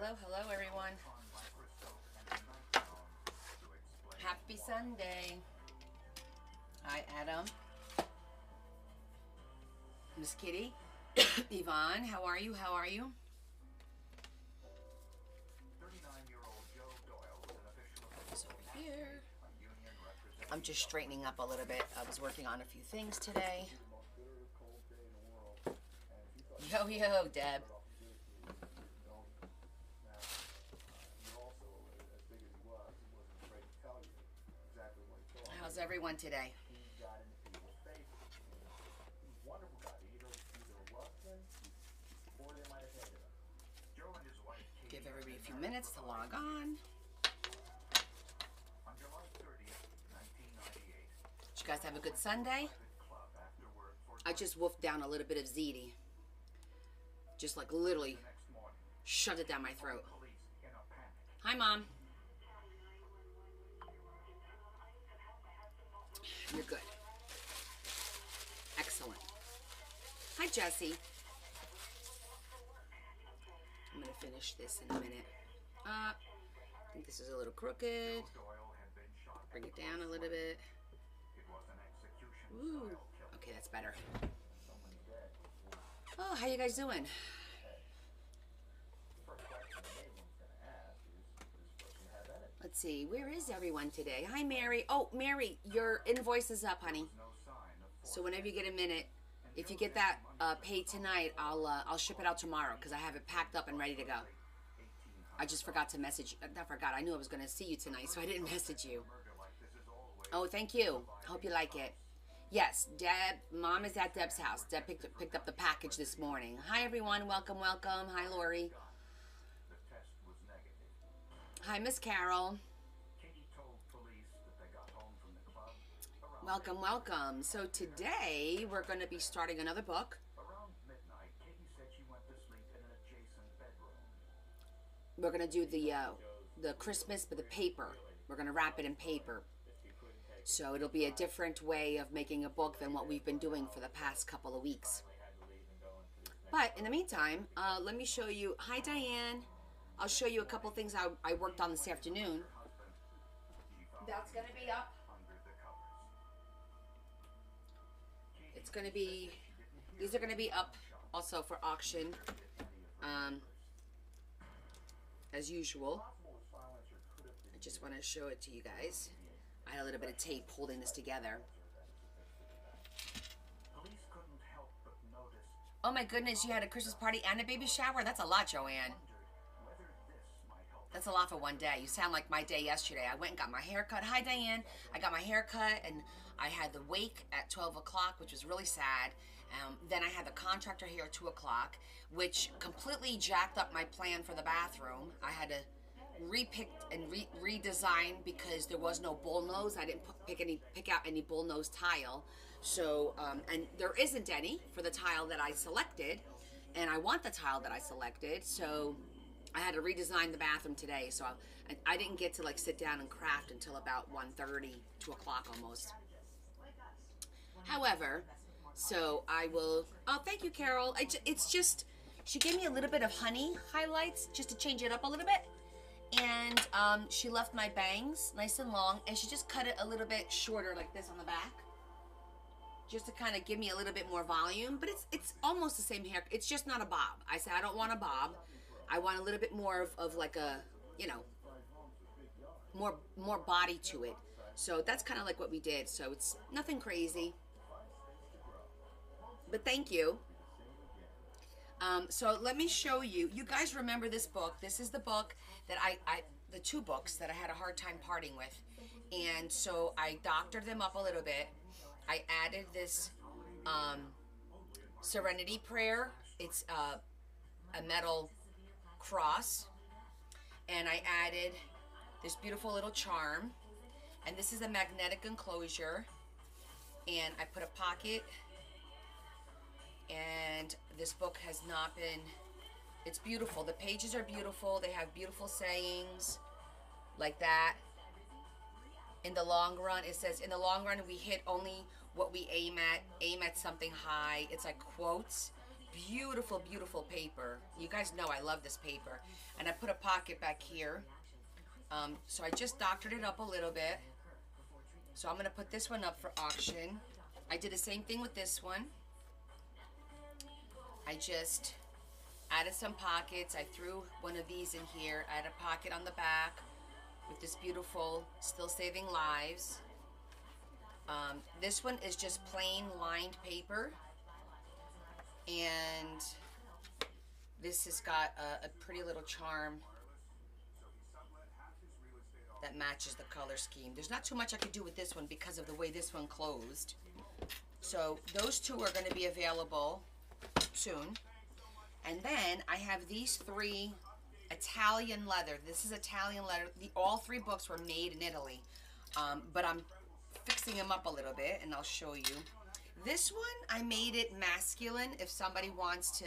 Hello, hello, everyone. Happy Sunday. Hi, Adam. Miss Kitty. Yvonne, how are you? How are you? 39-year-old Joe Doyle was an official. It's over here. I'm just straightening up a little bit. I was working on a few things today. Yo, yo, Deb. How's everyone today? Give everybody a few minutes to log on. Did you guys have a good Sunday? I just wolfed down a little bit of ziti. Just like literally shoved it down my throat. Hi, Mom. You're good. Excellent. Hi, Jesse. I'm going to finish this in a minute. I think this is a little crooked. Bring it down a little bit. Ooh. Okay, that's better. Oh, how you guys doing? Let's see, where is everyone today? Hi, Mary. Oh, Mary, your invoice is up, honey. So whenever you get a minute, if you get that paid tonight, I'll ship it out tomorrow because I have it packed up and ready to go. I just forgot to message. I forgot. I knew I was going to see you tonight, so I didn't message you. Oh, thank you. Hope you like it. Yes, Deb. Mom is at Deb's house. Deb picked up the package this morning. Hi, everyone. Welcome, welcome. Hi, Lori. Hi, Miss Carol. Welcome, welcome. So today we're going to be starting another book. We're going to do the Christmas, but the paper. We're going to wrap it in paper. So it'll be a different way of making a book than what we've been doing for the past couple of weeks. But in the meantime, let me show you. Hi, Diane. I'll show you a couple things I worked on this afternoon. That's going to be up. It's going to be, these are going to be up also for auction, as usual. I just want to show it to you guys. I had a little bit of tape holding this together. Oh my goodness, you had a Christmas party and a baby shower? That's a lot, Joanne. That's a lot for one day. You sound like my day yesterday. I went and got my hair cut. Hi, Diane. I got my hair cut, and I had the wake at 12 o'clock, which was really sad. Then I had the contractor here at 2 o'clock, which completely jacked up my plan for the bathroom. I had to repick and redesign because there was no bullnose. I didn't pick out any bullnose tile. So, and there isn't any for the tile that I selected, and I want the tile that I selected, so I had to redesign the bathroom today, so I didn't get to like sit down and craft until about 1:30, 2 o'clock almost. However, so I will, oh, thank you, Carol. It's just, she gave me a little bit of honey highlights just to change it up a little bit. And she left my bangs nice and long, and she just cut it a little bit shorter like this on the back. Just to kind of give me a little bit more volume, but it's almost the same hair. It's just not a bob. I said I don't want a bob. I want a little bit more of like a, you know, more body to it. So that's kind of like what we did. So it's nothing crazy. But thank you. So let me show you. You guys remember this book. This is the book that the two books that I had a hard time parting with. And so I doctored them up a little bit. I added this Serenity Prayer. It's a metal cross, and I added this beautiful little charm, and this is a magnetic enclosure, and I put a pocket, and this book has not been, it's beautiful. The pages are beautiful. They have beautiful sayings like that. In the long run, it says, in the long run, we hit only what we aim at something high. It's like quotes. beautiful, beautiful paper. You guys know I love this paper. And I put a pocket back here. So I just doctored it up a little bit. So I'm going to put this one up for auction. I did the same thing with this one. I just added some pockets. I threw one of these in here. I had a pocket on the back with this beautiful Still Saving Lives. This one is just plain lined paper. And this has got a pretty little charm that matches the color scheme. There's not too much I could do with this one because of the way this one closed. So those two are going to be available soon. And then I have these three Italian leather. This is Italian leather. All three books were made in Italy. But I'm fixing them up a little bit, and I'll show you. This one, I made it masculine if somebody wants to,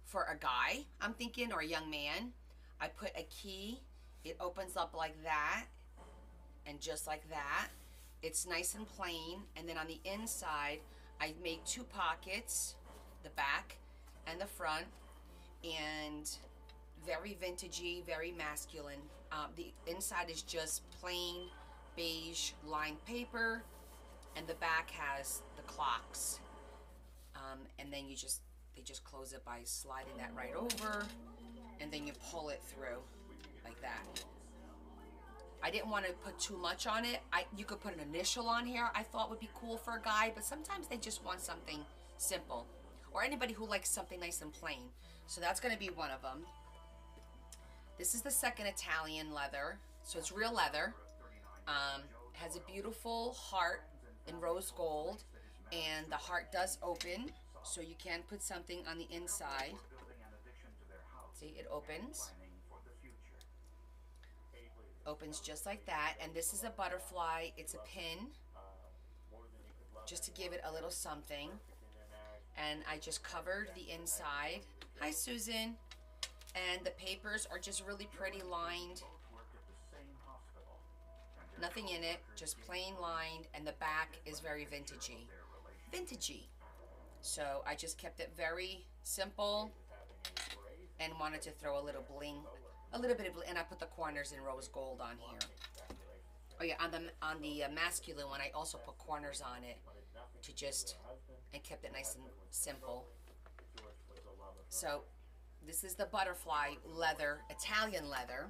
for a guy, I'm thinking, or a young man. I put a key. It opens up like that, and just like that. It's nice and plain. And then on the inside, I made two pockets, the back and the front, and very vintagey, very masculine. The inside is just plain beige lined paper, and the back has the clocks. And then they just close it by sliding that right over, and then you pull it through like that. I didn't want to put too much on it. You could put an initial on here. I thought would be cool for a guy, but sometimes they just want something simple, or anybody who likes something nice and plain. So that's going to be one of them. This is the second Italian leather, so it's real leather. Has a beautiful heart in rose gold, and the heart does open, so you can put something on the inside. See, it opens. Opens just like that, and this is a butterfly. It's a pin, just to give it a little something. And I just covered the inside. Hi, Susan. And the papers are just really pretty lined. Nothing in it, just plain lined, and the back is very vintagey. Vintagey. So I just kept it very simple and wanted to throw a little bling, a little bit of bling, and I put the corners in rose gold on here. Oh yeah, on the masculine one, I also put corners on it to just, and kept it nice and simple. So this is the butterfly leather, Italian leather.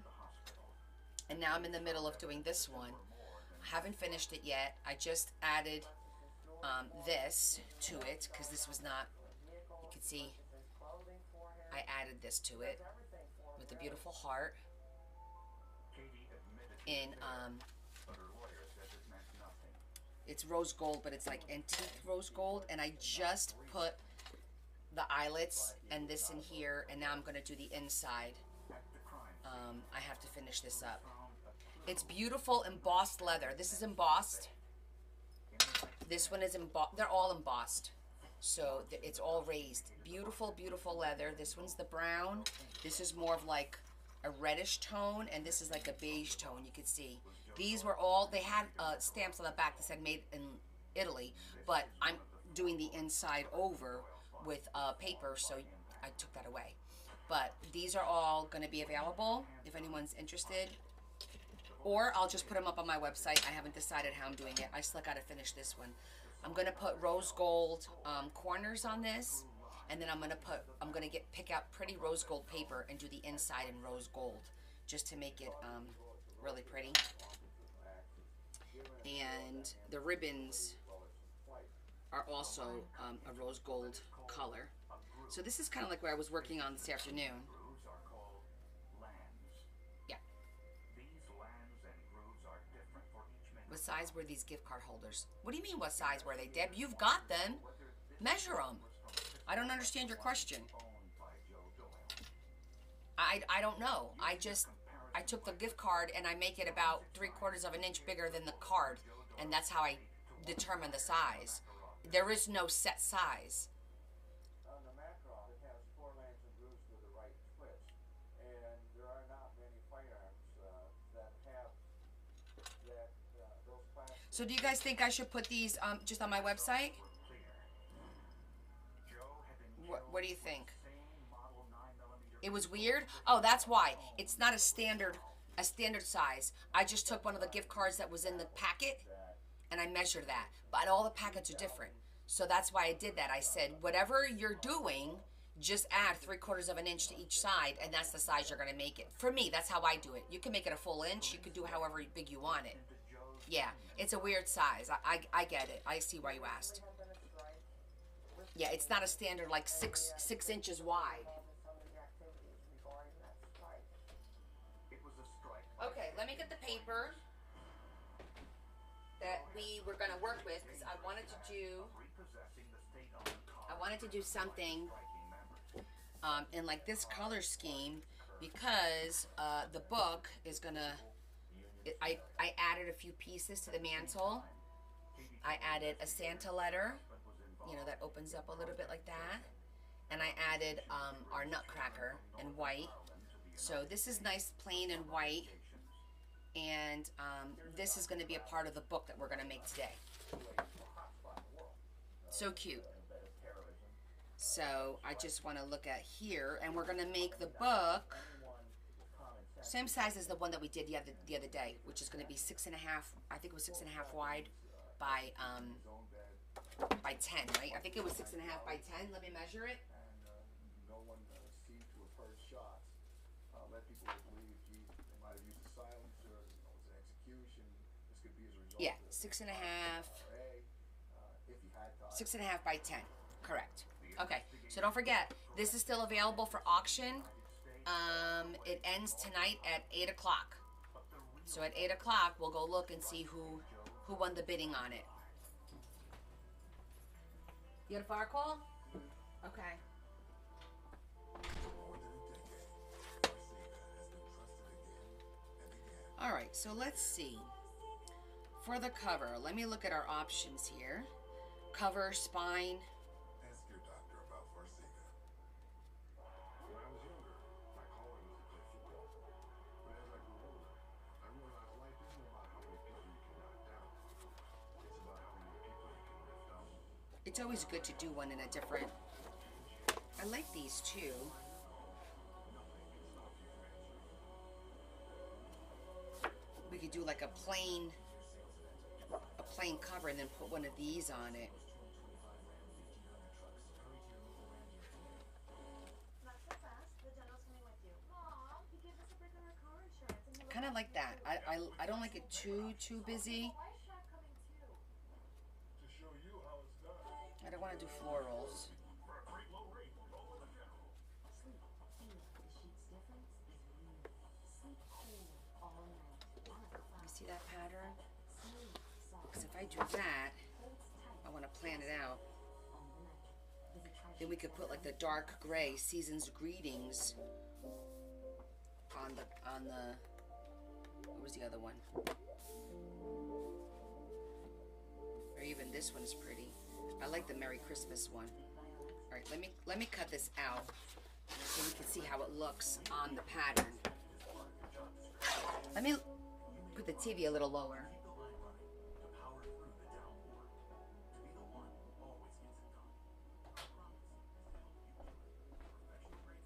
And now I'm in the middle of doing this one. I haven't finished it yet. I just added this to it because this was not, you can see, I added this to it with the beautiful heart in, it's rose gold, but it's like antique rose gold. And I just put the eyelets and this in here, and now I'm going to do the inside. I have to finish this up. It's beautiful embossed leather. This is embossed. This one is embossed. They're all embossed. So it's all raised. Beautiful, beautiful leather. This one's the brown. This is more of like a reddish tone, and this is like a beige tone. You can see. These were all, they had stamps on the back that said made in Italy, but I'm doing the inside over with paper, so I took that away. But these are all going to be available if anyone's interested. Or I'll just put them up on my website. I haven't decided how I'm doing it. I still got to finish this one. I'm going to put rose gold corners on this. And then I'm going to pick out pretty rose gold paper and do the inside in rose gold. Just to make it really pretty. And the ribbons are also a rose gold color. So this is kind of like what I was working on this afternoon. Yeah. What size were these gift card holders? What do you mean what size were they, Deb? You've got them. Measure them. I don't understand your question. I don't know. I took the gift card and I make it about 3/4 of an inch bigger than the card. And that's how I determine the size. There is no set size. So do you guys think I should put these just on my website? What do you think? It was weird? Oh, that's why. It's not a standard size. I just took one of the gift cards that was in the packet and I measured that. But all the packets are different. So that's why I did that. I said, whatever you're doing, just add 3/4 of an inch to each side, and that's the size you're going to make it. For me, that's how I do it. You can make it a full inch. You can do however big you want it. Yeah, it's a weird size. I get it. I see why you asked. Yeah, it's not a standard like six inches wide. Okay, let me get the paper that we were going to work with, because I wanted to do something in like this color scheme, because the book is gonna, I added a few pieces to the mantle. I added a Santa letter, you know, that opens up a little bit like that, and I added our nutcracker in white. So this is nice plain and white, and this is going to be a part of the book that we're going to make today. So cute. So I just want to look at here, and we're going to make the book same size as the one that we did the other day, which is going to be 6.5. I think it was 6.5 wide by 10, right? I think it was 6.5 by 10. Let me measure it. No one seemed to have heard shots. Led people to believe they might have used a silencer. It was an execution. This could be as a result. Yeah, 6.5. 6.5 by 10. Correct. Okay. So don't forget, this is still available for auction. It ends tonight at 8 o'clock. So at 8 o'clock, we'll go look and see who won the bidding on it. You got a fire call? Okay. All right, so let's see. For the cover, let me look at our options here. Cover, spine. Ask your doctor about Farxiga. When I was younger, my calling was to play football. But as I grew older, I realized life isn't about how many people you can knock down. It's about how many people you can lift up. It's always good to do one in a different... I like these too. We could do like a plain cover and then put one of these on it. Kind of like that. I don't like it too busy. I don't want to do florals. You see that pattern? Because if I do that, I want to plan it out. Then we could put like the dark gray Season's Greetings on the what was the other one? Or even this one is pretty. I like the Merry Christmas one. All right, let me cut this out so we can see how it looks on the pattern. Let me put the TV a little lower.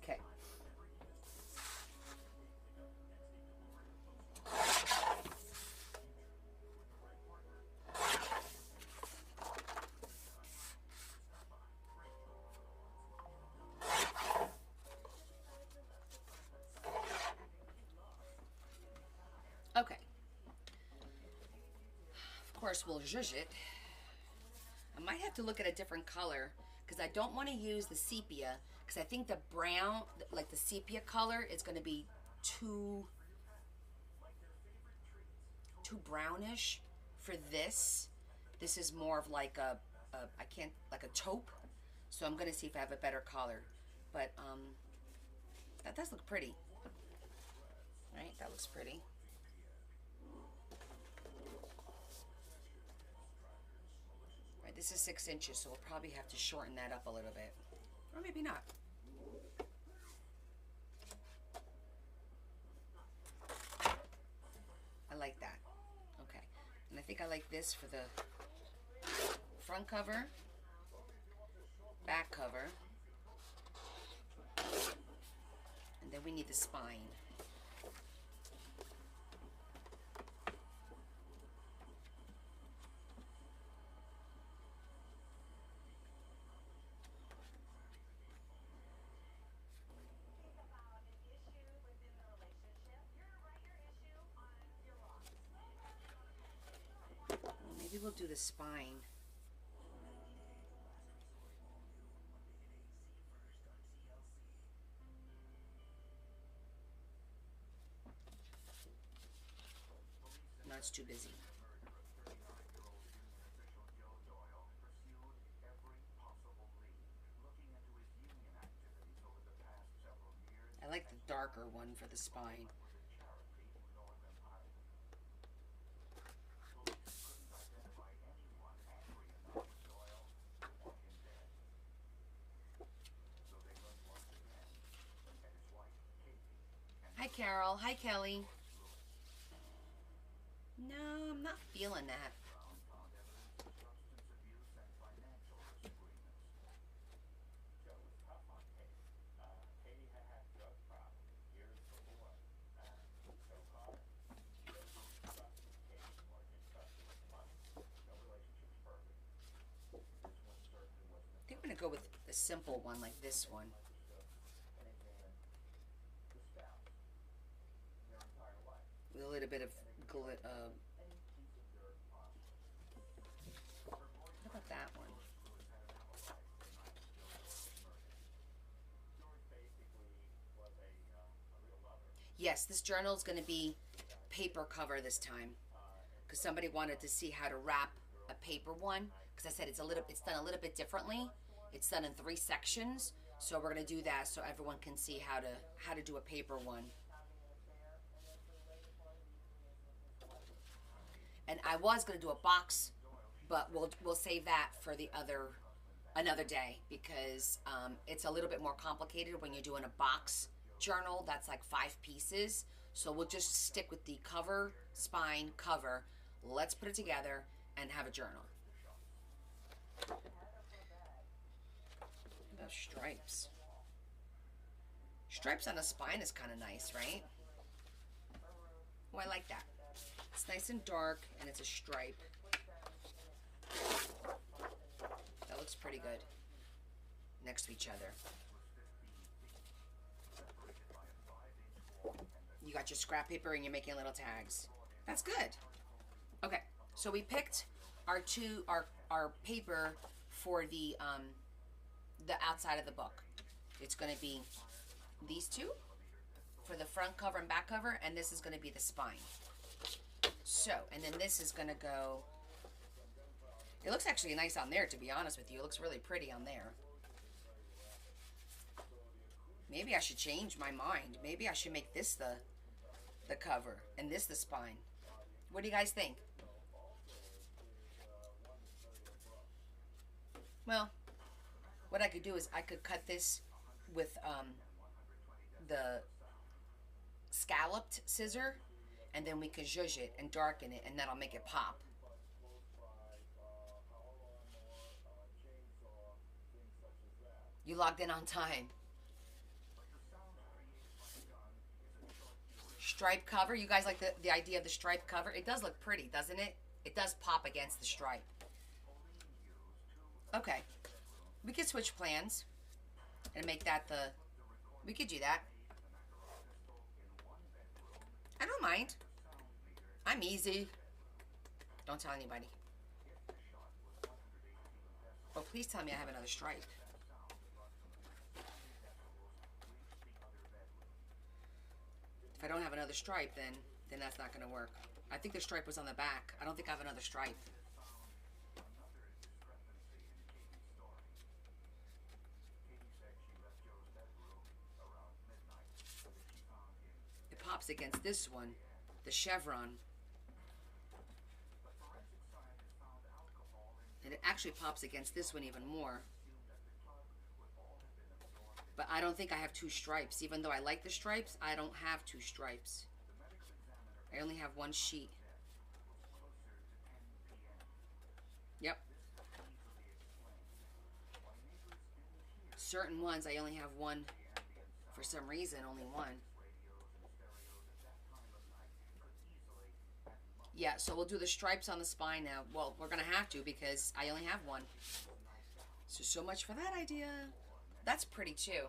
Okay. Okay. Of course, we'll zhuzh it. I might have to look at a different color because I don't want to use the sepia because I think the brown, like the sepia color, is going to be too brownish for this. This is more of like like a taupe. So I'm going to see if I have a better color. But that does look pretty. Right? That looks pretty. Right, this is 6 inches, so we'll probably have to shorten that up a little bit. Or maybe not. I like that. Okay. And I think I like this for the front cover, back cover. then we need the spine. Maybe we'll do the spine. No, it's too busy. I like the darker one for the spine. Hi, Carol. Hi, Kelly. No, I'm not feeling that. I think I'm going to go with a simple one like this one. With a little bit of how about that one? Yes, this journal is going to be paper cover this time, because somebody wanted to see how to wrap a paper one. Because I said it's done a little bit differently. It's done in 3 sections, so we're going to do that so everyone can see how to do a paper one. And I was going to do a box, but we'll save that for another day, because it's a little bit more complicated when you're doing a box journal that's like 5 pieces. So we'll just stick with the cover, spine, cover. Let's put it together and have a journal. Those stripes. Stripes on a spine is kind of nice, right? Oh, I like that. It's nice and dark, and it's a stripe. That looks pretty good next to each other. You got your scrap paper and you're making little tags. That's good. Okay, so we picked our paper for the outside of the book. It's going to be these two for the front cover and back cover, and this is going to be the spine. So, and then this is going to go, it looks actually nice on there, to be honest with you. It looks really pretty on there. Maybe I should change my mind. Maybe I should make this the cover and this the spine. What do you guys think? Well, what I could do is I could cut this with the scalloped scissor, and then we can zhuzh it and darken it, and that'll make it pop. You logged in on time. Stripe cover. You guys like the idea of the stripe cover? It does look pretty, doesn't it? It does pop against the stripe. Okay. We could switch plans and make that we could do that. I don't mind. I'm easy. Don't tell anybody. Oh, please tell me I have another stripe. If I don't have another stripe, then that's not going to work. I think the stripe was on the back. I don't think I have another stripe. It pops against this one, the chevron. And it actually pops against this one even more. But I don't think I have 2 stripes. Even though I like the stripes, I don't have 2 stripes. I only have 1 sheet. Yep. Certain ones I only have one For some reason, only one. Yeah, so we'll do the stripes on the spine now. Well, we're going to have to because I only have one. So much for that idea. That's pretty too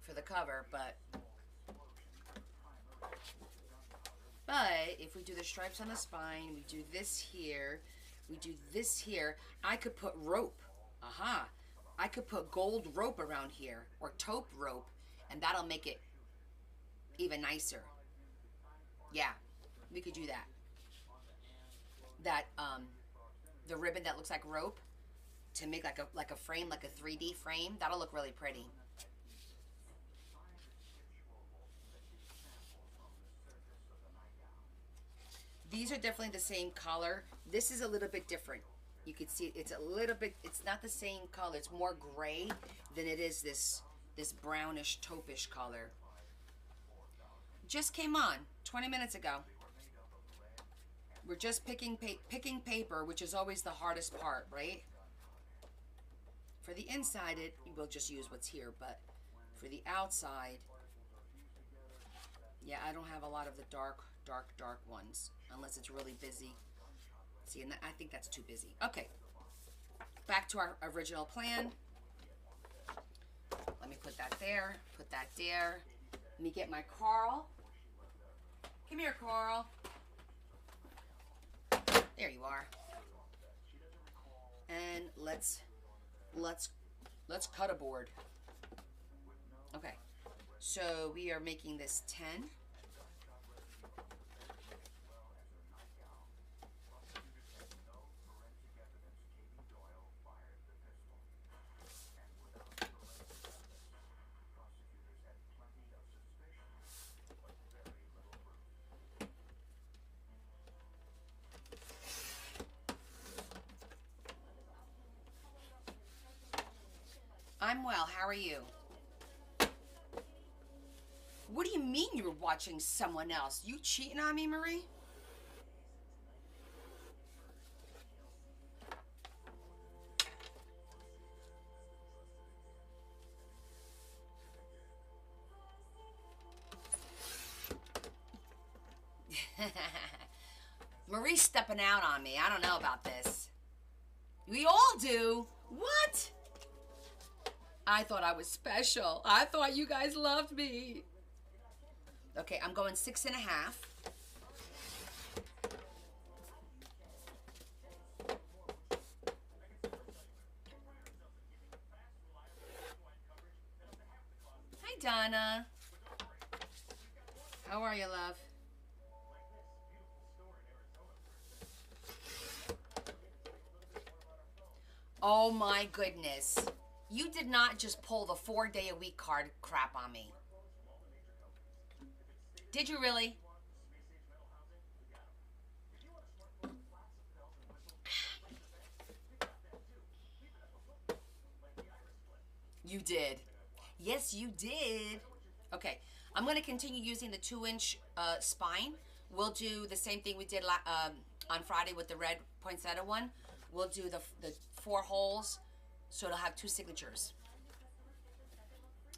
for the cover, but if we do the stripes on the spine, we do this here, we do this here, I could put rope. Aha. I could put gold rope around here or taupe rope, and that'll make it even nicer. Yeah, we could do that. The ribbon that looks like rope to make like a frame, like a 3D frame, that'll look really pretty. These are definitely the same color. This is a little bit different. You can see it's a little bit, it's not the same color. It's more gray than it is this brownish taupish color. Just came on 20 minutes ago. We're just picking paper, which is always the hardest part, right? For the inside, we'll just use what's here, but for the outside, yeah, I don't have a lot of the dark ones, unless it's really busy. See, and I think that's too busy. Okay, back to our original plan. Let me put that there, put that there. Let me get my Carl. Come here, Carl. There you are. And let's cut a board. Okay, so we are making this 10. I'm well. How are you? What do you mean you're watching someone else? You cheating on me, Marie? Marie's stepping out on me. I don't know about this. We all do. What? I thought I was special. I thought you guys loved me. Okay, I'm going 6.5. Hi, Donna. How are you, love? Oh my goodness. You did not just pull the 4-day-a-week card crap on me. Did you really? You did. Yes, you did. Okay, I'm going to continue using the 2-inch spine. We'll do the same thing we did on Friday with the red poinsettia one. We'll do the 4 holes, so it'll have 2 signatures.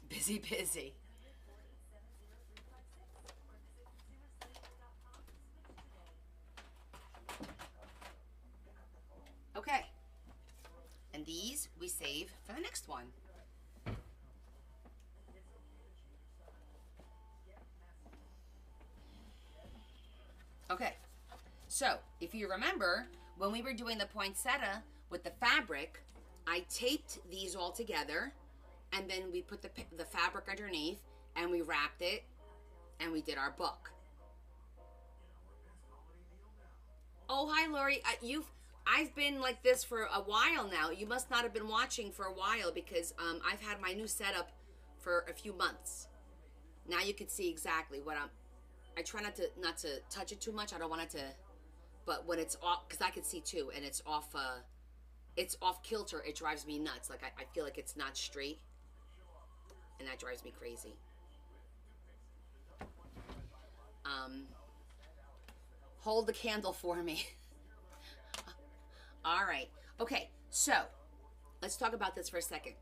Busy, busy. Okay. And these we save for the next one. Okay. So, if you remember, when we were doing the poinsettia with the fabric, I taped these all together, and then we put the fabric underneath, and we wrapped it, and we did our book. Oh, hi, Lori. I've been like this for a while now. You must not have been watching for a while because I've had my new setup for a few months. Now you can see exactly what I try not to touch it too much. I don't want it to, but when it's off, because I can see too, and it's off kilter, it drives me nuts. Like I feel like it's not straight, and that drives me crazy. Hold the candle for me. All right. Okay, so let's talk about this for a second.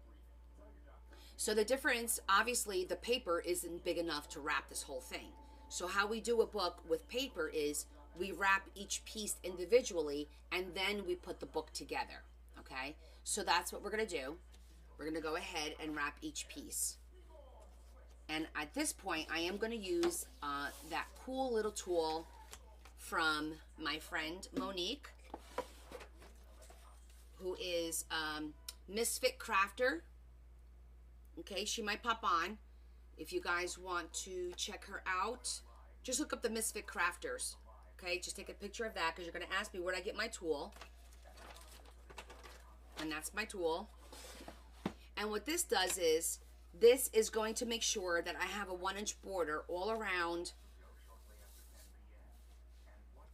So the difference, obviously, the paper isn't big enough to wrap this whole thing. So how we do a book with paper is we wrap each piece individually and then we put the book together, okay? So that's what we're gonna do. We're gonna go ahead and wrap each piece. And at this point, I am gonna use that cool little tool from my friend Monique, who is Misfit Crafter. Okay, she might pop on. If you guys want to check her out, just look up the Misfit Crafters. Okay, just take a picture of that because you're going to ask me where did I get my tool. And that's my tool. And what this does is, this is going to make sure that I have a 1-inch border all around.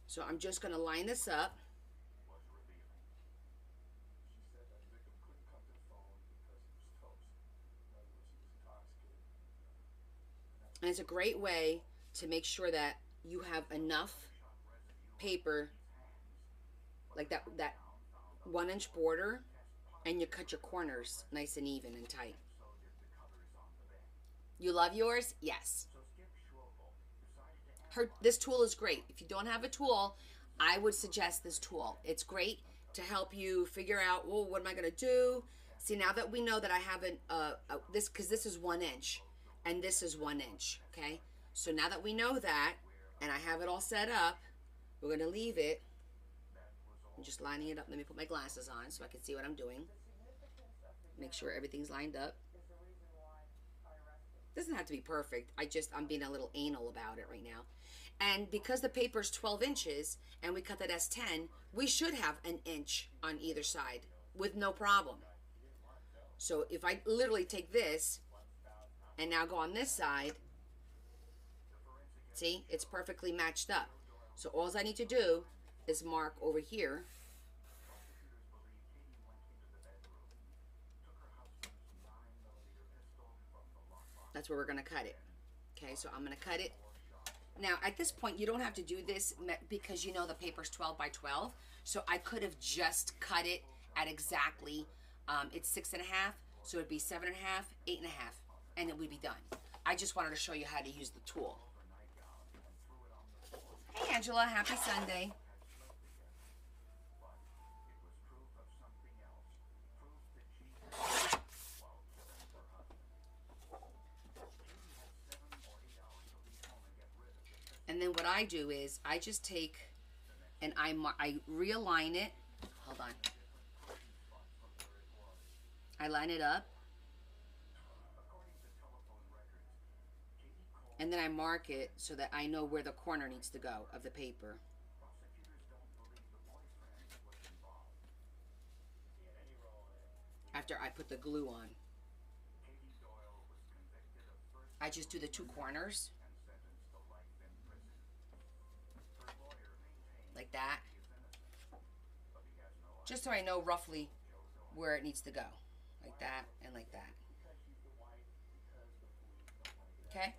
So I'm just going to line this up. And it's a great way to make sure that you have enough paper, like that 1-inch border, and you cut your corners nice and even and tight. You love yours? Yes. This tool is great. If you don't have a tool, I would suggest this tool. It's great to help you figure out, well, what am I going to do? See, now that we know that I have this, because this is 1 inch and this is 1 inch, okay? So now that we know that, and I have it all set up, we're going to leave it. I'm just lining it up. Let me put my glasses on so I can see what I'm doing. Make sure everything's lined up. Doesn't have to be perfect. I'm being a little anal about it right now. And because the paper is 12 inches and we cut that as 10, we should have 1 inch on either side with no problem. So if I literally take this and now go on this side, see, it's perfectly matched up. So all I need to do is mark over here. That's where we're going to cut it. Okay, so I'm going to cut it. Now, at this point, you don't have to do this because you know the paper's 12 by 12. So I could have just cut it at exactly, it's 6.5. So it'd be 7.5, 8.5, and it would be done. I just wanted to show you how to use the tool. Hey, Angela, happy Sunday. And then what I do is I just take and I realign it. Hold on. I line it up. And then I mark it so that I know where the corner needs to go of the paper. After I put the glue on. I just do the 2 corners. Like that. Just so I know roughly where it needs to go. Like that and like that. Okay?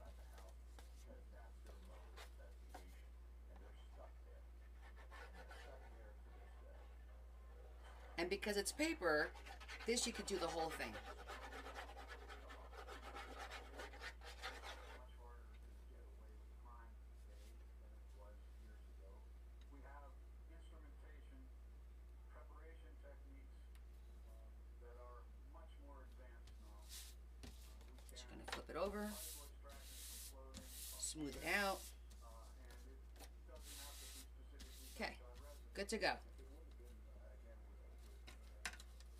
And because it's paper, this you could do the whole thing. Just gonna flip it over, smooth it out. Okay, good to go.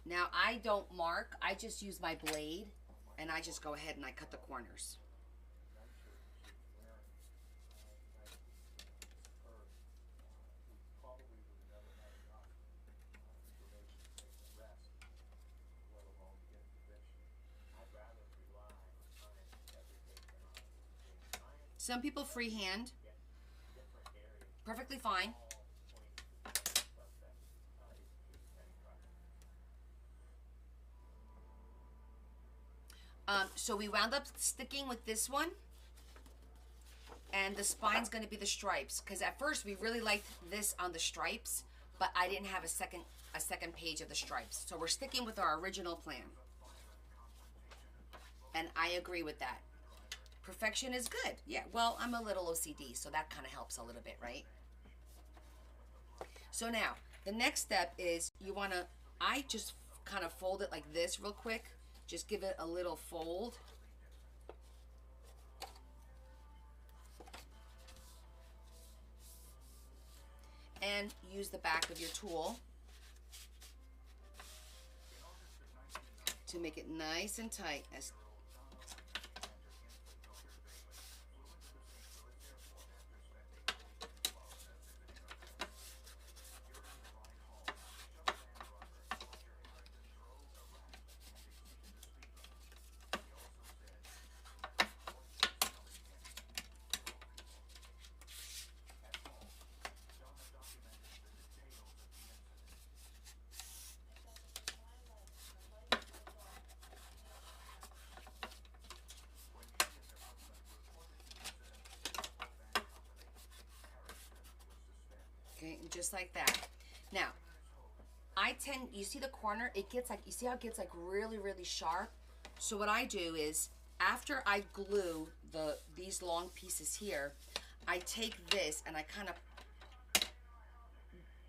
Now, I don't mark. I just use my blade, and I just go ahead and I cut the corners. Some people freehand. Perfectly fine. So we wound up sticking with this one, and the spine's going to be the stripes, because at first we really liked this on the stripes, but I didn't have a second page of the stripes. So we're sticking with our original plan. And I agree with that. Perfection is good. Yeah, well, I'm a little OCD, so that kind of helps a little bit, right? So now, the next step is you want to, I just kind of fold it like this real quick. Just give it a little fold. And use the back of your tool to make it nice and tight. Okay, just like that. Now, you see the corner, it gets like, you see how it gets like really, really sharp? So what I do is, after I glue these long pieces here, I take this and I kind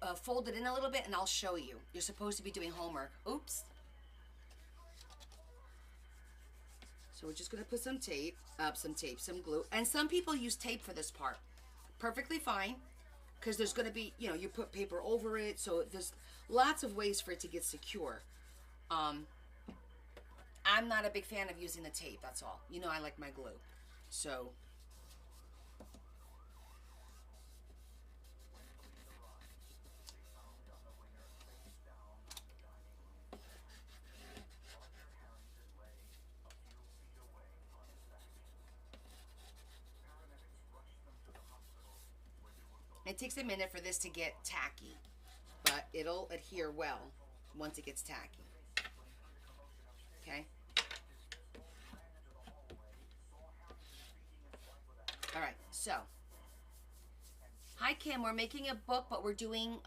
of fold it in a little bit, and I'll show you. You're supposed to be doing homework. Oops. So we're just gonna put some some glue. And some people use tape for this part. Perfectly fine, because there's gonna be, you know, you put paper over it, so there's lots of ways for it to get secure. I'm not a big fan of using the tape, that's all. You know I like my glue. So it takes a minute for this to get tacky, but it'll adhere well once it gets tacky. Okay? All right, so, hi Kim, we're making a book, but we're doing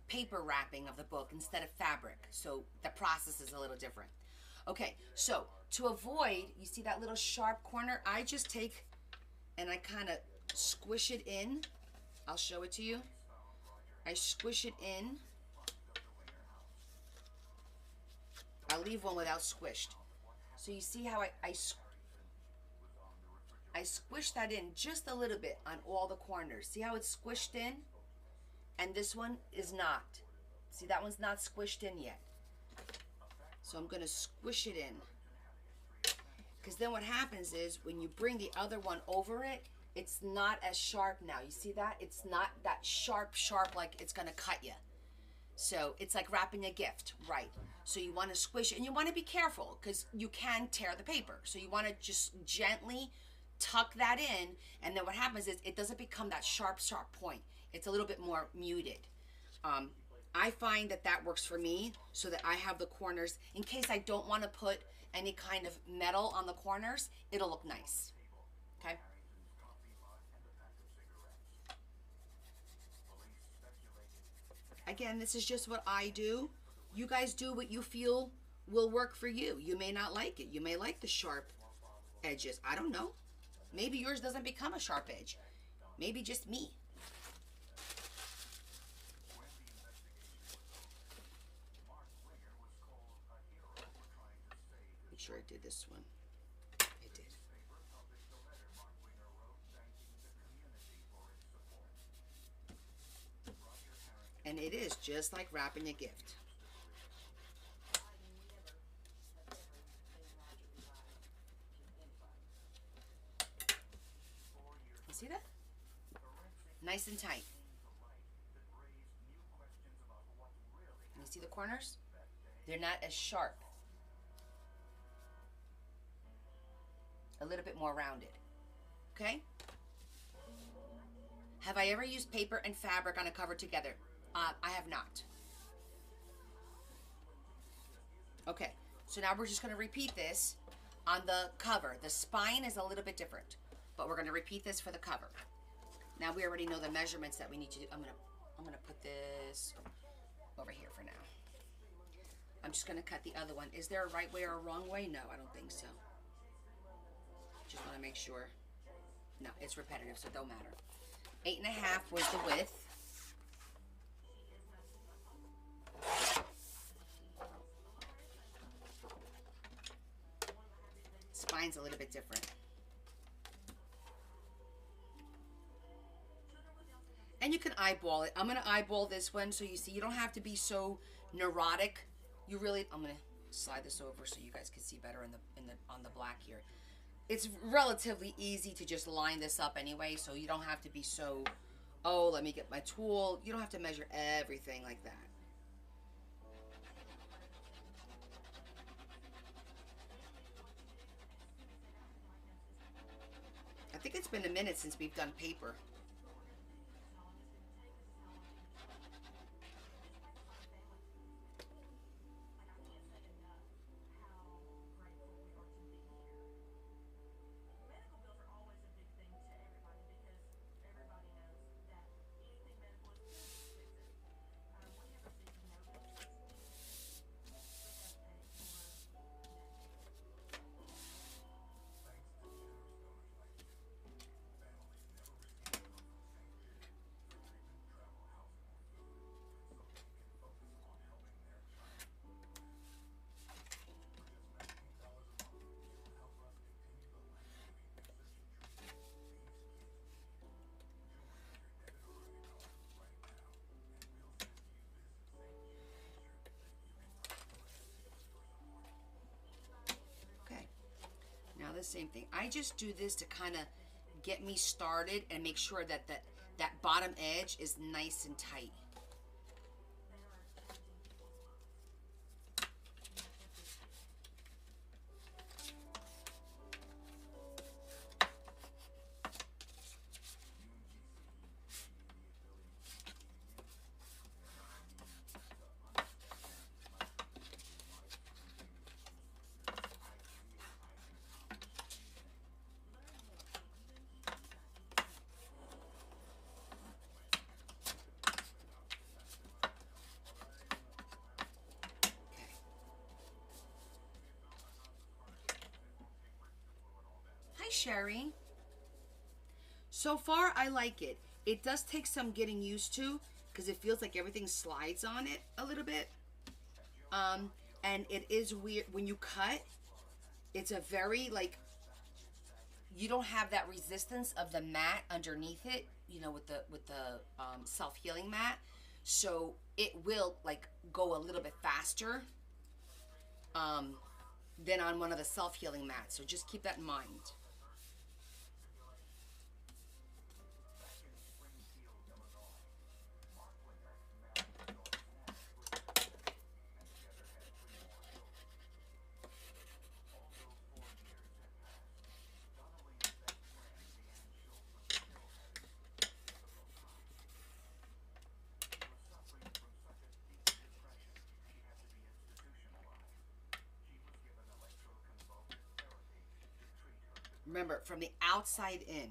paper wrapping of the book instead of fabric, so the process is a little different. Okay, so to avoid, you see that little sharp corner, I just take and I kind of squish it in. I'll show it to you. I squish it in. I'll leave one without squished. So you see how I squish that in just a little bit on all the corners. See how it's squished in? And this one is not. See, that one's not squished in yet. So I'm going to squish it in. Because then what happens is when you bring the other one over it, it's not as sharp now. You see that? It's not that sharp like it's going to cut you. So it's like wrapping a gift, right? So you want to squish it, and you want to be careful because you can tear the paper. So you want to just gently tuck that in, and then what happens is it doesn't become that sharp point. It's a little bit more muted. I find that works for me, so that I have the corners, in case I don't want to put any kind of metal on the corners, it'll look nice. Okay? Again, this is just what I do. You guys do what you feel will work for you. You may not like it. You may like the sharp edges. I don't know. Maybe yours doesn't become a sharp edge. Maybe just me. Make sure I did this one. I did. And it is just like wrapping a gift. You see that? Nice and tight. You see the corners? They're not as sharp. A little bit more rounded. Okay? Have I ever used paper and fabric on a cover together? I have not. Okay, so now we're just going to repeat this on the cover. The spine is a little bit different, but we're going to repeat this for the cover. Now we already know the measurements that we need to do. I'm gonna put this over here for now. I'm just going to cut the other one. Is there a right way or a wrong way? No, I don't think so. Just want to make sure. No, it's repetitive, so it don't matter. 8.5 was the width. Spine's a little bit different. And you can eyeball it. I'm going to eyeball this one so you see you don't have to be so neurotic. You really, I'm going to slide this over so you guys can see better on the black here. It's relatively easy to just line this up anyway, so you don't have to be so, oh, let me get my tool. You don't have to measure everything like that. I think it's been a minute since we've done paper. Now the same thing. I just do this to kind of get me started and make sure that that bottom edge is nice and tight. Hi, Sherry. So far, I like it. It does take some getting used to because it feels like everything slides on it a little bit. And it is weird when you cut. It's a very, like, you don't have that resistance of the mat underneath it, you know, with the self-healing mat. So it will, like, go a little bit faster than on one of the self-healing mats. So just keep that in mind. Remember, from the outside in,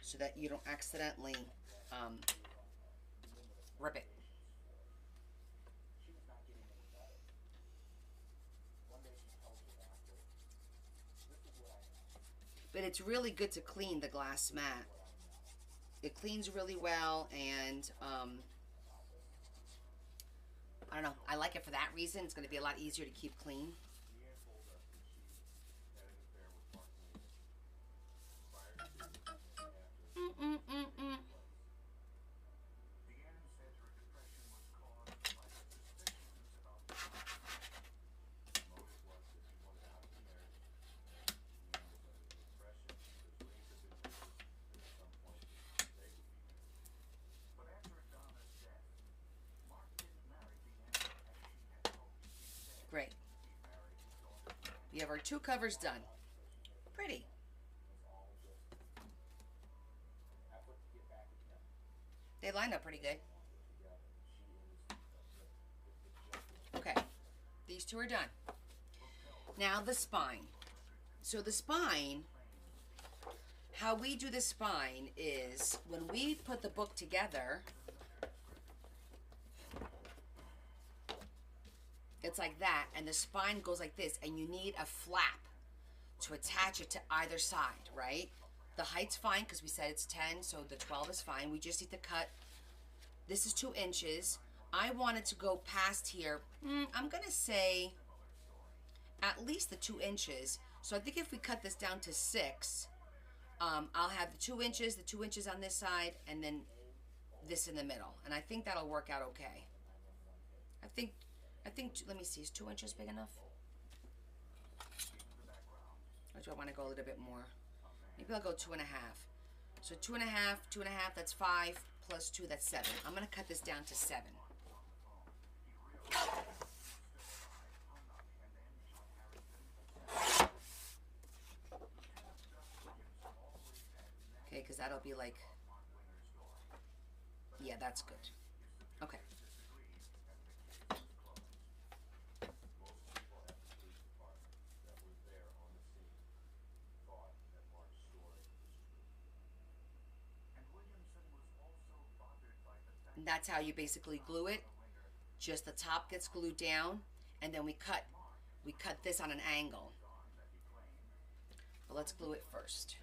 so that you don't accidentally rip it. But it's really good to clean the glass mat. It cleans really well, and I don't know, I like it for that reason. It's going to be a lot easier to keep clean. Great. We have our 2 covers done. Pretty. They line up pretty good. Okay. These 2 are done. Now the spine. So the spine, how we do the spine is when we put the book together, it's like that, and the spine goes like this, and you need a flap. to attach it to either side, right? The height's fine because we said it's 10, so the 12 is fine. We just need to cut. This is 2 inches. I wanted to go past here. I'm going to say at least the 2 inches. So I think if we cut this down to 6, I'll have the 2 inches on this side, and then this in the middle. And I think that'll work out okay. I think, let me see, is 2 inches big enough? Or do I want to go a little bit more? Maybe I'll go 2.5. So 2.5, 2.5, that's 5, plus 2, that's 7. I'm going to cut this down to 7. Okay, because that'll be like, yeah, that's good. Okay. And that's how you basically glue it. Just the top gets glued down, and then we cut this on an angle. But let's glue it first.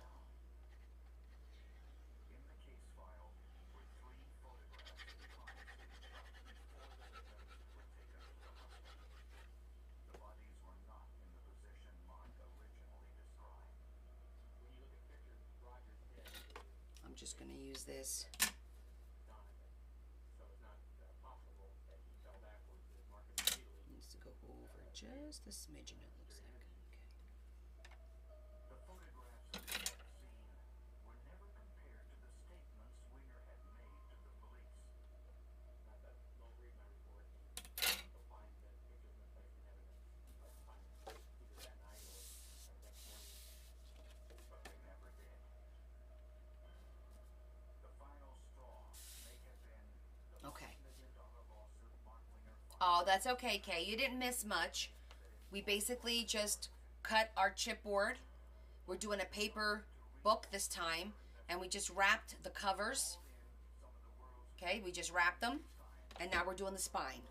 I'm just going to use this. Needs to go over just a smidgen, it looks like. Okay. Oh, that's okay, Kay. You didn't miss much. We basically just cut our chipboard. We're doing a paper book this time, and we just wrapped the covers. Okay, we just wrapped them, and now we're doing the spine.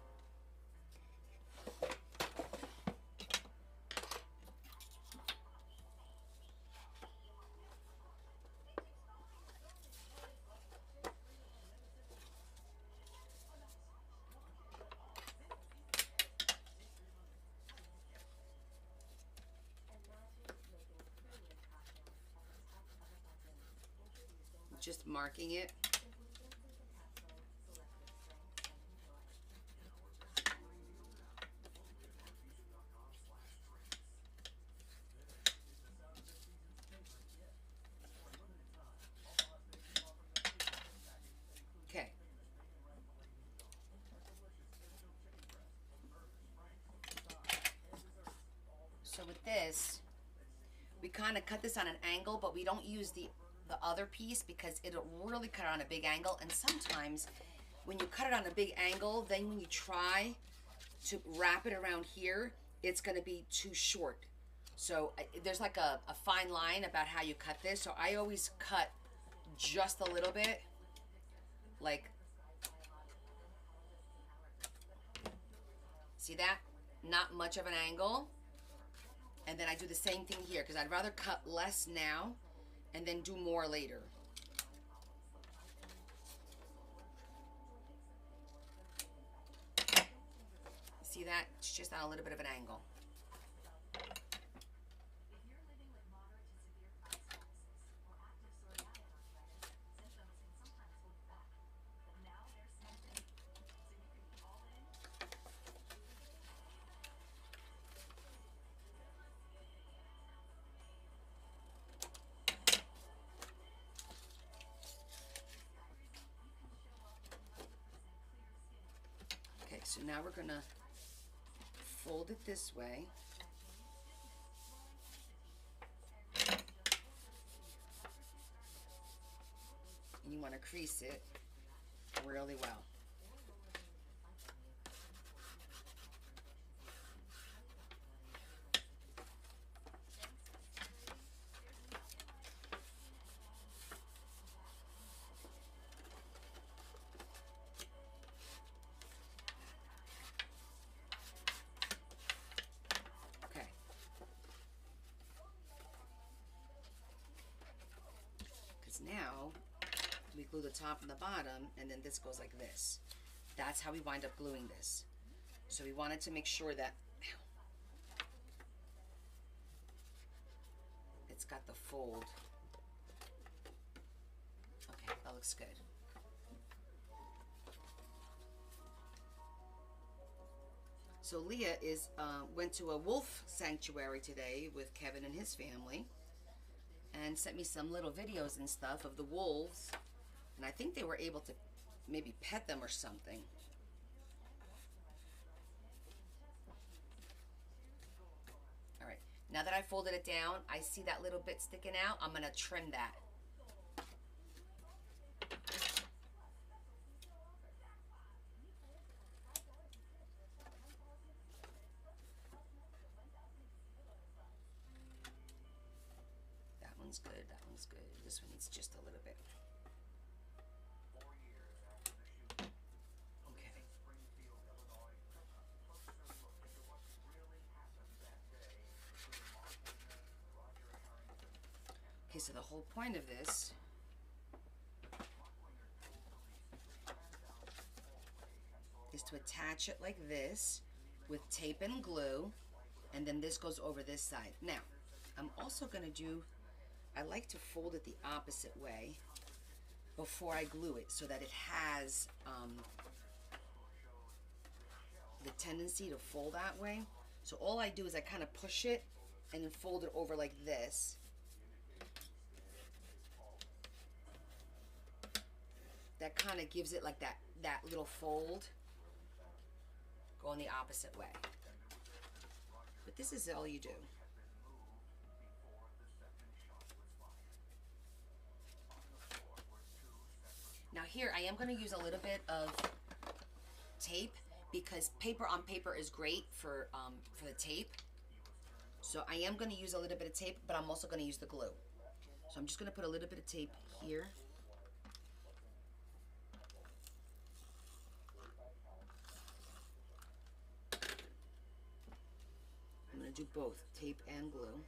Just marking it. Okay. So with this, we kind of cut this on an angle, but we don't use the other piece because it'll really cut on a big angle. And sometimes when you cut it on a big angle, then when you try to wrap it around here, it's going to be too short. So there's like a fine line about how you cut this. So I always cut just a little bit, like, see that? Not much of an angle. And then I do the same thing here because I'd rather cut less now and then do more later. See that? It's just on a little bit of an angle. So now we're gonna fold it this way. And you want to crease it really well. is now we glue the top and the bottom, and then this goes like this. That's how we wind up gluing this. So we wanted to make sure that it's got the fold. Okay, that looks good. So Leah went to a wolf sanctuary today with Kevin and his family, and sent me some little videos and stuff of the wolves, and I think they were able to maybe pet them or something. All right, now that I folded it down, I see that little bit sticking out. I'm gonna trim that. That one's good, that one's good. This one needs just a little bit. Okay, so the whole point of this is to attach it like this with tape and glue, and then this goes over this side. Now, I'm also gonna do, I like to fold it the opposite way before I glue it so that it has the tendency to fold that way. So all I do is I kind of push it and then fold it over like this. That kind of gives it like that little fold going the opposite way. But this is all you do. Now here I am going to use a little bit of tape because paper on paper is great for the tape. So I am going to use a little bit of tape, but I'm also going to use the glue. So I'm just going to put a little bit of tape here. I'm going to do both tape and glue.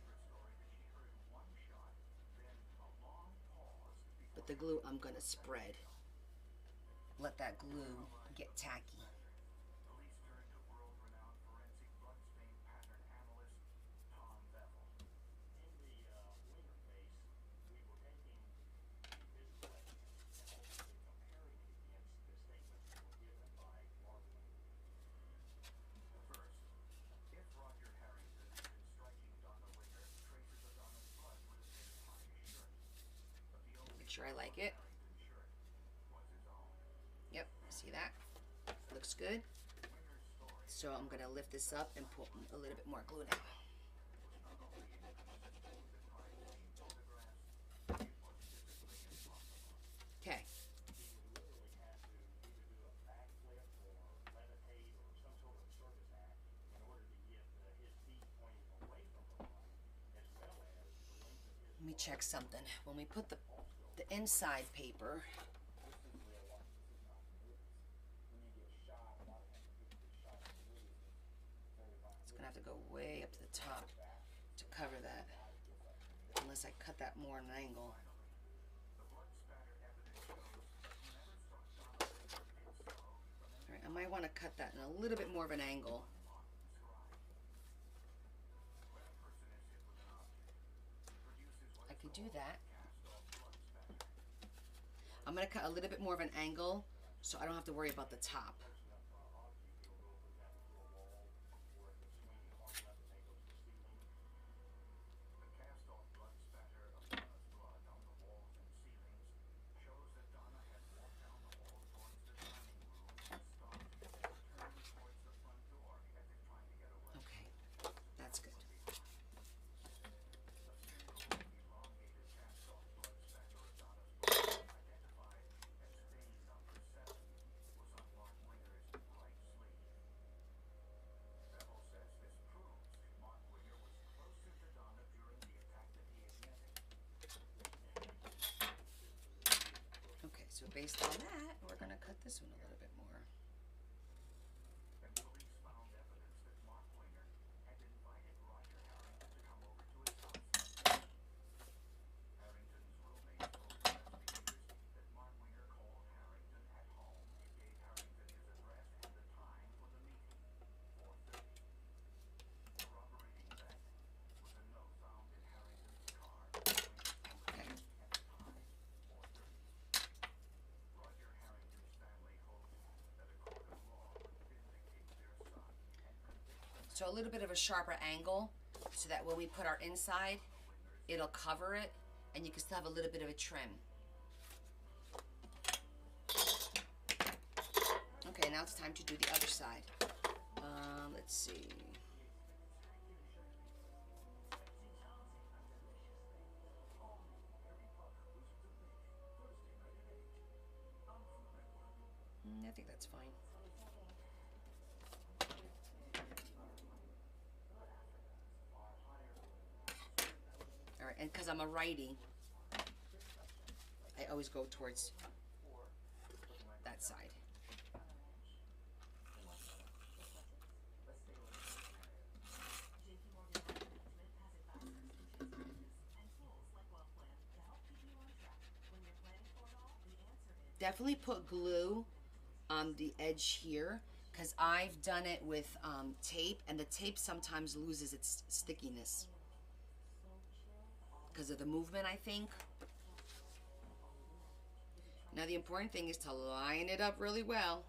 But the glue I'm going to spread. Let that glue get tacky. Make sure I like it. Yep, see that? Looks good. So I'm gonna lift this up and put a little bit more glue now. Okay. Let me check something. When we put the inside paper, it's gonna have to go way up to the top to cover that, unless I cut that more at an angle. Alright, I might want to cut that in a little bit more of an angle. I could do that. I'm going to cut a little bit more of an angle so I don't have to worry about the top. Okay, that's good. So based on that, we're going to cut this one a little bit more. So a little bit of a sharper angle so that when we put our inside, it'll cover it and you can still have a little bit of a trim. Okay, now it's time to do the other side. Let's see. I think that's fine. All right, and because I'm a righty, I always go towards that side. Definitely put glue on the edge here because I've done it with tape, and the tape sometimes loses its stickiness because of the movement, I think. Now the important thing is to line it up really well.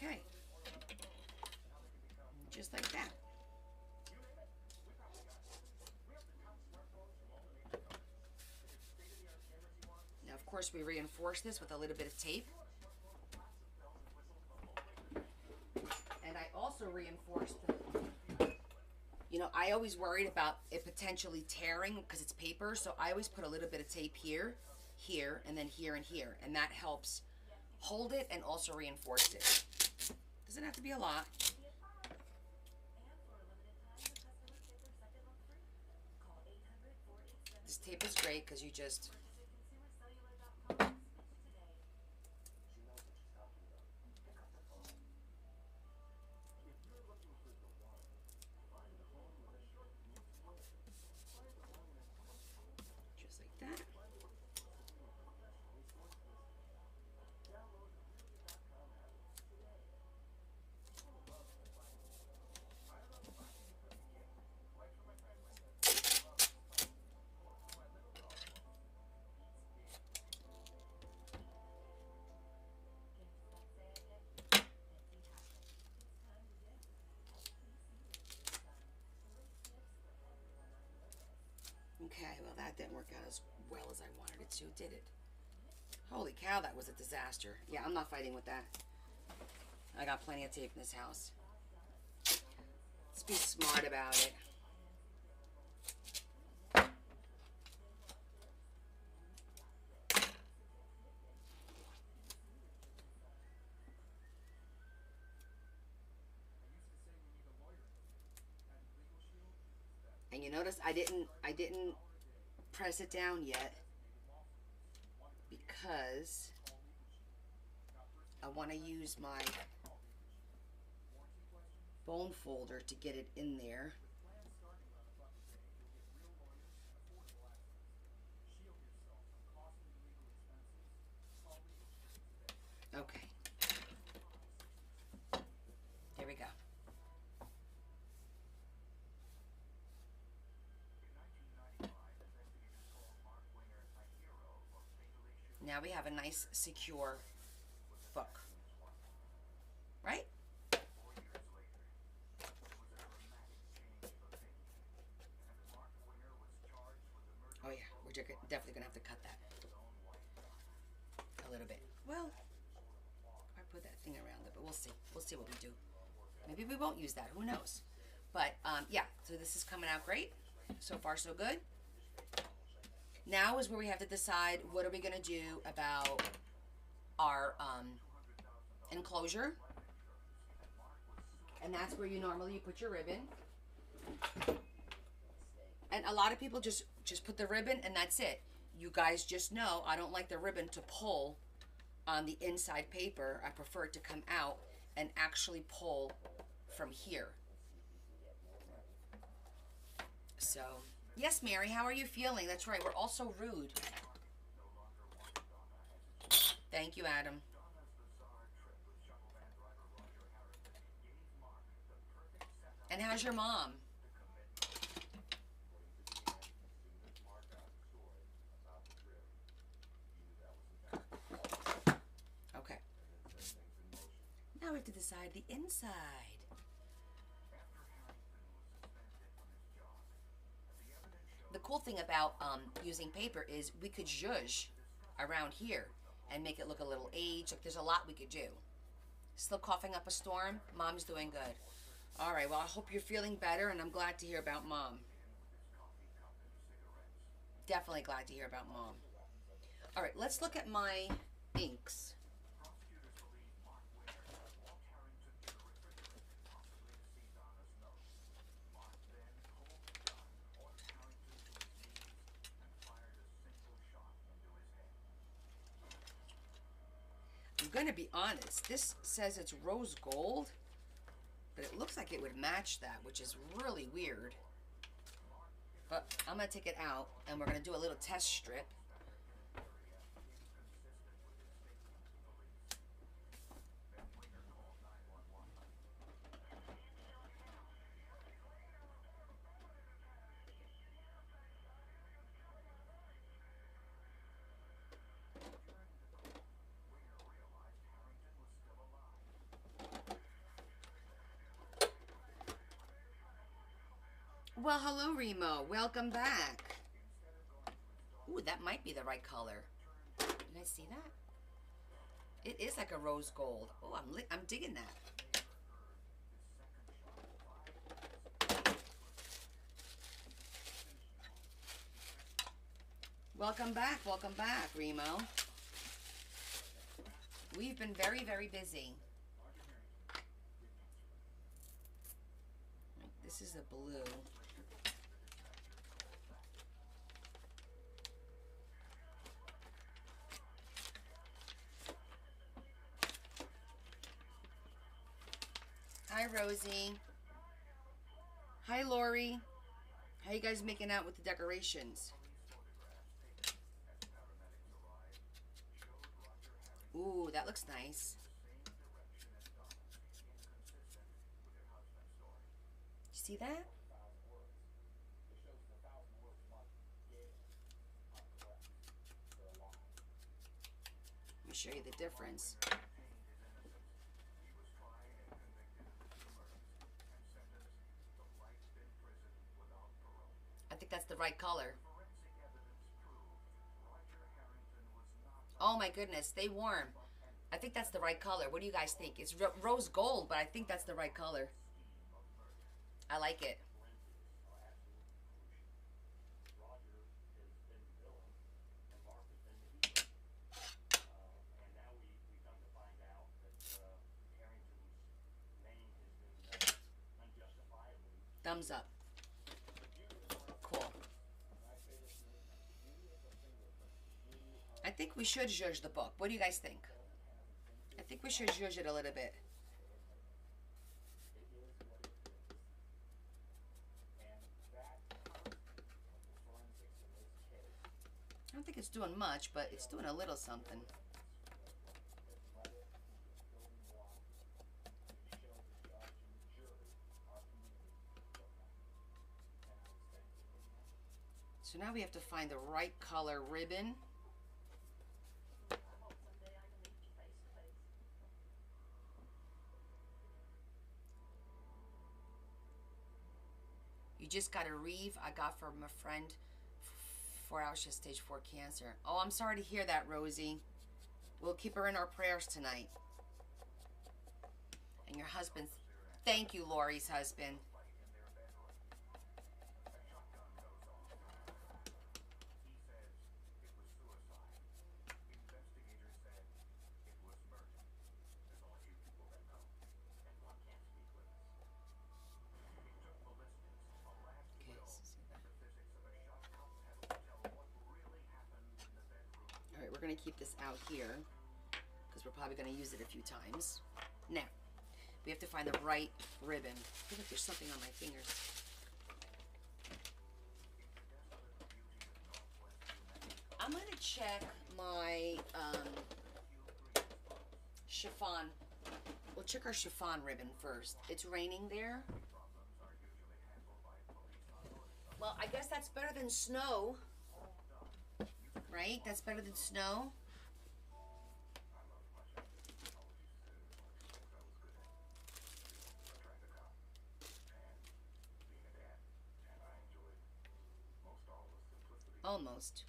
Okay, just like that. Now, of course, we reinforce this with a little bit of tape. And I also reinforced the, you know, I always worried about it potentially tearing because it's paper, so I always put a little bit of tape here, here, and then here and here, and that helps hold it and also reinforce it. Doesn't have to be a lot. This tape is great because you just like that. Okay, well that didn't work out as well as I wanted it to, did it? Holy cow, that was a disaster. Yeah, I'm not fighting with that. I got plenty of tape in this house. Let's be smart about it. And you notice I didn't press it down yet because I want to use my bone folder to get it in there. Okay. There we go. Now we have a nice, secure book, right? Oh yeah, we're definitely gonna have to cut that a little bit. Well, I put that thing around it, but we'll see. We'll see what we do. Maybe we won't use that. Who knows? But yeah, so this is coming out great. So far, so good. Now is where we have to decide what are we going to do about our enclosure. And that's where you normally put your ribbon. And a lot of people just put the ribbon and that's it. You guys just know I don't like the ribbon to pull on the inside paper. I prefer it to come out and actually pull from here. So, yes, Mary, how are you feeling? That's right, we're all so rude. Thank you, Adam. And how's your mom? Okay. Now we have to decide the inside. The cool thing about using paper is we could zhuzh around here and make it look a little aged. Like there's a lot we could do. Still coughing up a storm? Mom's doing good. All right, well, I hope you're feeling better, and I'm glad to hear about Mom. Definitely glad to hear about Mom. All right, let's look at my inks. I'm going to be honest. This says it's rose gold, but it looks like it would match that, which is really weird. But I'm going to take it out, and we're going to do a little test strip. Well, hello, Remo. Welcome back. Ooh, that might be the right color. Did I see that? It is like a rose gold. Oh, I'm digging that. Welcome back, Remo. We've been very, very busy. This is a blue. Hi, Rosie. Hi, Lori. How you guys making out with the decorations? Ooh, that looks nice. You see that? Let me show you the difference. I think that's the right color. Oh my goodness, stay warm. I think that's the right color. What do you guys think? It's rose gold, but I think that's the right color. I like it. Thumbs up. Cool. I think we should judge the book. What do you guys think? I think we should judge it a little bit. I don't think it's doing much, but it's doing a little something. So now we have to find the right color ribbon. You just got a Reeve I got from a friend. 4 hours, just stage 4 cancer. Oh, I'm sorry to hear that, Rosie. We'll keep her in our prayers tonight. And your husband's. Thank you, Lori's husband. We're going to keep this out here because we're probably going to use it a few times. Now, we have to find the right ribbon. I feel like there's something on my fingers. I'm gonna check my chiffon. We'll check our chiffon ribbon first. It's raining there. Well, I guess that's better than snow, right? That's better than snow. Almost.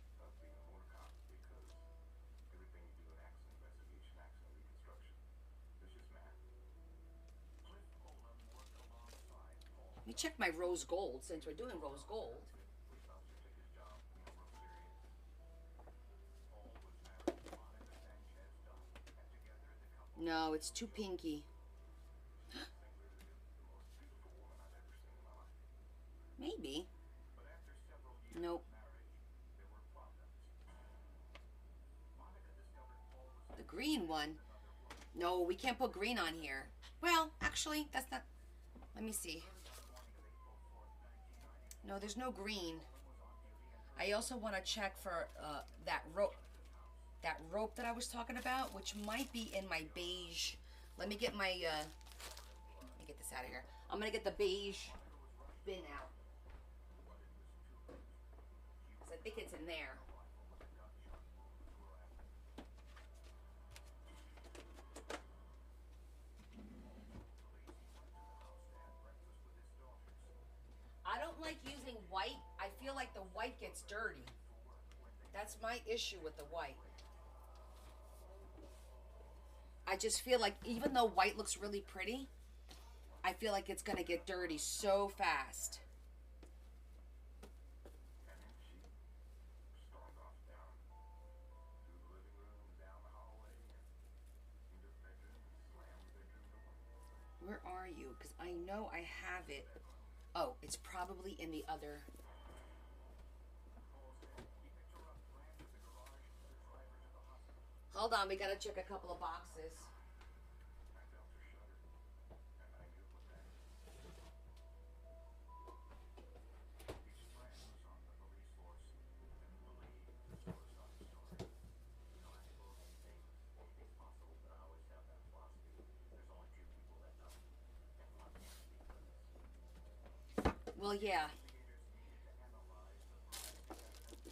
Let me check my rose gold since we're doing rose gold. No, it's too pinky. Maybe. Nope. The green one. No, we can't put green on here. Well, actually, that's not... Let me see. No, there's no green. I also want to check for that rope that I was talking about, which might be in my beige. Let me get my, let me get this out of here. I'm going to get the beige bin out. Because I think it's in there. I don't like using white. I feel like the white gets dirty. That's my issue with the white. I just feel like even though white looks really pretty, I feel like it's gonna get dirty so fast. Where are you? Because I know I have it. Oh, it's probably in the other. Hold on, we gotta check a couple of boxes. Well, yeah.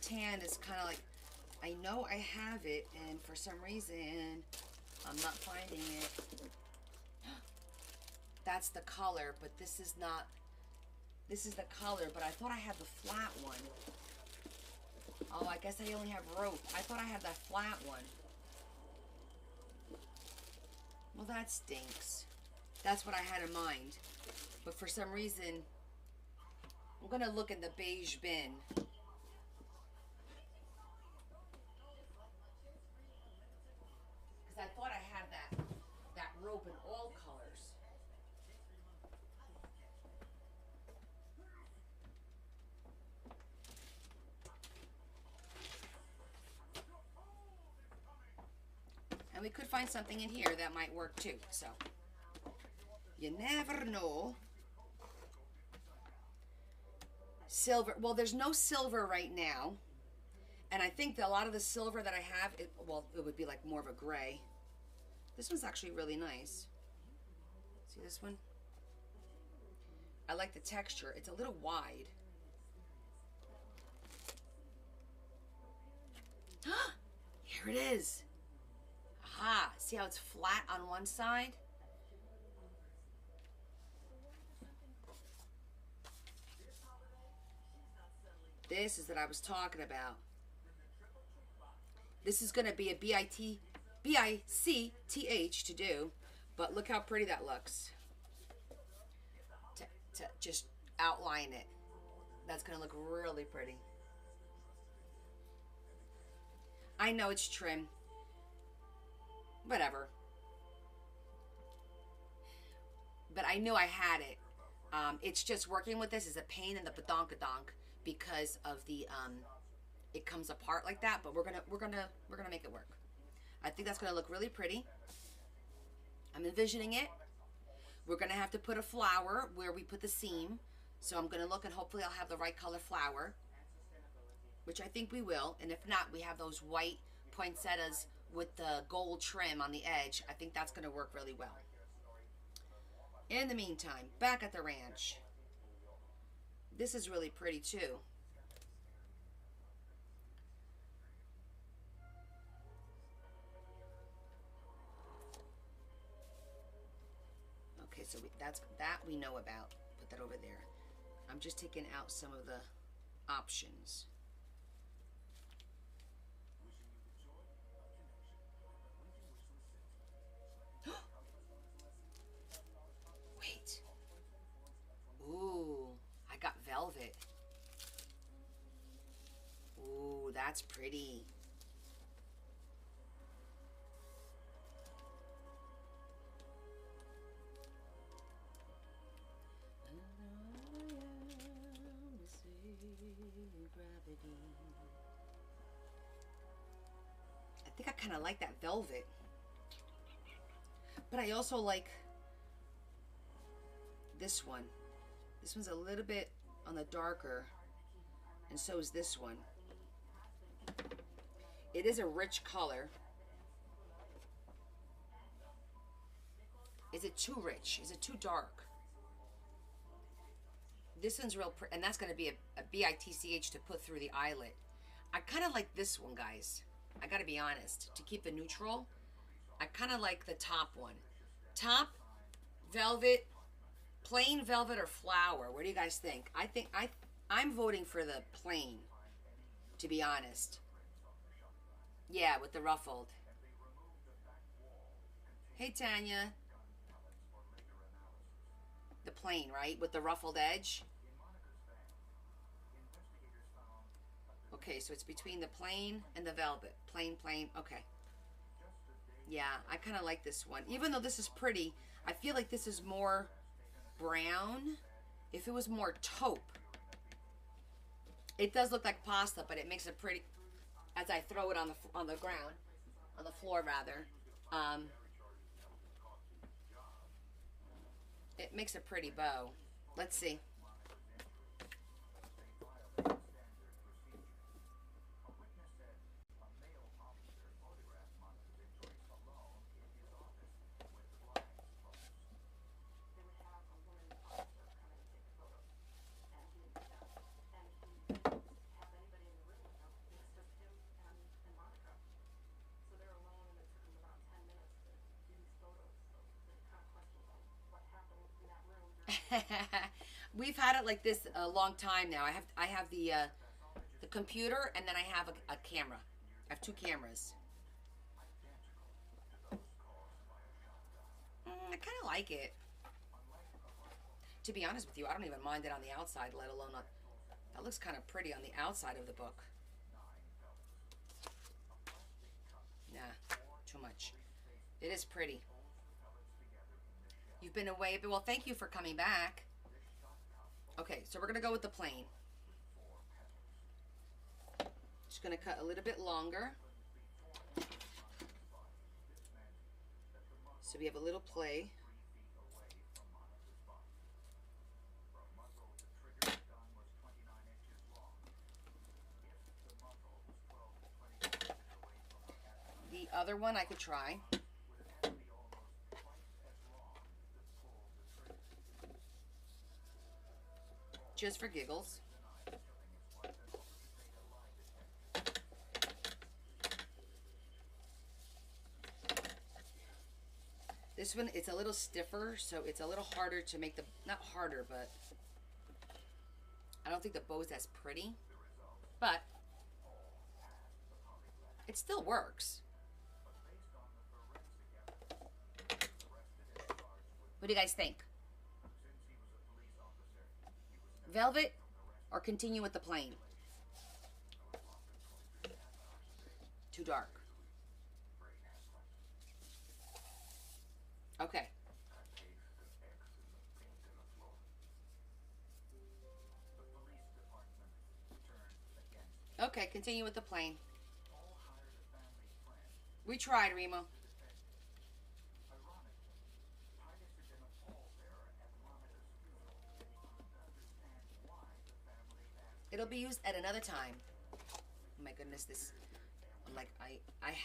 Tan is kind of like, I know I have it, and for some reason, I'm not finding it. That's the color, but this is not, this is the color, but I thought I had the flat one. Oh, I guess I only have rope. I thought I had that flat one. Well, that stinks. That's what I had in mind. But for some reason, I'm gonna look in the beige bin. Because I thought I had that rope in all colors. And we could find something in here that might work too, so you never know. Silver, well, there's no silver right now, and I think that a lot of the silver that I have, it would be like more of a gray. This one's actually really nice. See this one? I like the texture. It's a little wide. Here it is. Aha, see how it's flat on one side? This is what I was talking about. This is going to be a B-I-C-T-H to do, but look how pretty that looks. To just outline it. That's going to look really pretty. I know it's trim. Whatever. But I knew I had it. It's just working with this is a pain in the badonkadonk because of the it comes apart like that. But we're gonna make it work. I think that's gonna look really pretty. I'm envisioning it. We're gonna have to put a flower where we put the seam. So I'm gonna look and hopefully I'll have the right color flower. which I think we will. And if not, we have those white poinsettias with the gold trim on the edge. I think that's going to work really well. In the meantime, back at the ranch. This is really pretty too. Okay, so that we know about. Put that over there. I'm just taking out some of the options. Wait. Ooh, I got velvet. Ooh, that's pretty. I think I kind of like that velvet. But I also like this one. This one's a little bit on the darker, and so is this one. It is a rich color. Is it too rich? Is it too dark? This one's real pretty, and that's going to be a BITCH to put through the eyelet. I kind of like this one, guys. I got to be honest. To keep the neutral, I kind of like the top one. Top, velvet, plain velvet or flower. What do you guys think? I'm voting for the plain, to be honest. Yeah, with the ruffled. Hey, Tanya. The plain, right? With the ruffled edge. Okay, so it's between the plain and the velvet. Plain, plain. Okay. Yeah, I kind of like this one. Even though this is pretty, I feel like this is more brown. If it was more taupe. It does look like pasta, but it makes it pretty as I throw it on the ground, on the floor rather. It makes a pretty bow. Let's see. We've had it like this a long time now. I have the computer, and then I have a camera. I have two cameras. I kind of like it. To be honest with you, I don't even mind it on the outside, let alone on... That looks kind of pretty on the outside of the book. Nah, too much. It is pretty. You've been away, but well, thank you for coming back. Okay, so we're going to go with the plain. Just going to cut a little bit longer. So we have a little play. The other one I could try. Just for giggles. This one, it's a little stiffer, so it's a little harder to make the, not harder, but I don't think the bow's as pretty, but it still works. What do you guys think? Velvet or continue with the plain? Too dark. Okay. Okay, continue with the plain. We tried, Remo. It'll be used at another time. Oh my goodness, this, like, I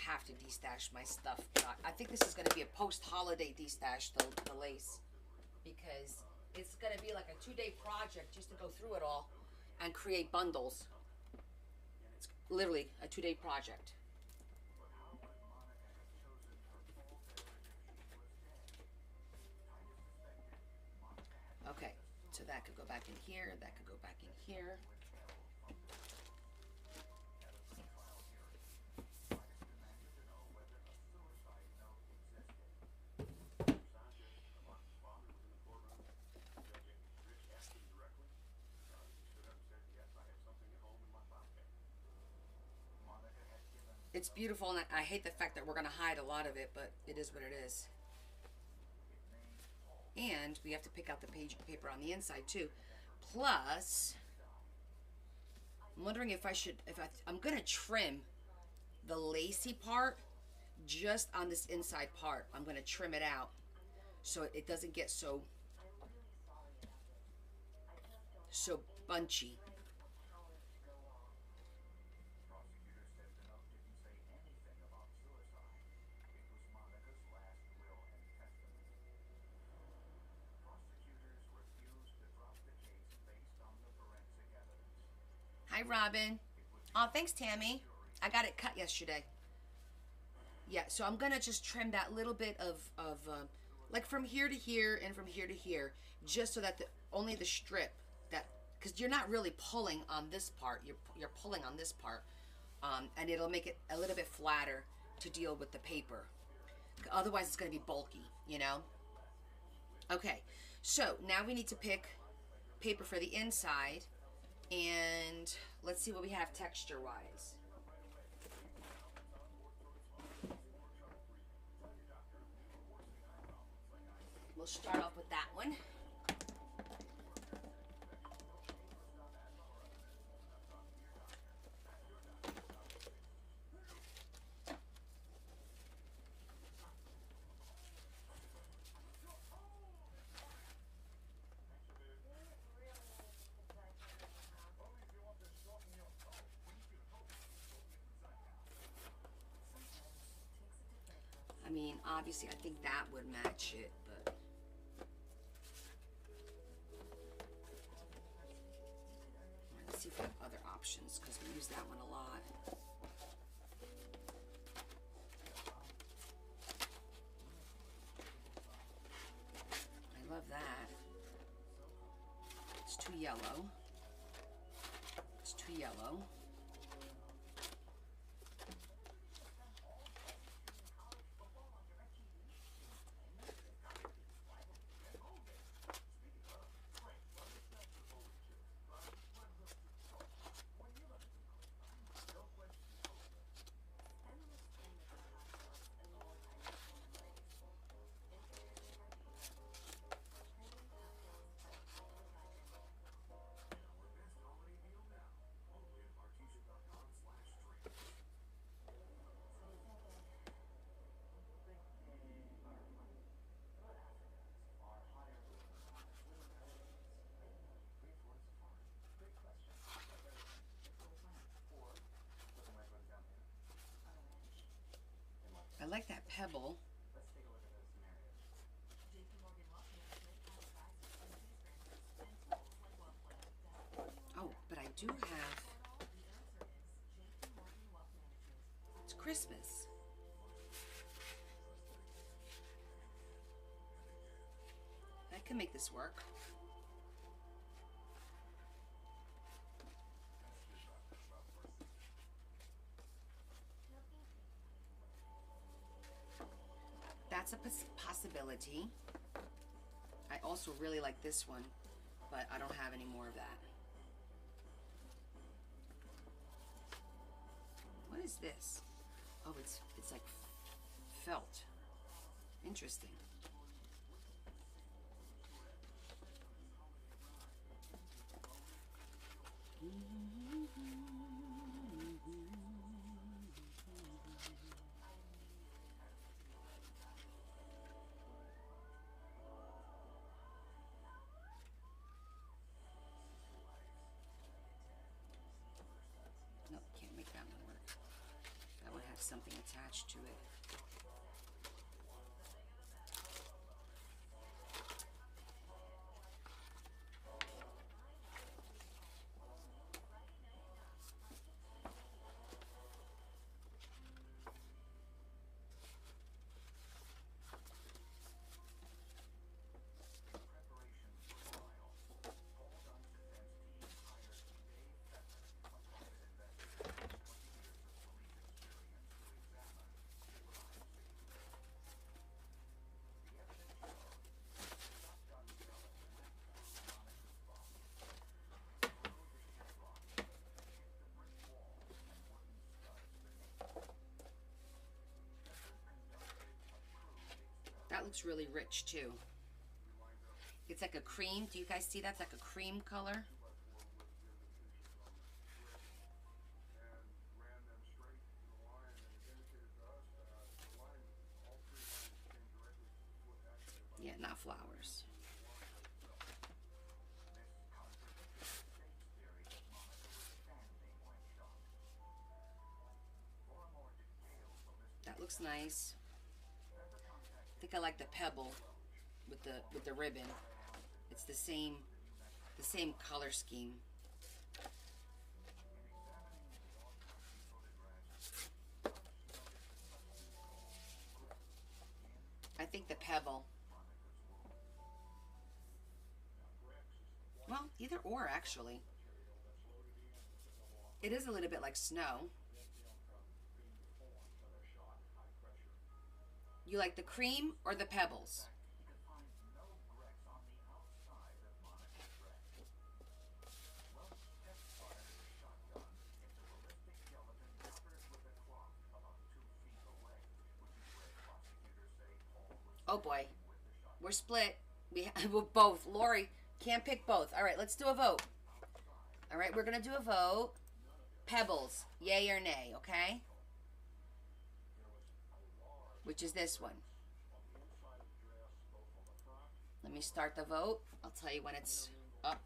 have to destash my stuff. God, I think this is going to be a post-holiday destash, the lace, because it's going to be like a 2-day project just to go through it all and create bundles. It's literally a 2-day project. Okay, so that could go back in here, that could go back in here. It's beautiful, and I hate the fact that we're going to hide a lot of it, but it is what it is. And we have to pick out the paper on the inside too. Plus, I'm wondering if I should, I'm going to trim the lacy part just on this inside part. I'm going to trim it out so it doesn't get so bunchy. Hi, Robin. Oh, thanks, Tammy. I got it cut yesterday. Yeah, so I'm going to just trim that little bit of like from here to here and from here to here, just so that only the strip that, because you're not really pulling on this part, you're pulling on this part, and it'll make it a little bit flatter to deal with the paper. Otherwise, it's going to be bulky, you know? Okay, so now we need to pick paper for the inside, and let's see what we have texture-wise. We'll start off with that one. I mean, obviously, I think that would match it, but let's see if we have other options, because we use that one a lot. I love that. It's too yellow. It's too yellow. I like that pebble. Oh, but I do have, it's Christmas. I can make this work. That's a possibility. I also really like this one, but I don't have any more of that. What is this? Oh, it's like felt. Interesting. Nope, can't make that something attached to it. That looks really rich too. It's like a cream. Do you guys see that? It's like a cream color. Yeah, not flowers. That looks nice. I think I like the pebble with the ribbon. It's the same color scheme. I think the pebble. Well, either or actually. It is a little bit like snow. You like the cream or the pebbles? Oh boy, we're split. We're both. Lori can't pick both. All right, let's do a vote. All right, we're gonna do a vote. Pebbles, yay or nay, okay? Which is this one. Let me start the vote. I'll tell you when it's up.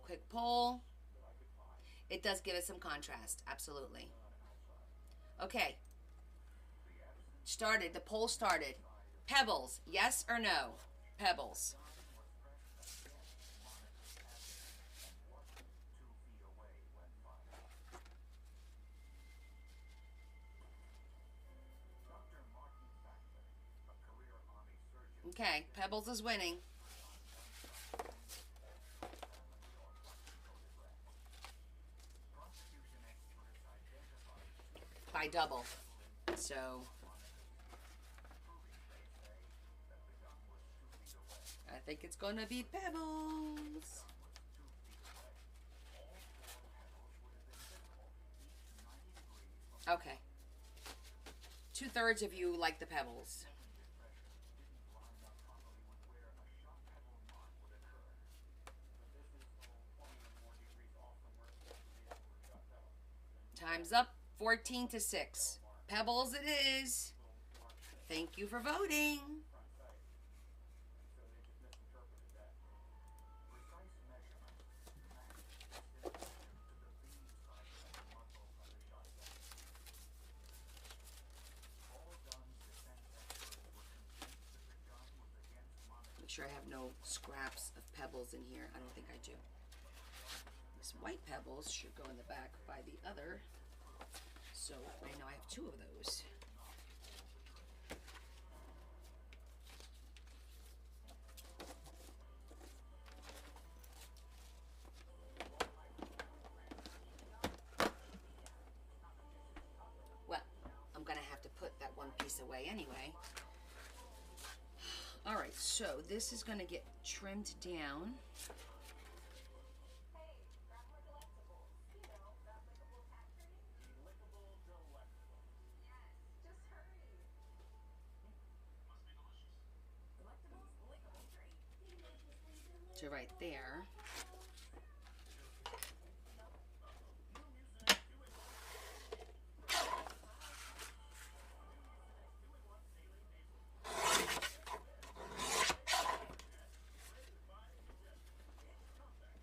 Quick poll. It does give us some contrast, absolutely. Okay. Started, the poll started. Pebbles, yes or no? Pebbles. Okay, Pebbles is winning. By double. So I think it's gonna be Pebbles. Okay. 2/3 of you like the Pebbles. Time's up. 14-6. Pebbles it is. Thank you for voting. Make sure I have no scraps of pebbles in here. I don't think I do. These white pebbles should go in the back by the other. So I know I have 2 of those. Well, I'm gonna have to put that one piece away anyway. All right, so this is gonna get trimmed down. To right there.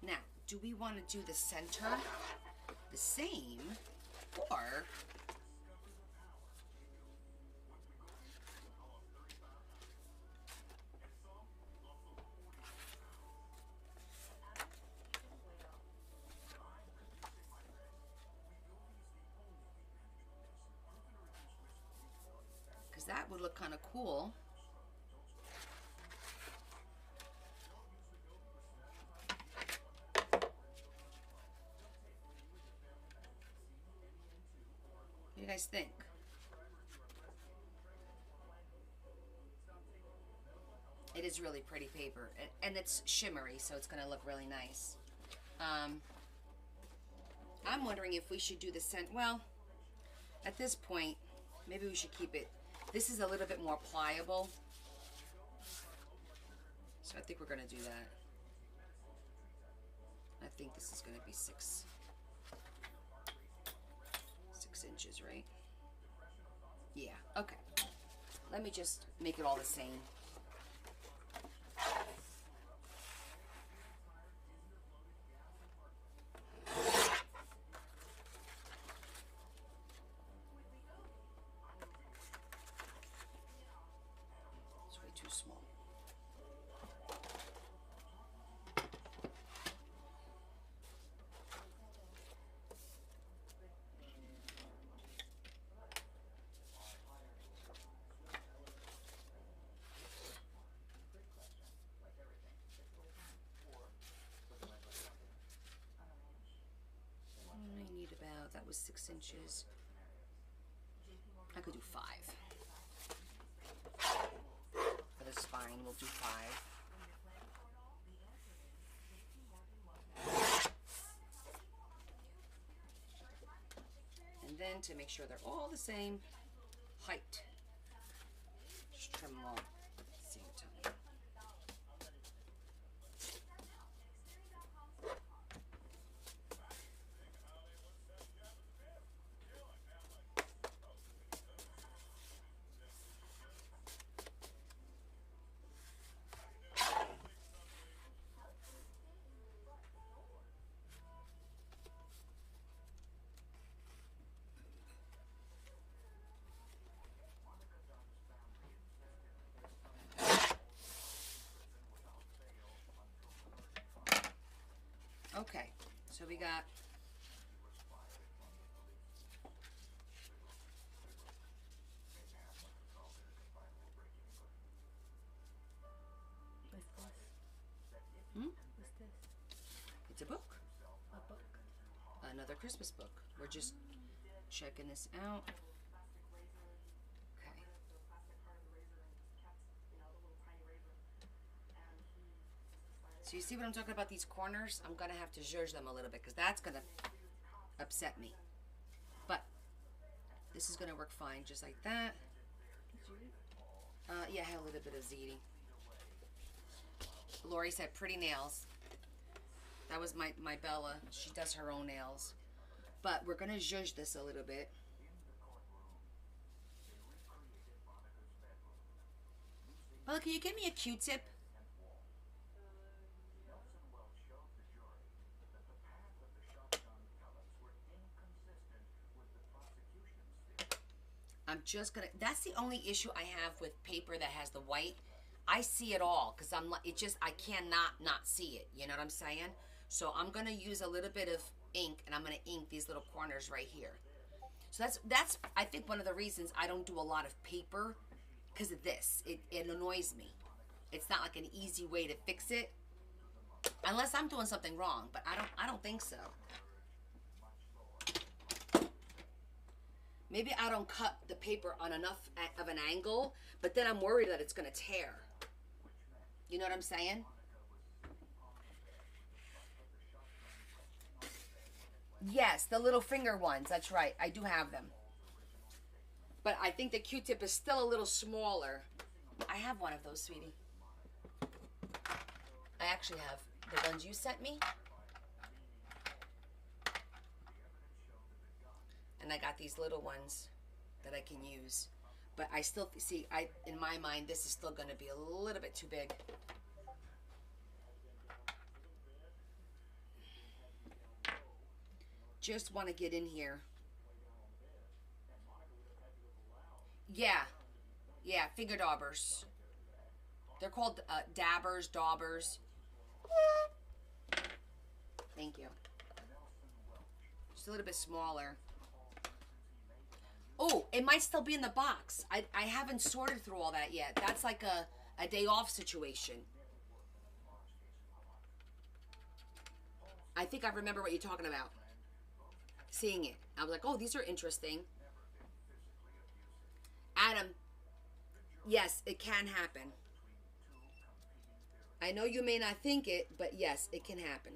Now, do we want to do the center the same Or because that would look kind of cool. What do you guys think? It is really pretty paper, and it's shimmery, so it's going to look really nice. I'm wondering if we should do the scent. Well, at this point, maybe we should keep it. This is a little bit more pliable, so I think we're going to do that. I think this is going to be 6 inches, right? Yeah, okay. Let me just make it all the same. It's way too small. I need about, that was 6 inches. I could do 5. For the spine, we'll do 5. And then to make sure they're all the same height, just trim them all at the same time. Okay, so we got What's this? Hmm? What's this? It's a book. A book. Another Christmas book. We're just checking this out. Okay. So you see what I'm talking about, these corners? I'm going to have to zhuzh them a little bit because that's going to upset me. But this is going to work fine just like that. Yeah, I had a little bit of ziti. Lori said pretty nails. That was my Bella. She does her own nails. But we're going to zhuzh this a little bit. Bella, can you give me a Q-tip? I'm just gonna, that's the only issue I have with paper that has the white. I see it all because I'm like, it just, I cannot not see it. You know what I'm saying? So I'm gonna use a little bit of ink and I'm gonna ink these little corners right here. So that's I think one of the reasons I don't do a lot of paper, because of this. It annoys me. It's not like an easy way to fix it. Unless I'm doing something wrong, but I don't think so. Maybe I don't cut the paper on enough of an angle, but then I'm worried that it's going to tear. You know what I'm saying? Yes, the little finger ones. That's right. I do have them. But I think the Q-tip is still a little smaller. I have one of those, sweetie. I actually have the ones you sent me. And I got these little ones that I can use. But I still see, in my mind, this is still going to be a little bit too big. Just want to get in here Yeah, yeah, finger daubers. They're called dabbers, daubers. Thank you. Just a little bit smaller. Oh, it might still be in the box. I haven't sorted through all that yet. That's like a day off situation. I think I remember what you're talking about. Seeing it. I was like, oh, these are interesting. Adam, yes, it can happen. I know you may not think it, but yes, it can happen.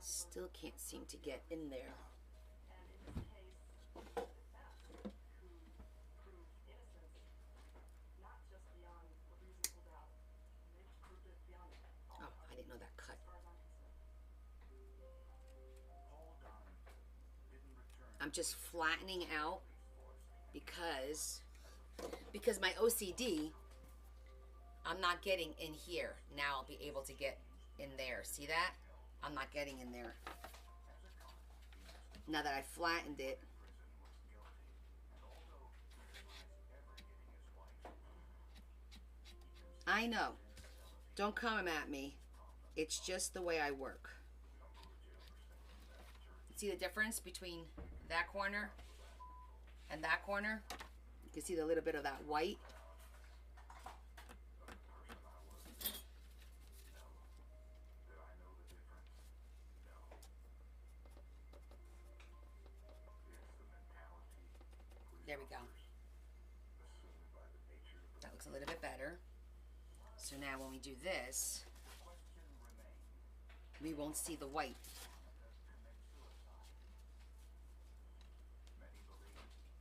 Still can't seem to get in there. Oh, I didn't know that cut. I'm just flattening out because my OCD, I'm not getting in here. Now I'll be able to get in there. See that? I'm not getting in there. Now that I flattened it. I know. Don't come at me. It's just the way I work. See the difference between that corner and that corner? You can see the little bit of that white. There we go. That looks a little bit better. So now when we do this, we won't see the white.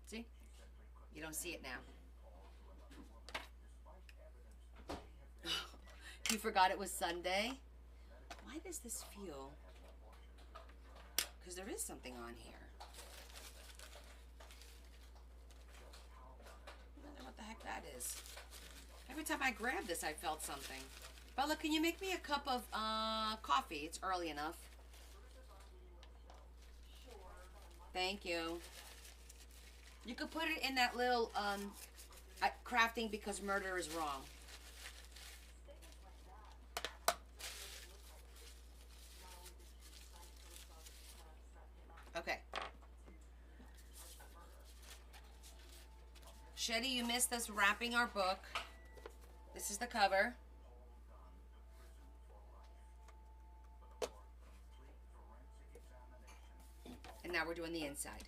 See? You don't see it now. You forgot it was Sunday? Why does this feel? Because there is something on here. I wonder what the heck that is. Every time I grab this, I felt something. Bella, can you make me a cup of coffee? It's early enough. Thank you. You could put it in that little crafting because murder is wrong. Okay. Shetty, you missed us wrapping our book. This is the cover. And now we're doing the inside.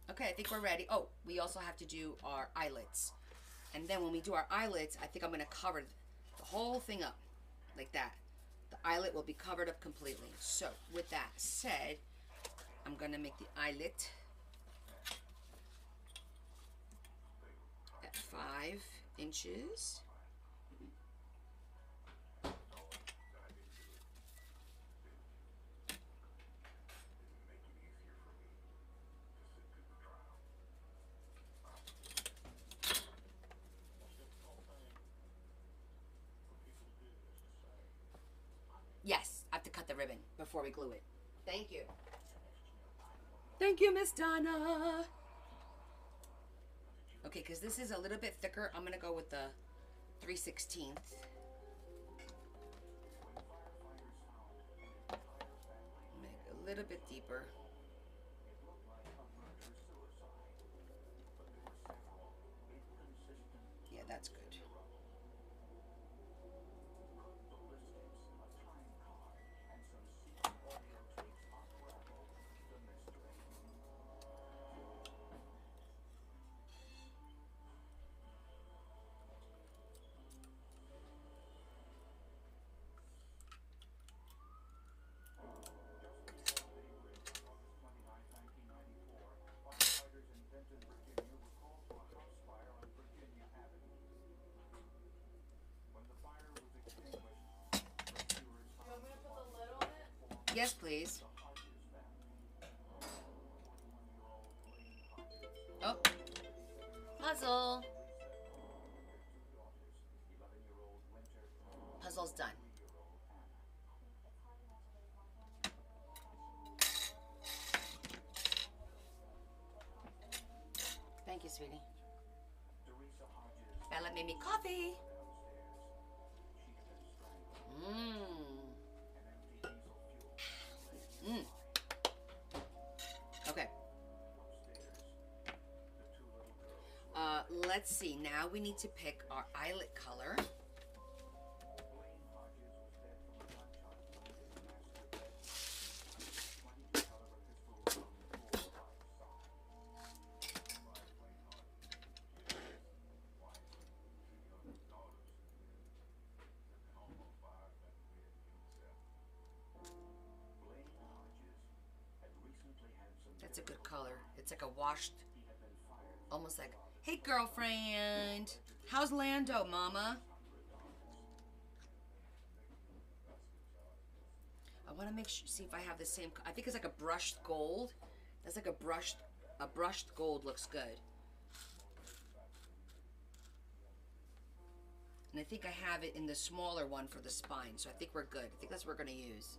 Okay, I think we're ready. Oh, we also have to do our eyelets. And then when we do our eyelets, I think I'm going to cover the whole thing up like that. The eyelet will be covered up completely. So, with that said, I'm going to make the eyelet at 5 inches. Yes, I have to cut the ribbon before we glue it. Thank you. Thank you, Miss Donna. Okay, because this is a little bit thicker, I'm going to go with the 3/16. Make it a little bit deeper. Yeah, that's good. Yes, please. Oh, puzzle. Puzzle's done. Thank you, sweetie. Bella made me coffee. Mmm. Okay. Let's see. Now we need to pick our eyelet color. That's a good color. It's like a washed, almost like, hey girlfriend, how's Lando, mama? I want to make sure, see if I have the same, I think it's like a brushed gold. That's like a brushed gold looks good. And I think I have it in the smaller one for the spine, so I think we're good. I think that's what we're going to use.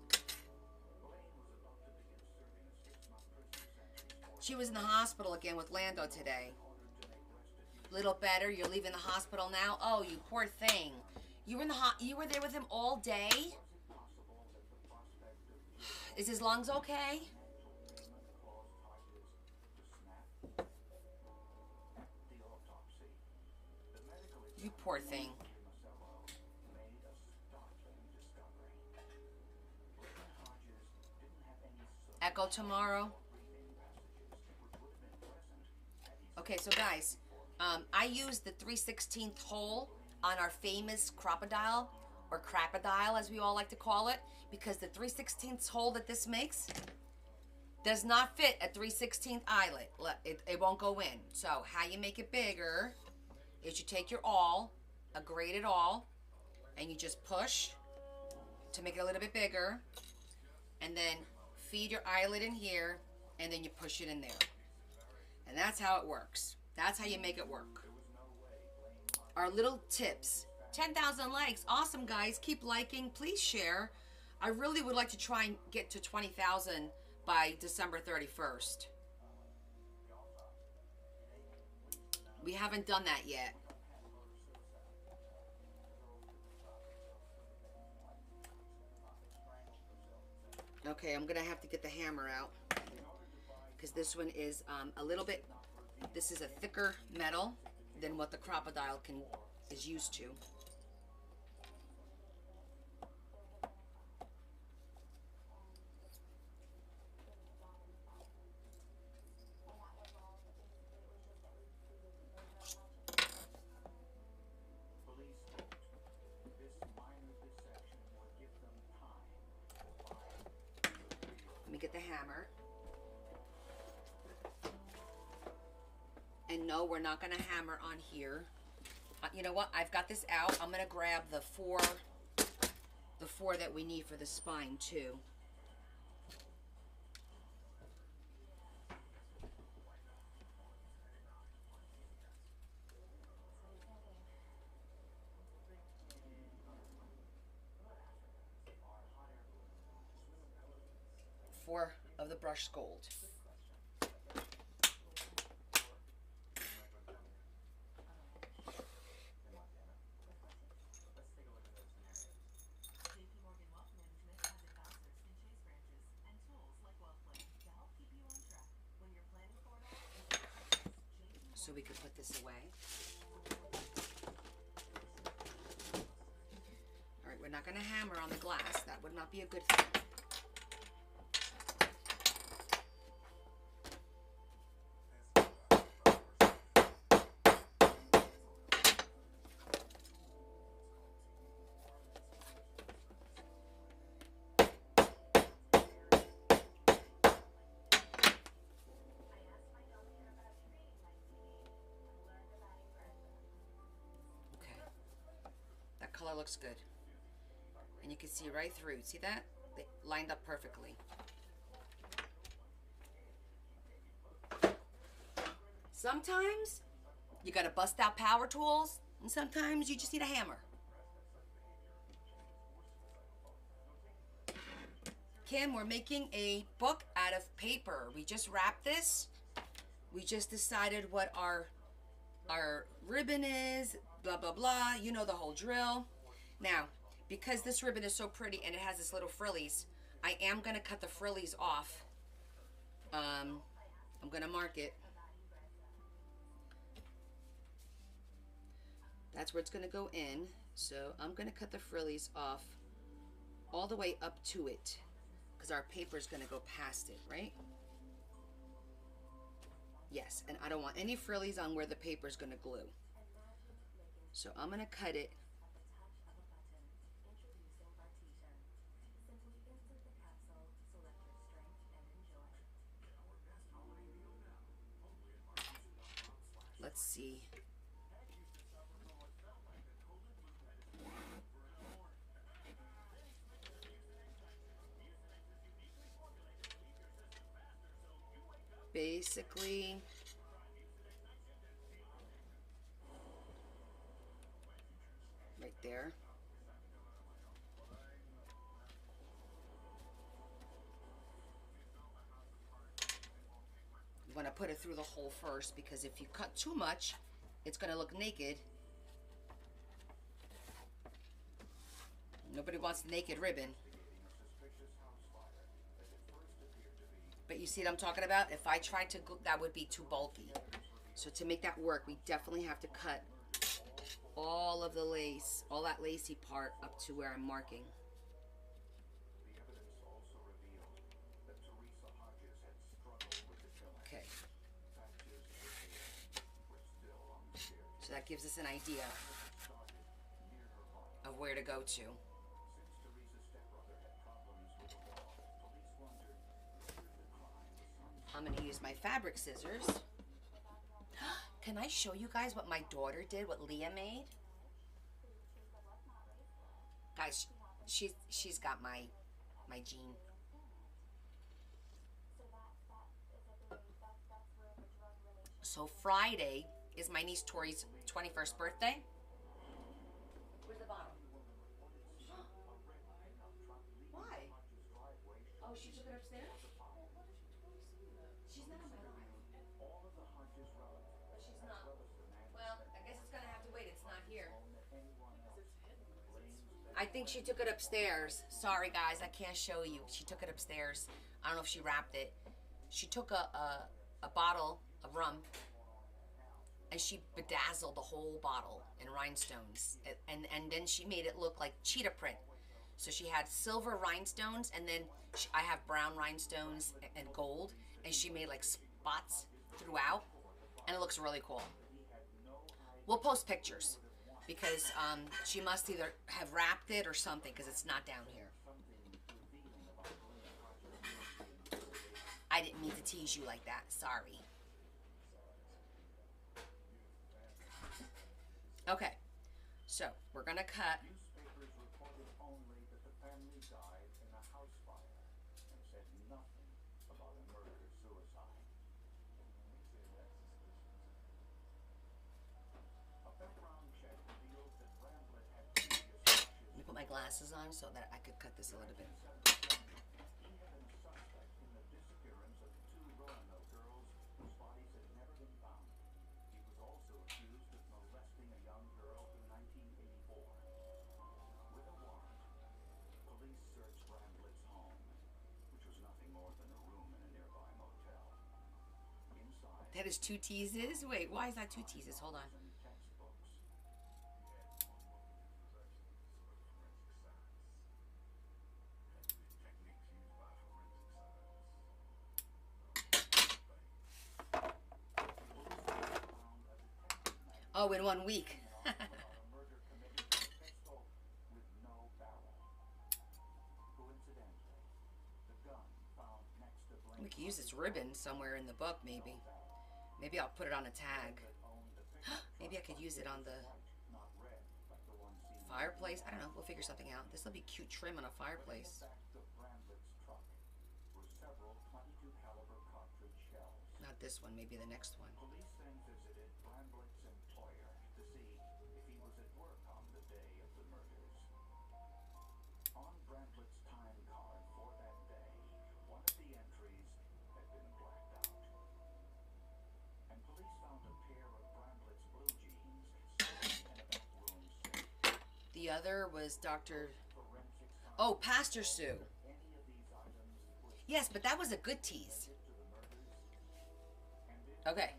She was in the hospital again with Lando today. Little better. You're leaving the hospital now? Oh, you poor thing. You were in the you were there with him all day? Is his lungs okay? You poor thing. Echo tomorrow. Okay, so guys, I used the 3/16 hole on our famous crocodile, or crapodile as we all like to call it, because the 3/16 hole that this makes does not fit a 3/16 eyelet. It won't go in. So how you make it bigger is you take your awl, a graded awl, and you just push to make it a little bit bigger, and then feed your eyelet in here, and then you push it in there. And that's how it works. That's how you make it work. Our little tips. 10,000 likes. Awesome, guys. Keep liking. Please share. I really would like to try and get to 20,000 by December 31st. We haven't done that yet. Okay, I'm going to have to get the hammer out, because this one is a little bit, this is a thicker metal than what the crocodile is used to. Let me get the hammer. And no, we're not going to hammer on here. You know what? I've got this out. I'm going to grab the four that we need for the spine too. Four of the brushed gold. So we could put this away. All right, we're not going to hammer on the glass. That would not be a good thing. Color looks good, and you can see right through. See that? They lined up perfectly. Sometimes you gotta bust out power tools, and sometimes you just need a hammer. Kim, we're making a book out of paper. We just wrapped this. We just decided what our ribbon is, blah, blah, blah. You know the whole drill. Now, because this ribbon is so pretty and it has this little frillies, I am going to cut the frillies off. I'm going to mark it. That's where it's going to go in. So I'm going to cut the frillies off all the way up to it, because our paper is going to go past it, right? Yes, and I don't want any frillies on where the paper is going to glue. So I'm going to cut it. Let's see. Basically, right there. You want to put it through the hole first, because if you cut too much, it's going to look naked. Nobody wants naked ribbon. But you see what I'm talking about? If I tried to glue, that would be too bulky. So to make that work, we definitely have to cut all of the lace, all that lacy part up to where I'm marking. Okay. So that gives us an idea of where to go to. I'm going to use my fabric scissors. Can I show you guys what my daughter did, what Leah made? Guys, she's got my jean. So Friday is my niece Tori's 21st birthday. Where's the bottle? Why? Oh, she took it upstairs? She's not on my life. But she's not. Well, I guess it's gonna have to wait. It's not here. I think she took it upstairs. Sorry guys, I can't show you. She took it upstairs. I don't know if she wrapped it. She took a bottle of rum and she bedazzled the whole bottle in rhinestones. And then she made it look like cheetah print. So she had silver rhinestones, and then I have brown rhinestones and gold, and she made like spots throughout, and it looks really cool. We'll post pictures, because she must either have wrapped it or something, because it's not down here. I didn't mean to tease you like that. Sorry. Okay, so we're gonna cut. Newspapers reported only that the family died in a house fire and said nothing about a murder-suicide. A background check revealed that Bramblett had previous crushes. Let me put my glasses on so that I could cut this a little bit. He had been suspect in the disappearance of two Roanoke girls whose bodies had never been found. He was also accused of molesting a young girl in 1984. With a warrant, police searched Bramblett's home, which was nothing more than a room in a nearby motel. Inside, That is two teases? Wait, why is that two teases? Hold on. textbooks. Oh, in 1 week. A murder committed with a pistol with no barrel. Coincidentally, the gun found next to We Blaine could use this ribbon somewhere in the book, maybe. Maybe I'll put it on a tag. owned the picture, Maybe I could use it on the not red like the one seen fireplace. I don't know. We'll figure something out. This will be cute trim on a fireplace. back to Bramblett this one, maybe the next one. Police then visited Bramblett's employer to see if he was at work on the day of the murders. On Bramblett's time card for that day, one of the entries had been blacked out. And police found a pair of Bramblett's blue jeans stored in a back room safe. The other was Dr. Forensic science Oh, Pastor Sue. any of these items was Yes, but that was a good tease. to the murders. And if Okay.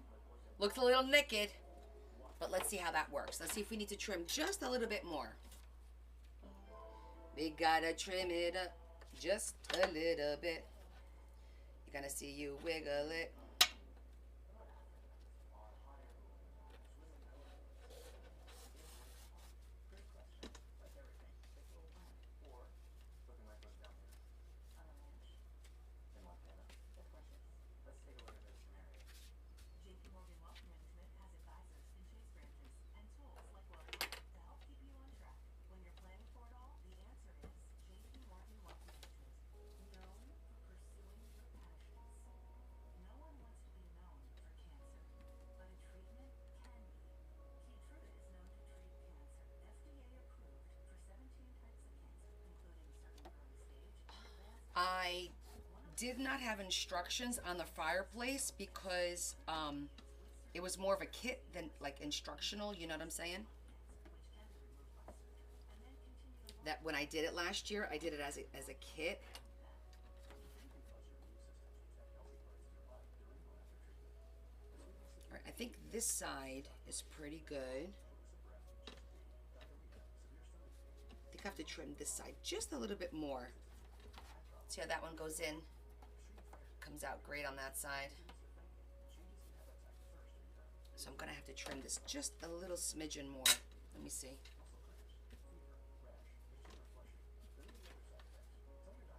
Looks a little naked, but let's see how that works. Let's see if we need to trim just a little bit more. We gotta trim it up just a little bit. You're gonna see you wiggle it. looking like what's down here On a ranch? in Montana. Of course it is. Let's take a look at this scenario. JP Morgan Wealth Management has advisors in Chase branches and tools like WealthPlan to help keep you on track. When you're planning for it all, the answer is JP Morgan Wealth Management. Known for pursuing your passions. No one wants to be known for cancer, but a treatment can be. Keytruda is known to treat cancer. FDA approved for 17 types of cancer, including certain early stage and advanced. I did not have instructions on the fireplace because it was more of a kit than like instructional, you know what I'm saying? That when I did it last year, I did it as a kit. All right, I think this side is pretty good. I think I have to trim this side just a little bit more. See how that one goes in? Comes out great on that side. So I'm gonna have to trim this just a little smidgen more. Let me see.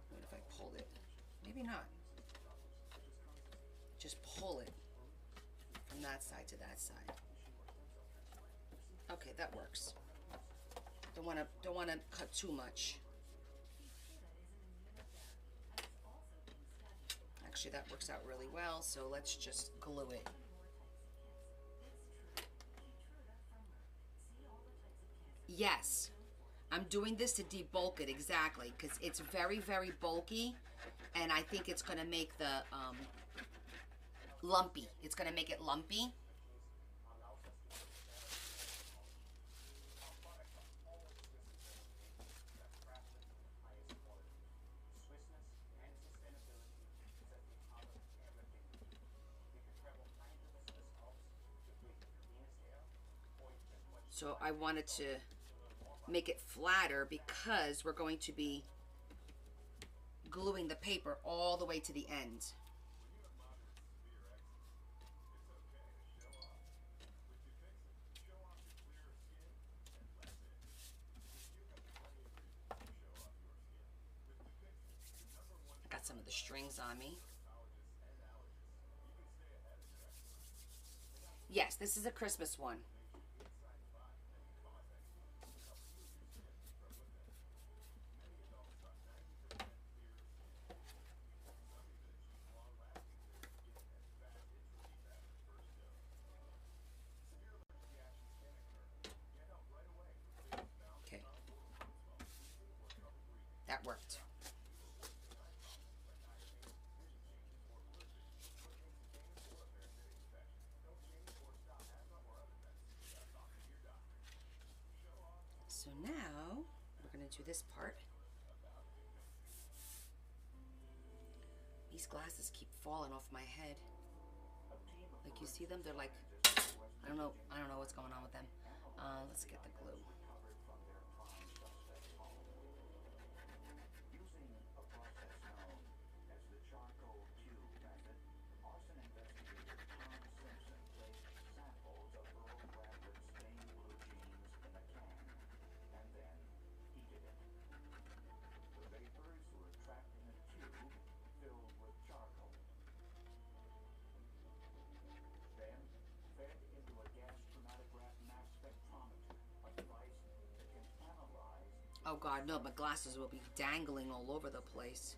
What if I pulled it? Maybe not. Just pull it from that side to that side. Okay, that works. Don't wanna cut too much. Actually, that works out really well, so let's just glue it. Yes, I'm doing this to debulk it, exactly, because it's very, very bulky, and I think it's going to make the lumpy. It's going to make it lumpy. So I wanted to make it flatter because we're going to be gluing the paper all the way to the end. I got some of the strings on me. Yes, this is a Christmas one. Okay. That worked. So now we're going to do this part. These glasses keep falling off my head. Like, you see them? They're like, I don't know what's going on with them. Let's get the glue. Using a process known as the charcoal tube method, arson investigator Tom Simpson placed samples of Earl Bramblett's stained blue jeans in a can and then heated it. The vapors were trapped in a tube filled with charcoal. Then fed into a gas chromatograph mass spectrometer, a device that can analyze. Oh God, no, my glasses will be dangling all over the place.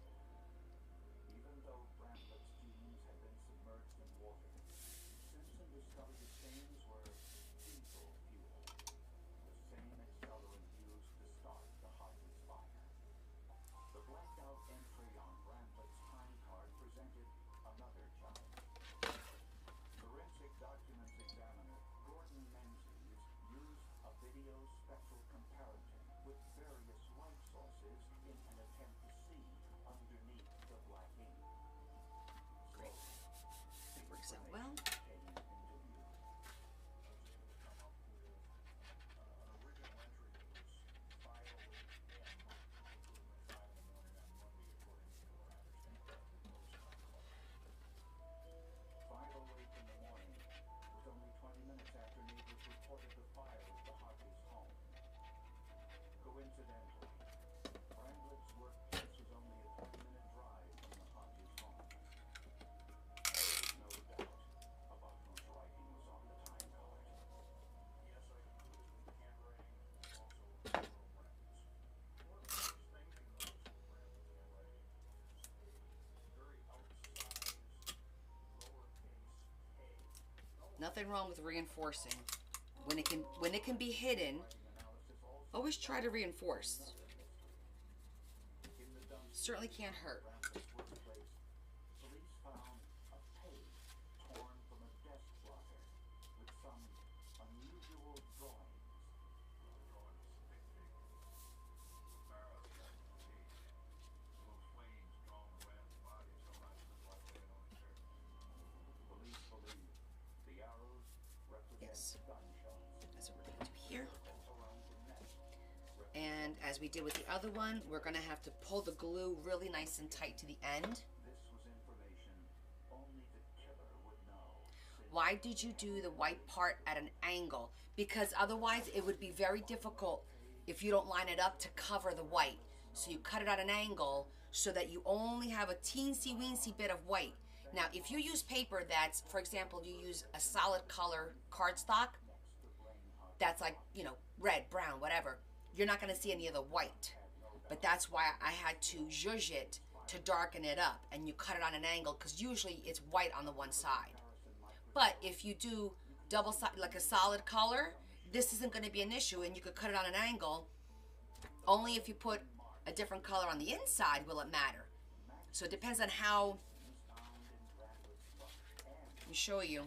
Even though Bramblett's jeans had been submerged in water, Documents examiner Gordon Menzies used a video spectral comparison with various light sources in an attempt to see underneath the black ink. Great. That works out well. Came into view. Come up with an original entry that was 5:08 a.m., which would have been 5 in the morning on Monday, according to our understanding of the Post-Clock. 5:08 in the morning was only 20 minutes after neighbors reported the fire at the Hodges home. Coincidentally, Brandlett's workplace was only a 20-minute drive from the Hodges home. There was no doubt about whose writing was on the time card. Yes, I concluded with the handwriting and also Earl Brandlett's. One of the first things you notice with Brandlett's handwriting is a very outsized lowercase k. Nothing wrong with reinforcing. When it can be hidden, Analysis also always try to reinforce. in the dumpster. Certainly can't hurt. Brandlett's workplace, police found a page torn from a desk blotter with some unusual drawings. The drawing was thick paper. The barrel got the page. Little flames drawn around the body, so much looked like they had only served. Police believe the arrows represent Yes. gunshots. That's what we're going to do here. Around the neck And as we did with the other one, we're going to have to pull the glue really nice and tight to the end. This was information only the killer would know. Why did you do the white part at an angle? Because otherwise it would be very difficult if you don't line it up to cover the white. So you cut it at an angle so that you only have a teensy weensy bit of white. Now, if you use paper that's, for example, you use a solid color cardstock, that's like, you know, red, brown, whatever, you're not going to see any of the white. But that's why I had to zhuzh it to darken it up. And you cut it on an angle because usually it's white on the one side. But if you do double side, like a solid color, this isn't going to be an issue, and you could cut it on an angle. Only if you put a different color on the inside will it matter. So it depends on how. Let me show you.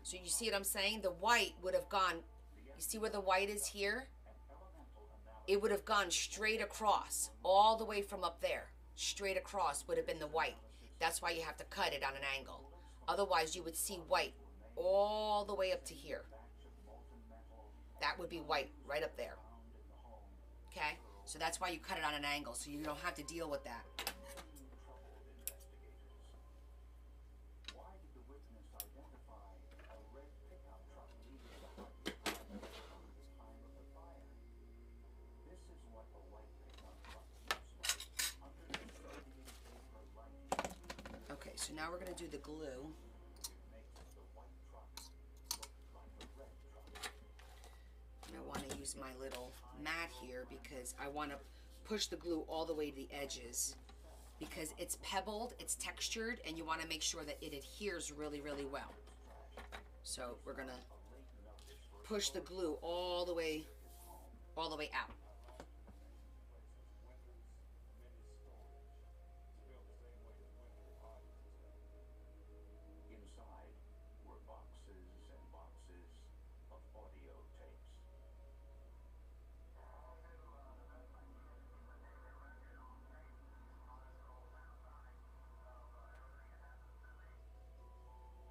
So you see what I'm saying? The white would have gone. You see where the white is here? It would have gone straight across, all the way from up there. Straight across would have been the white. That's why you have to cut it on an angle. Otherwise, you would see white all the way up to here. That would be white right up there. Okay? So that's why you cut it on an angle, so you don't have to deal with that. Why did the witness identify a red pickup truck leaving the Hodges home at the time of the fire? This is what a white pickup truck looks like under the sodium vapor light. Okay, so now we're going to do the glue. Makes the white truck look like a red truck. And I want to use my little mat here because I want to push the glue all the way to the edges because it's pebbled, it's textured, and you want to make sure that it adheres really, really well. So we're going to push the glue all the way out. Inside were boxes and boxes of audio tapes.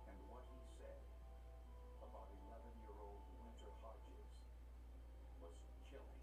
And what he said about 11-year-old Winter Hodges was chilling.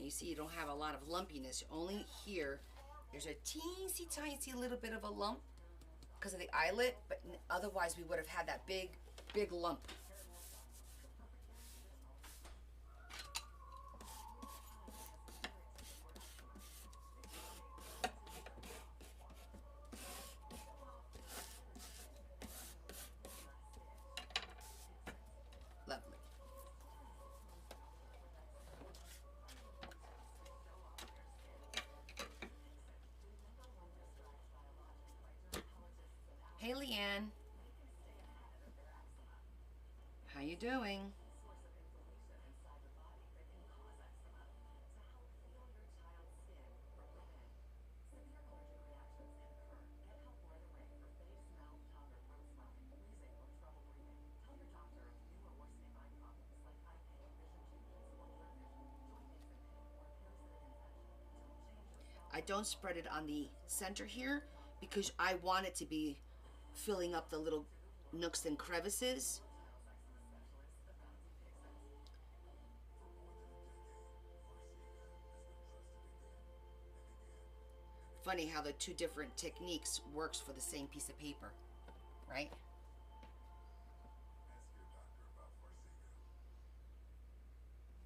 You see, you don't have a lot of lumpiness. Only here, there's a teensy tiny little bit of a lump because of the eyelet, but otherwise we would have had that big lump. Lovely. Hey, Leanne. How you doing? I don't spread it on the center here because I want it to be filling up the little nooks and crevices. Funny how the two different techniques works for the same piece of paper, right? Ask your doctor about Forxiga.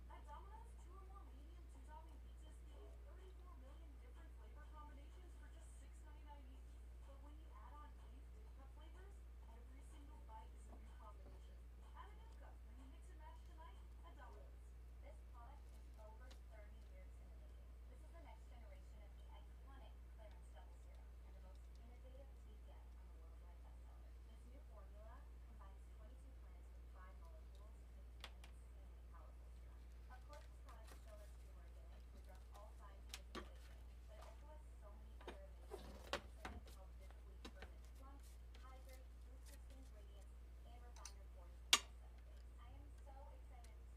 At Domino's, 2 or more medium two-topping pizzas feed 34 million different flavor combinations for just $6.99 each. But when you add on 8 different flavors, every single bite is a new combination. Add a new cup when you mix and match tonight at Domino's. This product is over 30 years in the making. This is the next generation of the iconic Clarence Double Zero and the most innovative take yet on the worldwide bestseller. This new formula combines 22 plants with 5 molecules to make an insanely powerful syrup. Of course, this product is still consumer organic, which are all 5 manipulation, but it also has so many other amazing ingredients in it to help visibly ferment plump, hydrate, boost your skin's radiance, and refine your pores in just 7 days. I am so excited to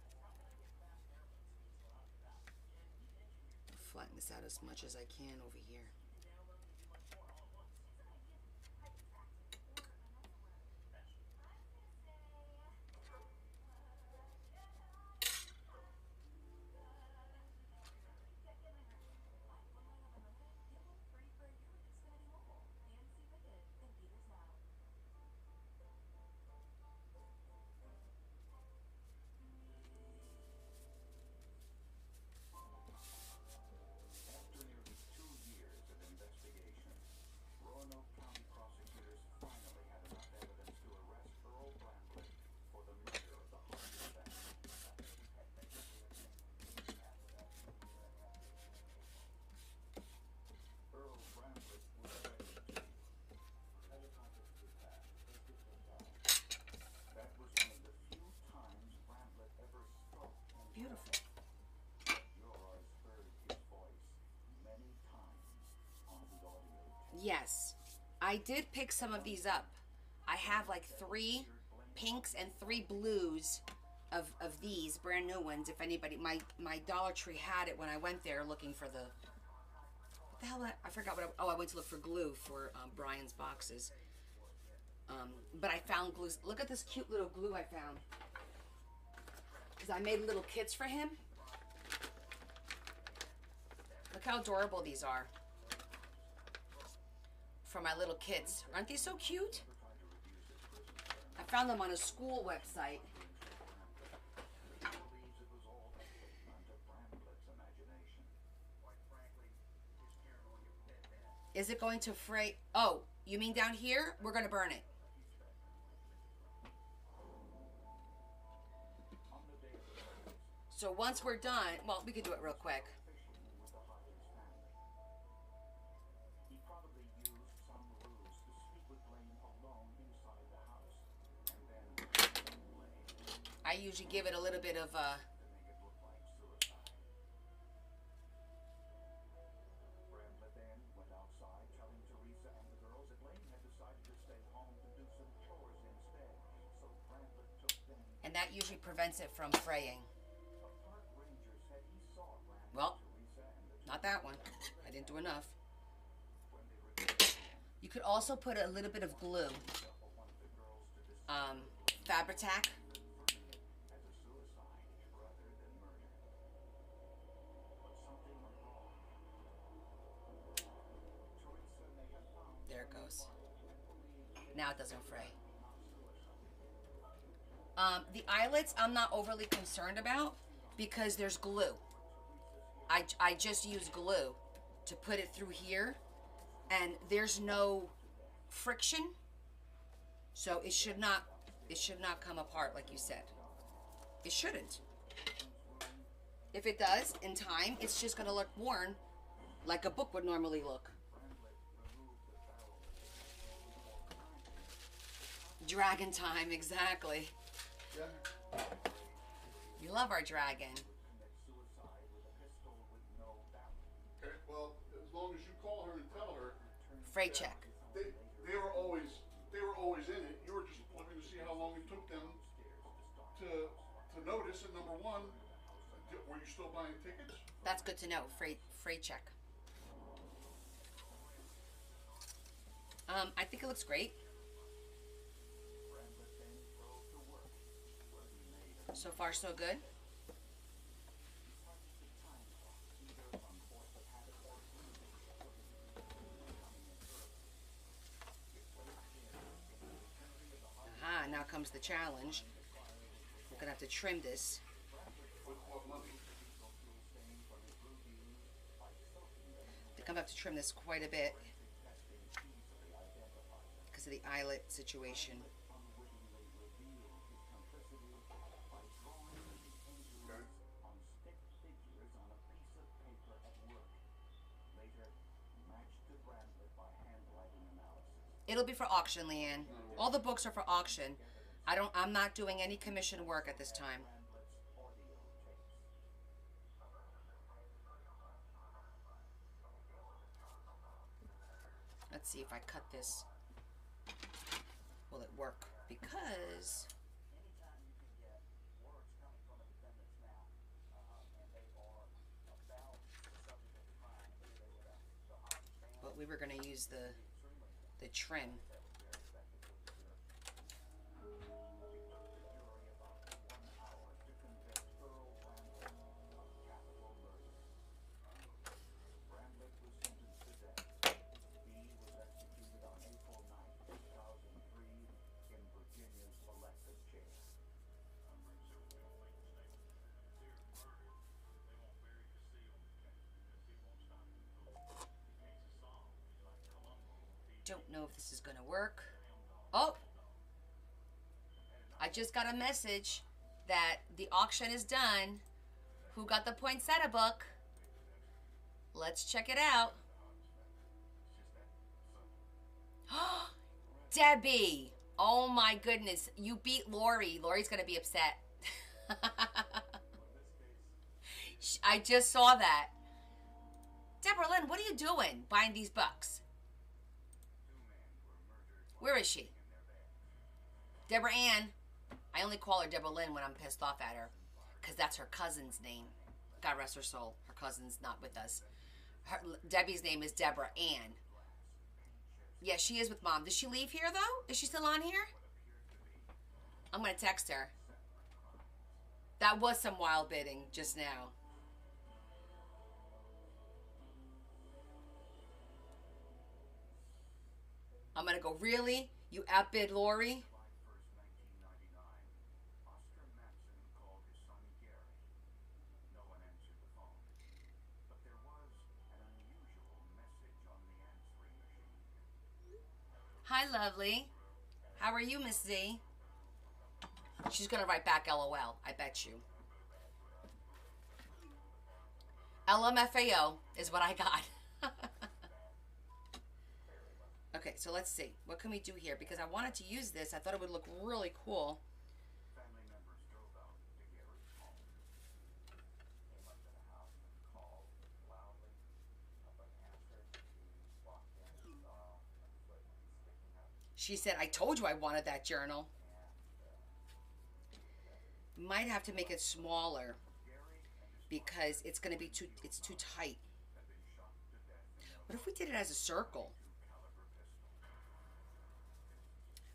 stock up on this. Flatten this out as much as I can over here. After nearly 2 years of investigation, Roanoke County prosecutors finally had enough evidence to arrest Earl Bramblett for the murder of the Hardy family. Earl Bramblett was ready to. That was one of the few times Bramblett ever spoke. Beautiful. Yours heard his voice many times on the audio tape. Yes, I did pick some of these up. I have like 3 pinks and 3 blues of these brand new ones. If anybody, my Dollar Tree had it when I went there looking for the, what the hell, I forgot what, I went to look for glue for Brian's boxes. But I found glues. Look at this cute little glue I found. Because I made little kits for him. Look how adorable these are. For my little kids. Aren't they so cute? I found them on a school website. Believes it was all a figment of Bramblett's imagination. Quite frankly, his paranoia bit bad. Is it going to fray? Oh, you mean down here? We're going to burn it. On the day of the murders, So once we're done, well, we could do it real quick. fishing with the Hodges family. He probably used some ruse to speak with Blaine alone inside the house, and then Blaine I usually give it a little bit of to make it look like suicide. Bramblett then went outside, telling Teresa and the girls that Blaine had decided to stay home to do some chores instead. So Bramblett took them. and that usually prevents it from fraying. A park ranger said he saw Bramblett, Well, Teresa, and the two not that one. I didn't do enough. when they returned. You could also put a little bit of glue. One of the girls to decide Fabri-Tac. as a suicide rather than murder. Now it doesn't fray. The eyelets I'm not overly concerned about because there's glue. I just use glue to put it through here, and there's no friction, so it should not come apart like you said. It shouldn't. If it does, in time, it's just gonna look worn like a book would normally look. Dragon time, exactly. Yeah. We love our dragon. Okay, well, as long as you call her and tell her Freight check. they were always in it. You were just looking to see how long it took them to notice. And number one, were you still buying tickets? That's good to know. Freight check. I think it looks great. So far, so good. Aha, now comes the challenge. We're gonna have to trim this. With what money? I think I'm gonna have to trim this quite a bit because of the eyelet situation. It'll be for auction, Leanne. All the books are for auction. I'm not doing any commission work at this time. Let's see if I cut this. Will it work? Because but we were going to use the trim. Don't know if this is gonna work. Oh, I just got a message that the auction is done. Who got the poinsettia book? Let's check it out. Debbie, oh my goodness, you beat Lori. Lori's gonna be upset. I just saw that. Deborah Lynn, what are you doing buying these books? Where is she? Deborah Ann. I only call her Deborah Lynn when I'm pissed off at her, because that's her cousin's name. God rest her soul. Her cousin's not with us. Debbie's name is Deborah Ann. Yeah, she is with Mom. Did she leave here, though? Is she still on here? I'm going to text her. That was some wild bidding just now. I'm going to go, really? You outbid Lori? Hi, lovely. How are you, Miss Z? She's going to write back LOL, I bet you. LMFAO is what I got. Okay, so let's see. What can we do here? Because I wanted to use this. I thought it would look really cool. She said, I told you I wanted that journal. Might have to make it smaller because it's going to be too tight. What if we did it as a circle?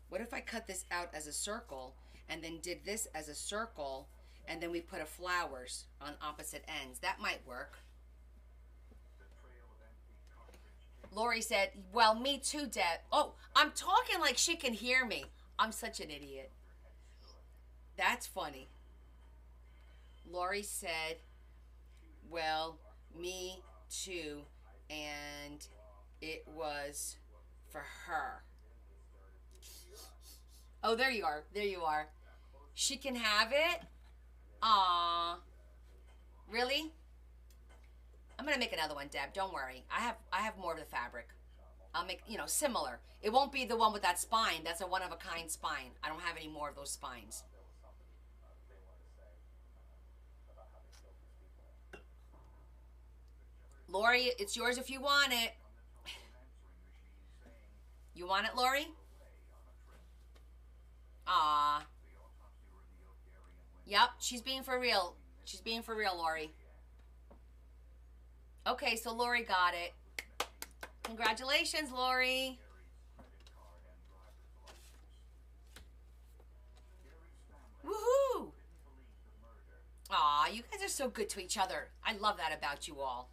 What if I cut this out as a circle and then did this as a circle and then we put a flowers on opposite ends? That might work. Lori said, well, me too, Deb. Oh, I'm talking like she can hear me. I'm such an idiot. That's funny. Lori said, well, me too, and it was for her. Oh, there you are. There you are. She can have it? Aww. Really? I'm gonna make another one, Deb. Don't worry. I have more of the fabric. I'll make, you know, similar. It won't be the one with that spine. That's a one-of-a-kind spine. I don't have any more of those spines. Lori, it's yours if you want it. You want it, Lori? Ah. Yep, she's being for real. She's being for real, Lori. Okay, so Lori got it. Congratulations, Lori. Woohoo! Aw, you guys are so good to each other. I love that about you all.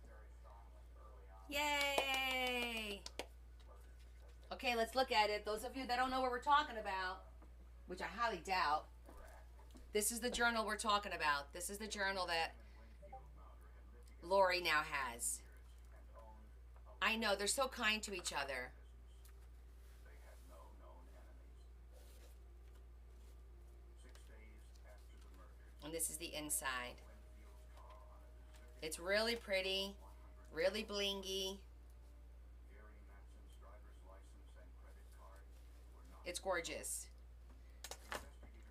Yay! Okay, let's look at it. Those of you that don't know what we're talking about, which I highly doubt, this is the journal we're talking about. This is the journal that Lori now has. I know, they're so kind to each other. And this is the inside. It's really pretty, really blingy. It's gorgeous.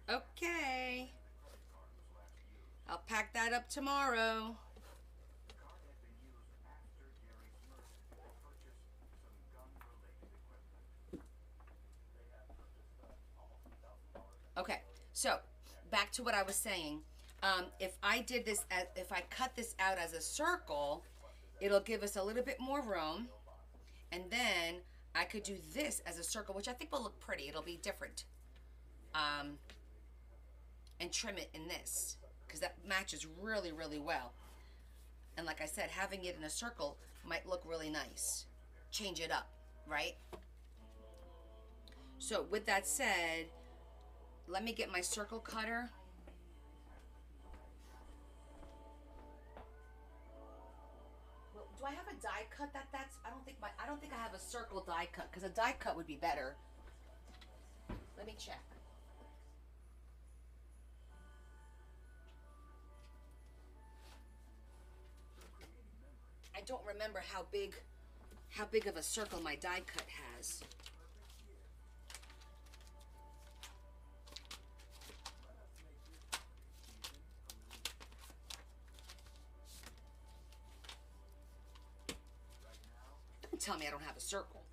Okay. I'll pack that up tomorrow. Okay, so back to what I was saying. If I did this, if I cut this out as a circle, it'll give us a little bit more room. And then I could do this as a circle, which I think will look pretty. It'll be different. And trim it in this, because that matches really, really well. And like I said, having it in a circle might look really nice. Change it up, right? So with that said, let me get my circle cutter. Well, do I have a die cut? I don't think I have a circle die cut, because a die cut would be better. Let me check. I don't remember how big of a circle my die cut has. Don't tell me I don't have a circle.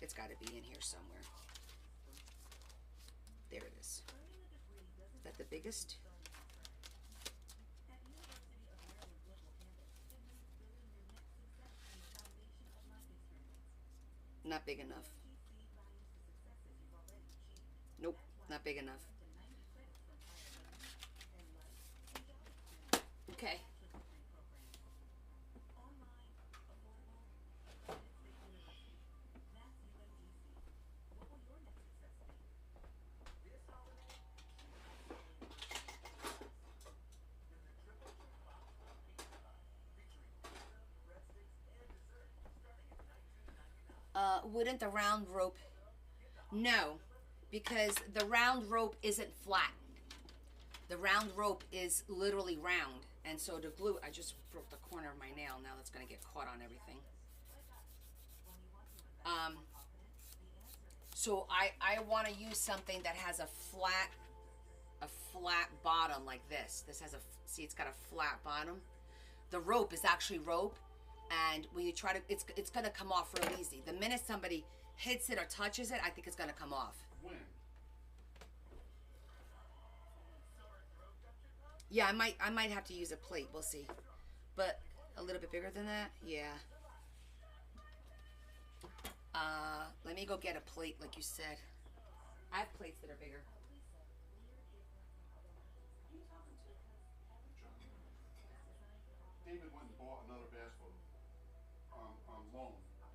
It's got to be in here somewhere. There it is. Is that the biggest? Not big enough. Nope, not big enough. Okay. Wouldn't the round rope? No, because the round rope isn't flat. The round rope is literally round, and so to glue, I just broke the corner of my nail. Now that's going to get caught on everything. So I want to use something that has a flat bottom like this. This has see, it's got a flat bottom. The rope is actually rope. And when you try to, it's going to come off real easy. The minute somebody hits it or touches it, I think it's going to come off. When? Yeah, I might have to use a plate. We'll see. But a little bit bigger than that? Yeah. Let me go get a plate like you said. I have plates that are bigger. David went and bought another basketball loan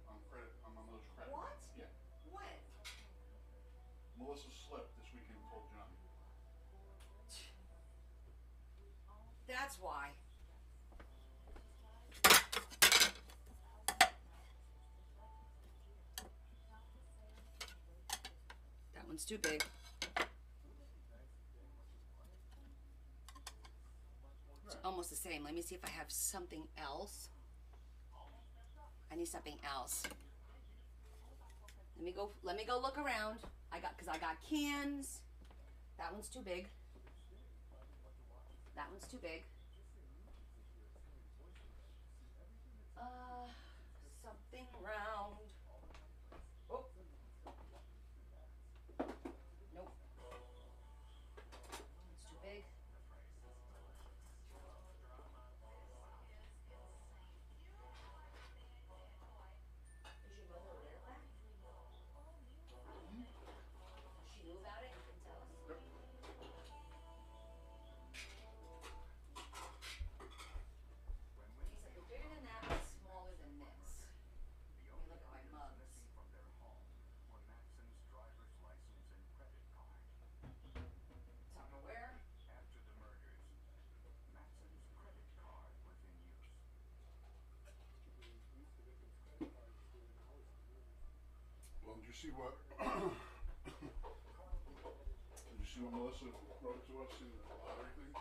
on credit on my mother's credit. What? Yeah. When? Melissa slipped this weekend and told Johnny. That's why. That one's too big. It's almost the same. Let me see if I have something else. I need something else. Let me go look around. I got cans. That one's too big. That one's too big. Something round. Oh. Nope. It's too big. Is your mother aware of that? Does she know about it? You can tell us. Yep. He said they're bigger than that, but smaller than this. Let me look at my mugs. From their home were Matson's driver's license and credit card. Tupperware. After the murders, Matson's credit card was in use. Well, did you see what? Did you see what Melissa wrote to us in the lottery thing?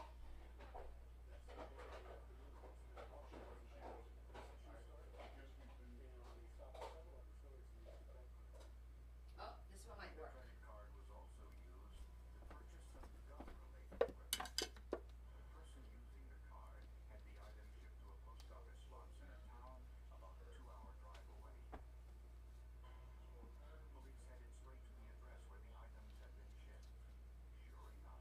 Oh, this one might work. Credit card was also used to purchase some gun-related equipment. The person using the card had the item shipped to a post office box in a town about a 2-hour drive away. Police headed straight to the address where the items had been shipped. Sure enough,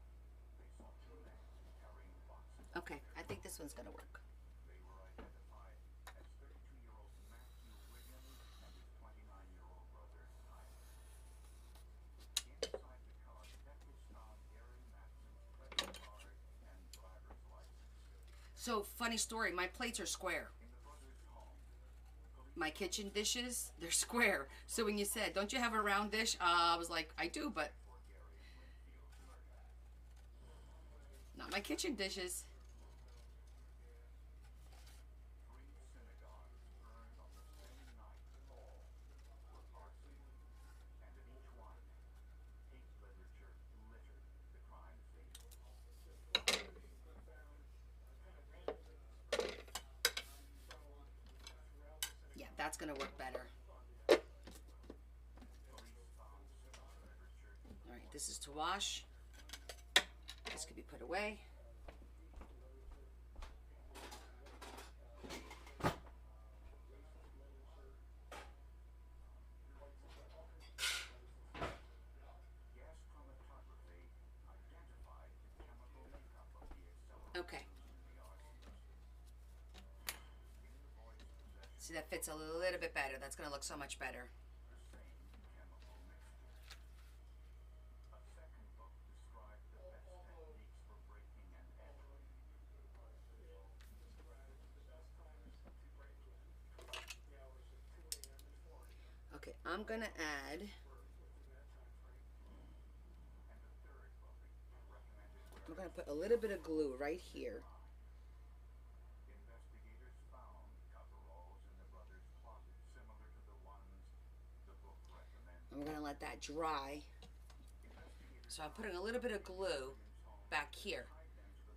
they saw 2 men carrying boxes. Okay, I think this one's gonna work. They were identified as 32-year-old Matthew Williams and his 29-year-old brother, Tyler. Inside the car, detectives found Gary Matson's credit card and driver's license. So, funny story, my plates are square. In the brothers' home, My kitchen dishes, they're square. So when you said, don't you have a round dish? I was like, I do, but for Gary and Winfield's murder. not my kitchen dishes. 3 synagogues burned on the same night. All were arson, and in each one, hate literature littered the crime scene. Yeah, that's gonna work better. Police found similar literature All right, this is to wash. This could be put away. gas chromatography identified the chemical makeup of the accelerant Okay. in the arson. In the boy's possession, See, that fits a little bit better. That's gonna look so much better. the same chemical mixture. A second book described the best techniques for breaking and entering. Okay, I'm gonna add. And the third book recommended We're gonna put a little bit of glue right here. investigators found coveralls in the brothers' closet similar to the ones the book recommended. And we're gonna let that dry. So I'm putting a little bit of glue back here.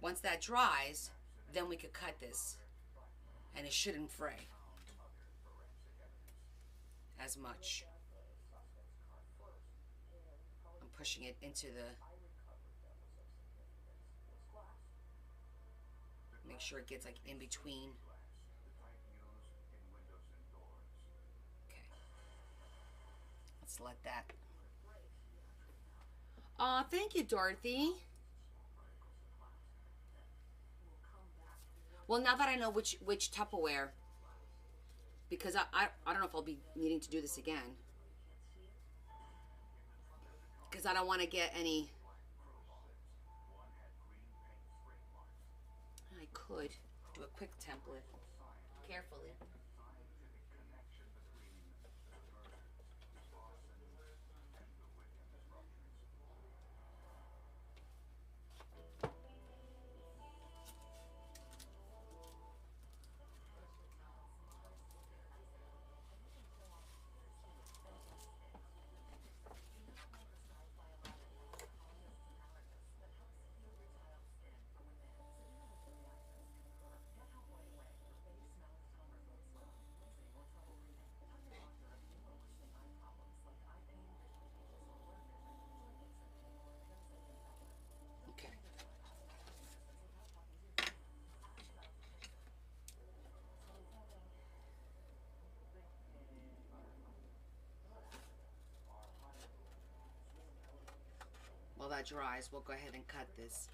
Once that dries, then we could cut this. And it shouldn't fray as much. I'm pushing it into the... Make sure it gets like in between. The type used in windows and doors. Okay. Let's let that... Aw, thank you, Dorothy. Well, now that I know which Tupperware, because I don't know if I'll be needing to do this again. Because I don't want to get any... One had green paint spray marks. I could do a quick template. Carefully. Scientific connection that dries, we'll go ahead and cut this.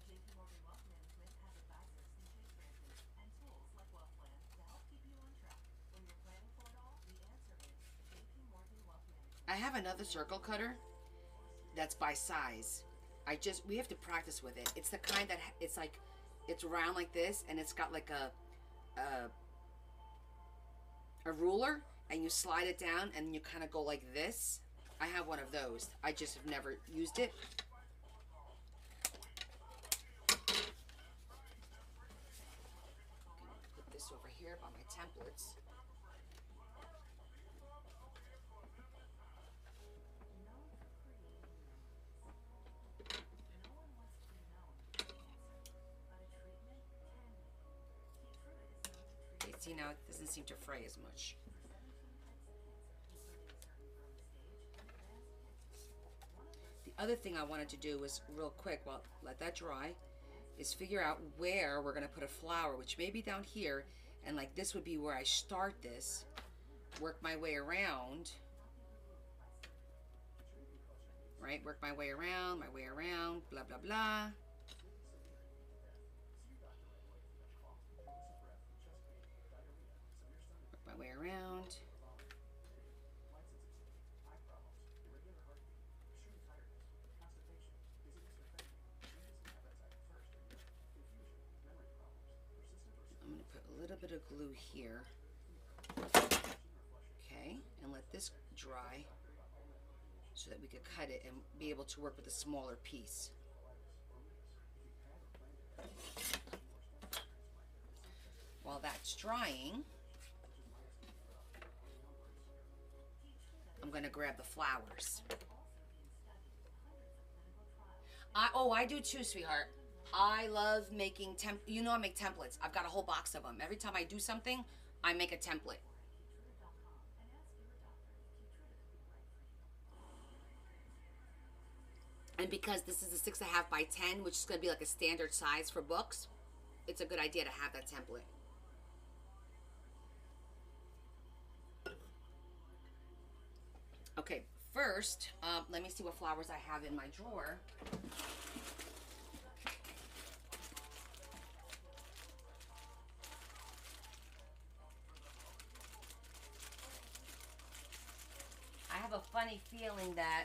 JP Morgan Wealth Management has advisors in Chase branches and tools like WealthPlan to help keep you on track. When you're planning for it all, the answer is JP Morgan Wealth Management. I have another circle cutter that's by size. We have to practice with it. It's the kind that it's like, it's round like this, and it's got like a ruler, and you slide it down, and you kind of go like this. I have one of those. I just have never used it. Put this over here by my templates. See, now it doesn't seem to fray as much. The other thing I wanted to do was real quick, well, let that dry, is figure out where we're going to put a flower, which may be down here, and like this would be where I start this, work my way around, right? Work my way around, blah, blah, blah. My way around. I'm going to put a little bit of glue here. Okay, and let this dry so that we could cut it and be able to work with a smaller piece. While that's drying, I'm going to grab the flowers. I do too, sweetheart. I love making I make templates. I've got a whole box of them. Every time I do something, I make a template. And because this is a 6.5 by 10, which is going to be like a standard size for books, it's a good idea to have that template. Okay, first, let me see what flowers I have in my drawer. I have a funny feeling that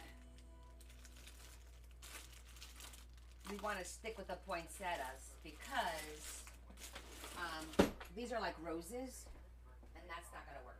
we want to stick with the poinsettias because these are like roses, and that's not going to work.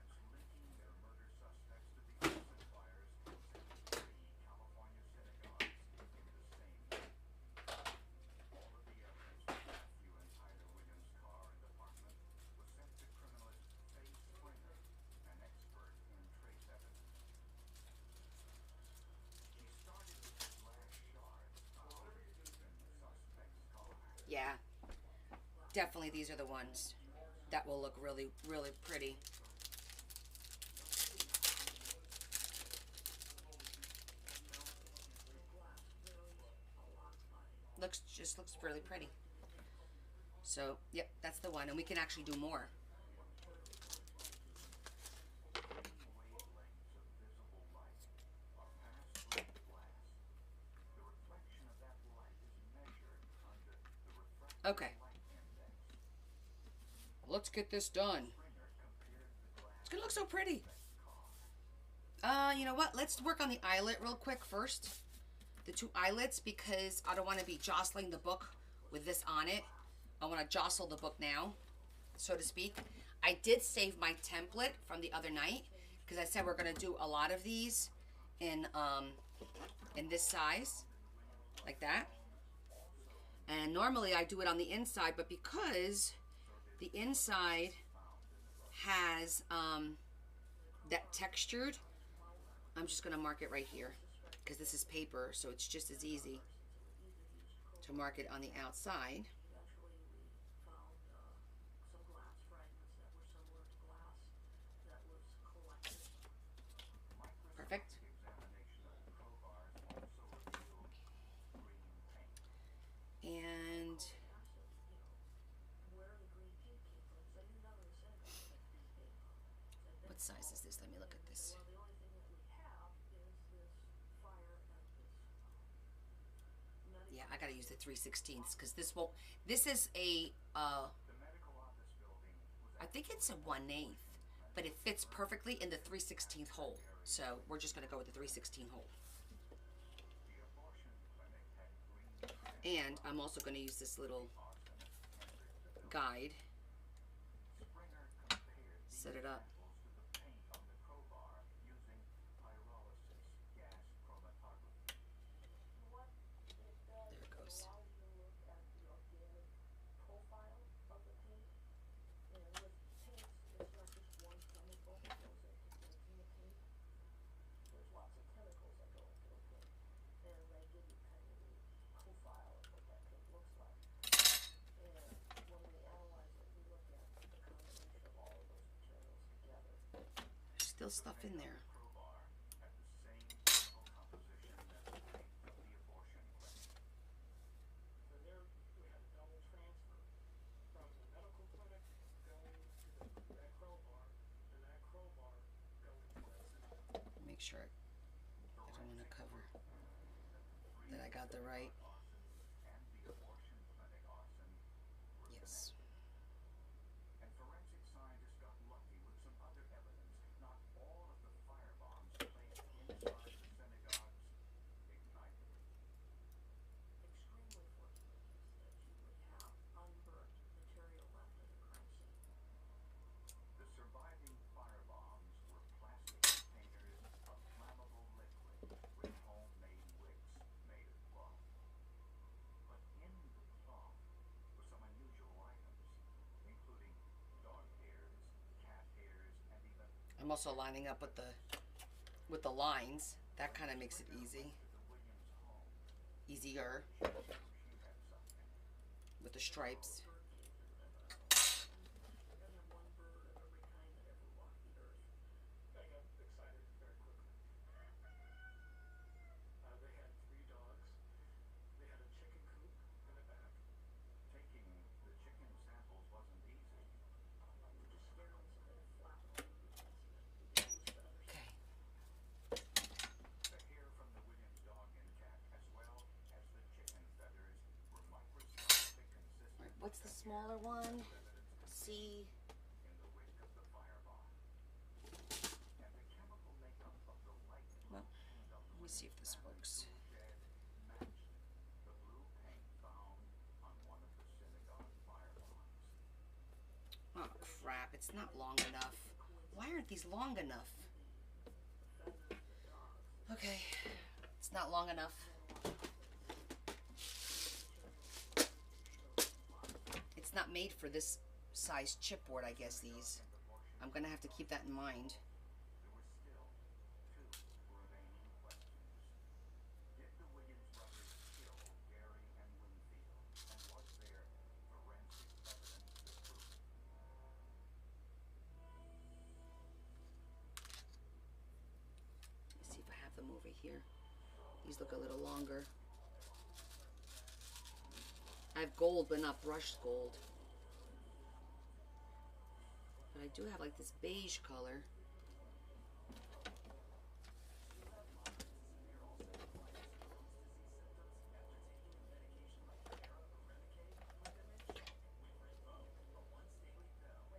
Yeah, definitely these are the ones that will look really, really pretty. Just looks really pretty. So, yep, that's the one, and we can actually do more. Okay. Let's get this done. It's gonna look so pretty. You know what? Let's work on the eyelet real quick first. The two eyelets, because I don't want to be jostling the book with this on it. I want to jostle the book now, so to speak. I did save my template from the other night because I said we're gonna do a lot of these in this size, like that. And normally I do it on the inside, but because the inside has that textured, I'm just going to mark it right here because this is paper, so it's just as easy to mark it on the outside. Perfect. And gotta use the 3/16 because this won't. This is a The medical office building was I think it's a 1/8, but it fits perfectly in the 3/16 hole. So we're just gonna go with the 3/16 hole. the abortion clinic had green And I'm also gonna use this little guide. Springer compared these Set it up. samples to the paint on the crowbar using pyrolysis gas chromatography. What it does There it goes. is allow you to look at the organic profile of the paint. And with paint, it's not just one chemical that goes into making the paint. There's lots of chemicals that go into the paint. And they give you kind of the profile of what that paint looks like. And when we analyze it, we look at the combination of all of those materials together. There's still stuff in there. Crowbar had the same chemical composition as the paint of the abortion clinic. So there we had a double transfer from the medical clinic going to that crowbar, and that crowbar going to that system. Make sure I don't want to cover that I got the right. And the abortion clinic arson were Yes. And forensic scientists got lucky with some other evidence. Not all of the firebombs placed inside the synagogues ignited. Extremely fortunate that you would have unburnt material left in the crime scene. The surviving firebombs were plastic containers of flammable liquid with homemade wicks made of cloth. But in the cloth were some unusual items, including dog hairs, cat hairs, and even I'm also lining up with the lines. That kind of makes it easy. the Williams home. Easier She had something. with the stripes. We're gonna have one bird of every kind that ever walked the earth. I got excited very quickly. They had 3 dogs. They had a chicken coop in the back. Taking the chicken samples wasn't easy. We just scared them so they'd flap all over the place and then we could use feathers. Okay. The hair from the Williams dog and cat, as well as the chicken feathers, were microscopically consistent All right. What's the smaller one? C. in the wake of the firebomb. And the chemical makeup of the light blue Well, paint on the let me see if this works. shed matched the blue paint found on one of the synagogue firebombs. Oh crap! It's not long enough. Why aren't these long enough? Okay, it's not long enough. It's not made for this size chipboard, I guess, these. I'm gonna have to keep that in mind. There were still 2 remaining questions. Did the Williams brothers kill Gary and Winfield? And was there forensic evidence to prove it? Let's see if I have them over here. These look a little longer. I have gold, but not brushed gold. But I do have like this beige color.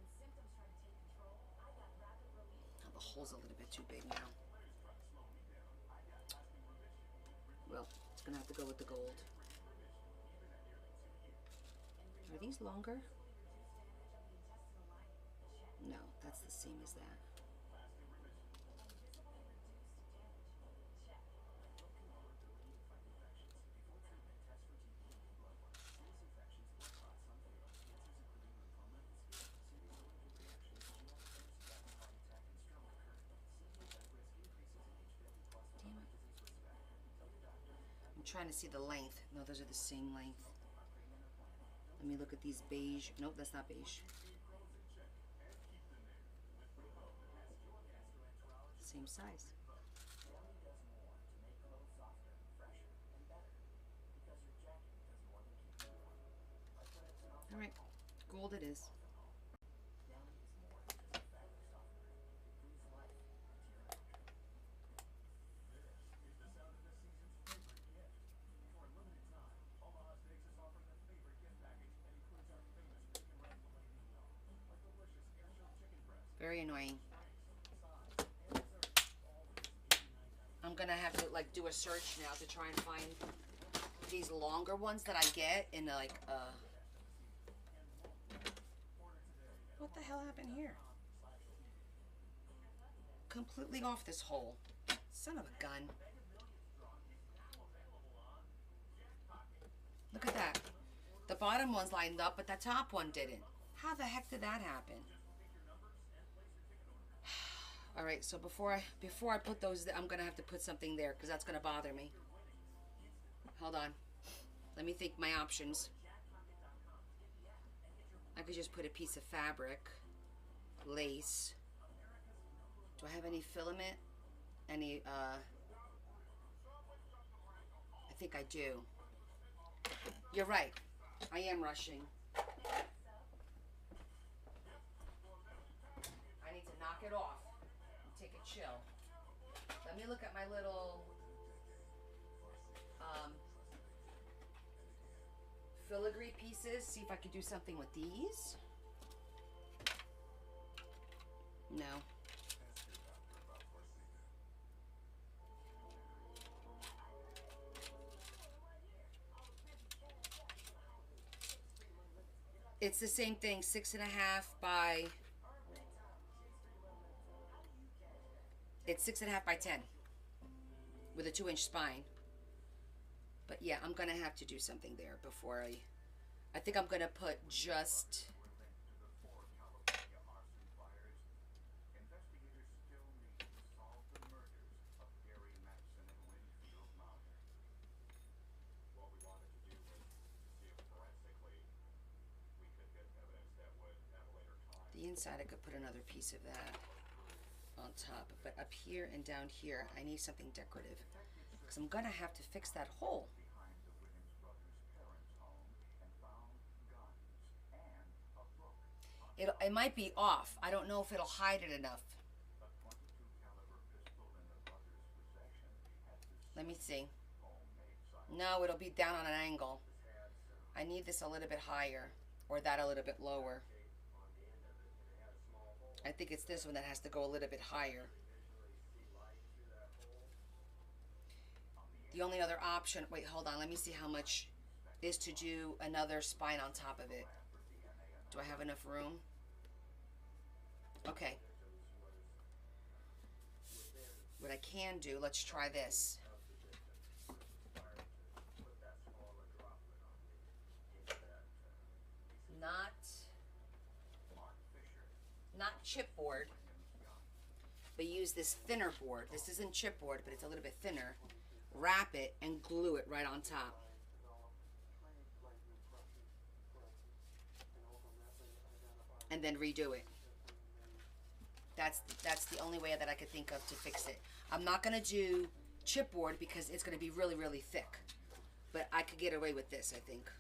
When symptoms try to take control, I got rapid relief. Oh, the hole's a little bit too big now. Well, it's gonna have to go with the gold. Are these longer? No, that's the same as that. Damn it. I'm trying to see the length. No, those are the same length. Let me look at these beige. Nope, that's not beige. Same size. All right, gold it is. very annoying. I'm gonna have to like do a search now to try and find these longer ones that I get in like what the hell happened here? Completely off this hole. Son of a gun. Look at that. The bottom one's lined up, but the top one didn't. How the heck did that happen? All right, so before I put those, I'm gonna have to put something there because that's gonna bother me. Hold on. Let me think my options. I could just put a piece of fabric, lace. Do I have any filament? Any, I think I do. You're right. I am rushing. I need to knock it off and take a chill. Let me look at my little filigree pieces, see if I could do something with these. No. It's the same thing, 6.5 by, it's 6.5 by 10 with a 2-inch spine. But yeah, I'm gonna have to do something there before I think I'm gonna put just, the inside I could put another piece of that on top, but up here and down here I need something decorative because I'm gonna have to fix that hole. It might be off. I don't know if it'll hide it enough. Let me see. No, it'll be down on an angle. I need this a little bit higher or that a little bit lower. I think it's this one that has to go a little bit higher. The only other option, wait, hold on, let me see how much is to do another spine on top of it. Do I have enough room? Okay. What I can do, let's try this. Not chipboard, but use this thinner board. This isn't chipboard, but it's a little bit thinner. Wrap it and glue it right on top. And then redo it. That's the only way that I could think of to fix it. I'm not gonna do chipboard because it's gonna be really, really thick. But I could get away with this, I think.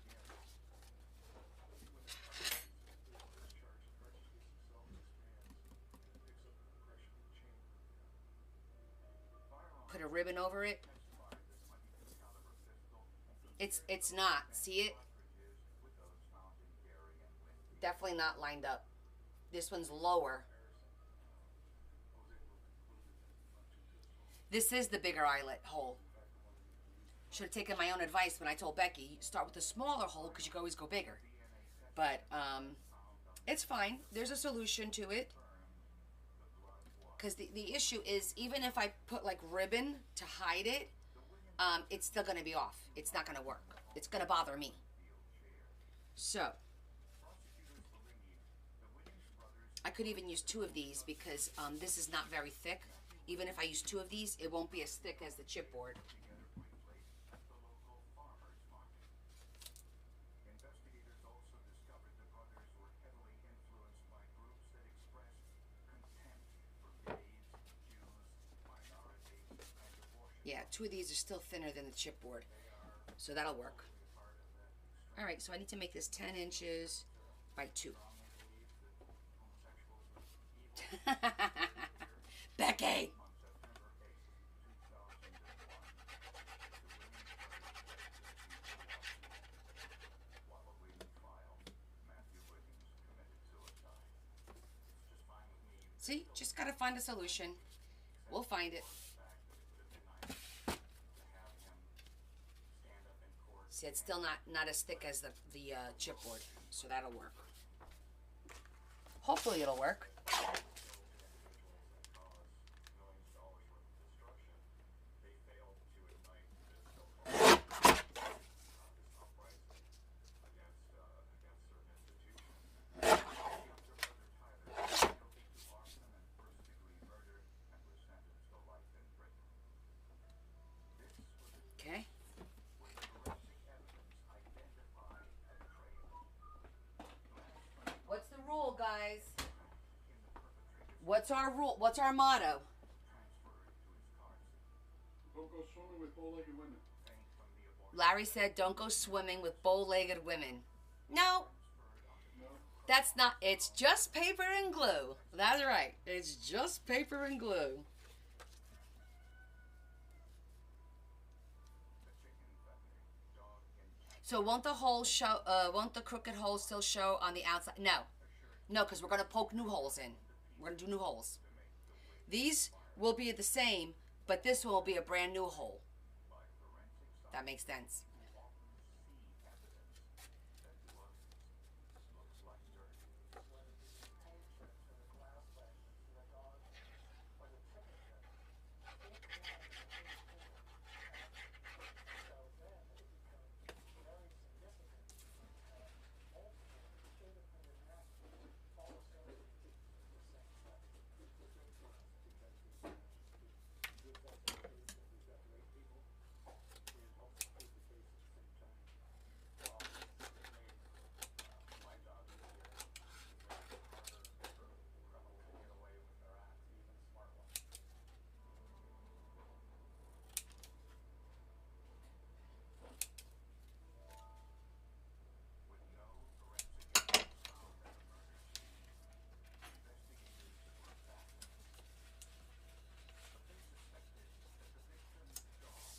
Put a ribbon over it. It's not. See it? Definitely not lined up. This one's lower. This is the bigger eyelet hole. Should have taken my own advice when I told Becky, start with a smaller hole because you can always go bigger. But it's fine. There's a solution to it. Because the issue is, even if I put like ribbon to hide it, it's still going to be off. It's not going to work. It's going to bother me. So, I could even use 2 of these because this is not very thick. Even if I use 2 of these, it won't be as thick as the chipboard. Yeah, 2 of these are still thinner than the chipboard, so that'll work. All right, so I need to make this 10 inches by 2. Becky! See, just gotta find a solution. We'll find it. See, it's still not as thick as the chipboard, so that'll work. Hopefully it'll work. Okay. What's the rule, guys? What's our rule? What's our motto? Don't go swimming with bow-legged women. Larry said, don't go swimming with bow-legged women. No. That's not, it's just paper and glue. That's right. It's just paper and glue. So won't the hole show, won't the crooked hole still show on the outside? No. No, because we're going to poke new holes in. We're going to do new holes. These will be the same, but this one will be a brand new hole. That makes sense.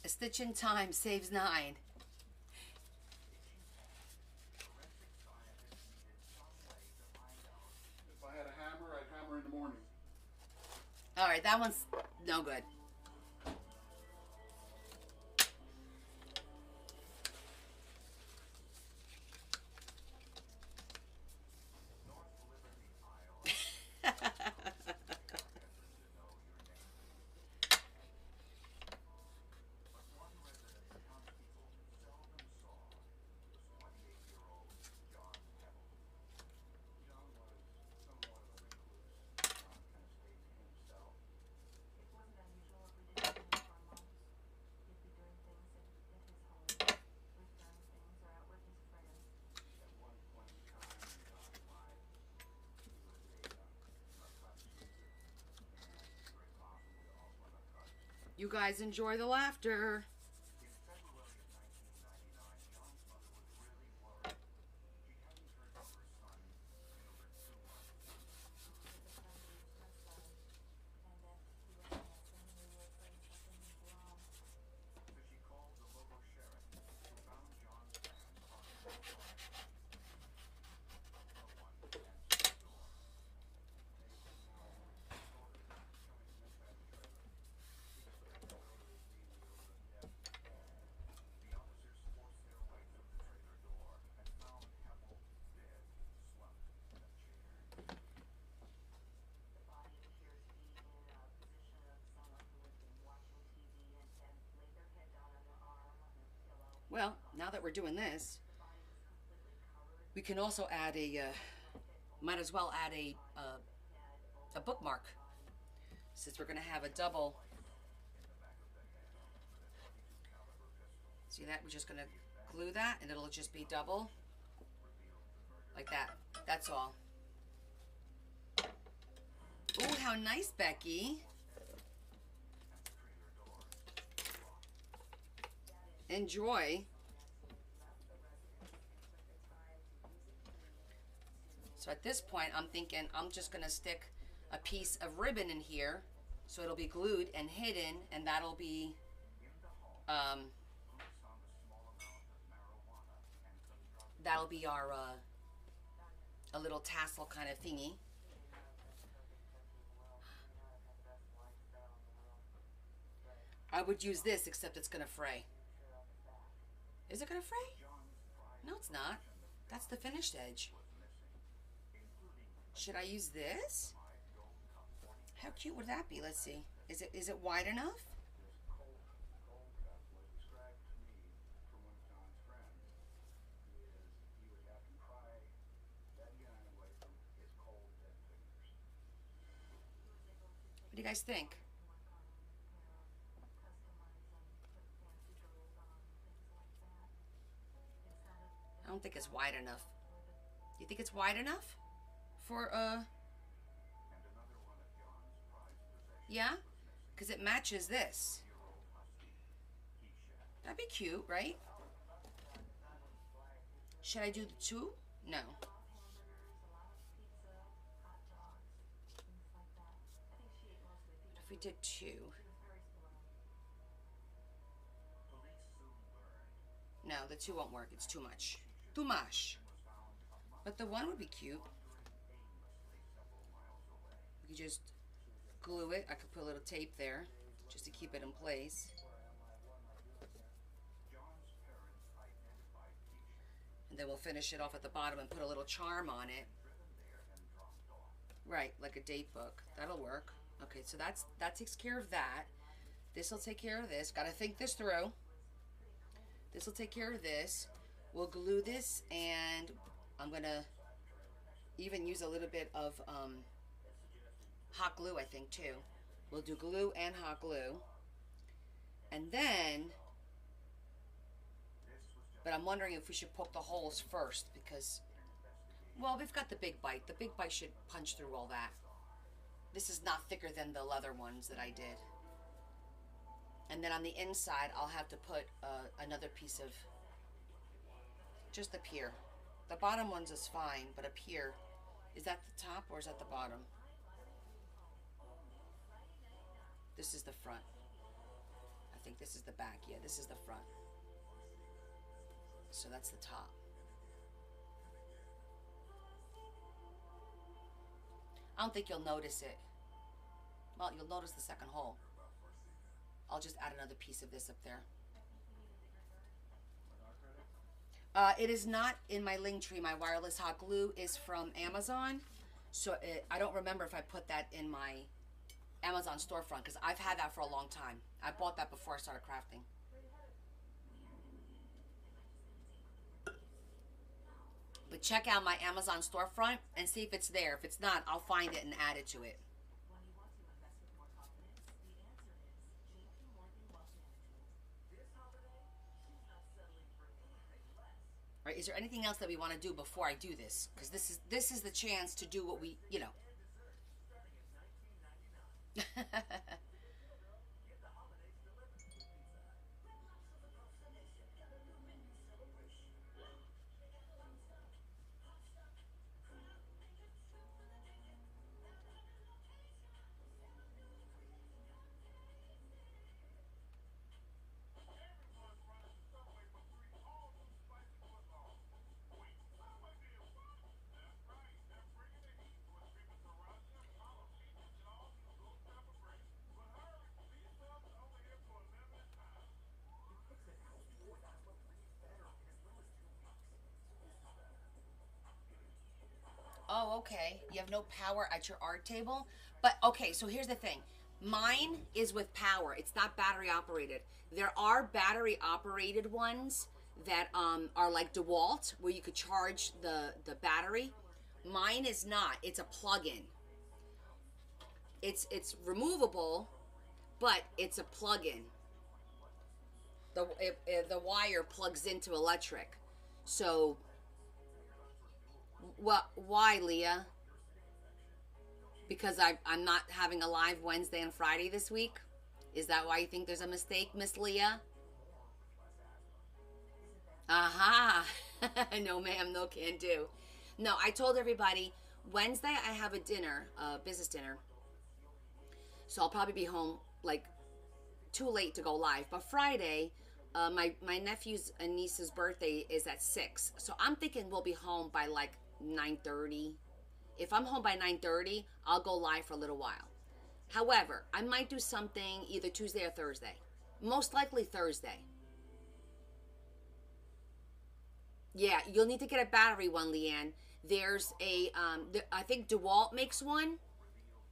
A stitch in time saves 9. If I had a hammer, I'd hammer in the morning. All right, that one's no good. You guys enjoy the laughter. Well, now that we're doing this, we can also add a, might as well add a bookmark, since we're going to have a double. See that? We're just going to glue that, and it'll just be double, like that. That's all. Ooh, how nice, Becky. Enjoy. So at this point, I'm thinking I'm just going to stick a piece of ribbon in here so it'll be glued and hidden, and that'll be our a little tassel kind of thingy. I would use this, except it's gonna fray. Is it gonna fray? No, it's not. That's the finished edge. Should I use this? How cute would that be? Let's see. Is it wide enough? This cold cuff was described to me from one of John's friends is he would have to pry that yarn away from his cold dead fingers. What do you guys think? I don't think it's wide enough. You think it's wide enough for And another one of John's prized possessions yeah? Because it matches this. year-old husky Keisha. That'd be cute, right? Should I do the two? No. What if we did two? Police soon learned No, the two won't work. It's too much. Too much. But the one would be cute. We could just glue it. I could put a little tape there just to keep it in place. John's parents identified Keisha And then we'll finish it off at the bottom and put a little charm on it. driven there and dropped off. Right, like a date book. That'll work. Okay, so that takes care of that. This will take care of this. Gotta think this through. This will take care of this. We'll glue this, and I'm gonna even use a little bit of hot glue, I think, too. We'll do glue and hot glue. And then, but I'm wondering if we should poke the holes first, because, well, we've got the big bite. The big bite should punch through all that. This is not thicker than the leather ones that I did. And then on the inside, I'll have to put another piece of, just up here. The bottom ones is fine, but up here, is that the top or is that the bottom? This is the front. I think this is the back. Yeah, this is the front. So that's the top. I don't think you'll notice it. Well, you'll notice the second hole. I'll just add another piece of this up there. It is not in my Linktree. My wireless hot glue is from Amazon. So I don't remember if I put that in my Amazon storefront, because I've had that for a long time. I bought that before I started crafting. But check out my Amazon storefront and see if it's there. If it's not, I'll find it and add it to it. When you want to invest with more confidence, the answer is JP Morgan Wealth Management. This holiday, she's not settling for anything less. Right? Is there anything else that we want to do before I do this? Because this is the chance to do what we, you know. Starting at $19.99. Get the holidays delivered to pizza. Red Lobster across the nation got a new menu celebration. They got long stuff, hot stuff, crab, bacon, shrimp for the ticket. They're at 100 locations. 7 new creations. Everyone's running to Subway for 3 all-new spicy footlongs. Wait, Subway did what? That's right, they're bringing the heat with chicken sriracha, jalapenos, and all-new ghost pepper bread. But hurry, these subs are only here for a limited time. Oh, okay. You have no power at your art table? But, okay, so here's the thing. Mine is with power. It's not battery operated. There are battery operated ones that are like DeWalt, where you could charge the battery. Mine is not. It's a plug-in. It's removable, but it's a plug-in. The wire plugs into electric. So, why, Leah? Because I'm not having a live Wednesday and Friday this week? Is that why you think there's a mistake, Miss Leah? Aha! No, ma'am, no can do. No, I told everybody Wednesday I have a dinner, business dinner. So I'll probably be home like too late to go live. But Friday, my nephew's and niece's birthday is at 6. So I'm thinking we'll be home by like 9:30. If I'm home by 9:30, I'll go live for a little while. However, I might do something either Tuesday or Thursday. Most likely Thursday. Yeah, you'll need to get a battery one, Leanne. There's a, I think DeWalt makes one.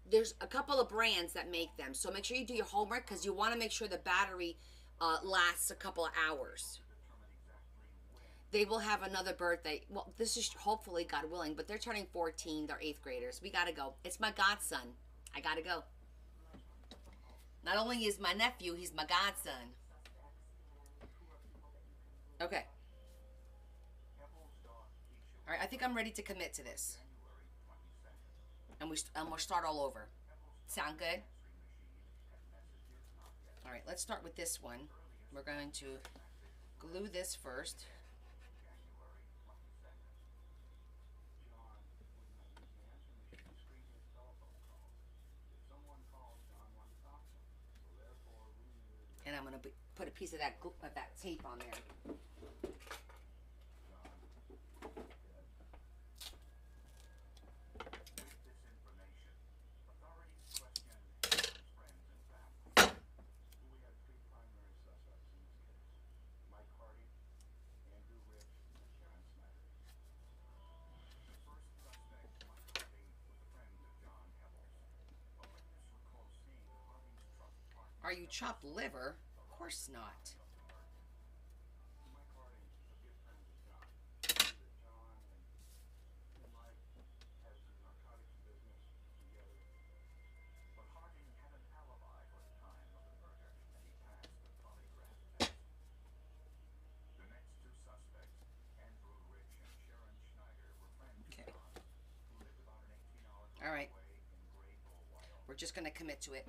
There's a couple of brands that make them. So make sure you do your homework because you want to make sure the battery lasts a couple of hours. They will have another birthday. Well, this is hopefully, God willing, but they're turning 14. They're 8th graders. We got to go. It's my godson. I got to go. Not only is my nephew, he's my godson. Okay. All right, I think I'm ready to commit to this. And we'll start all over. Sound good? All right, let's start with this one. We're going to glue this first. And I'm going to put a piece of that tape on there. Are you chopped liver? Of course not. Okay. All right. We're just going to commit to it.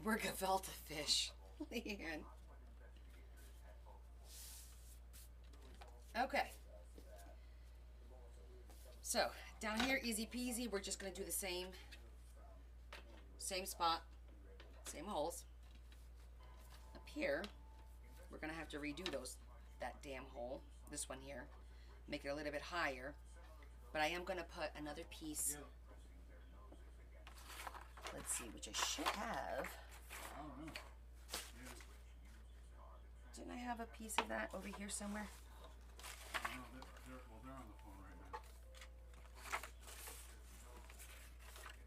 We're gefilte fish. Leanne. Okay. So, down here, easy peasy. We're just going to do the same spot, same holes. Up here, we're going to have to redo that damn hole. This one here. Make it a little bit higher. But I am going to put another piece. Let's see, which I should have. I don't know. Didn't I have a piece of that over here somewhere? No, they're on the phone right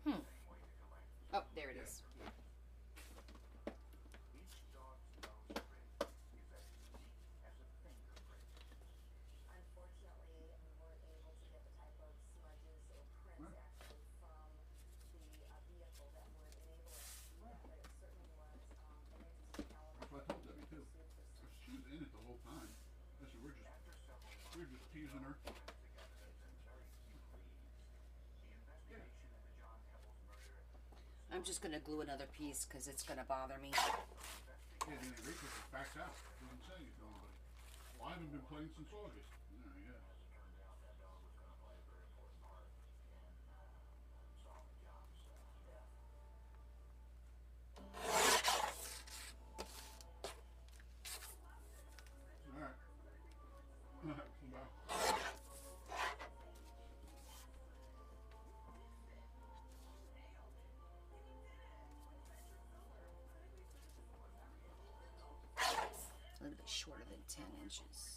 now. Oh, there it is. Unfortunately, we weren't able to get the type of smudges or prints actually from the vehicle that would enable us to do that, but it certainly was an interesting element. That's what I told Debbie too. 'Cause she was in it the whole time. I said, we're just teasing her. I'm just going to glue another piece because it's going to bother me. Yeah, then Enrique just backs out. Doesn't say anything to anybody. Well, I haven't been playing since August. Yeah. Alright. Bye. A little bit shorter than 10 inches.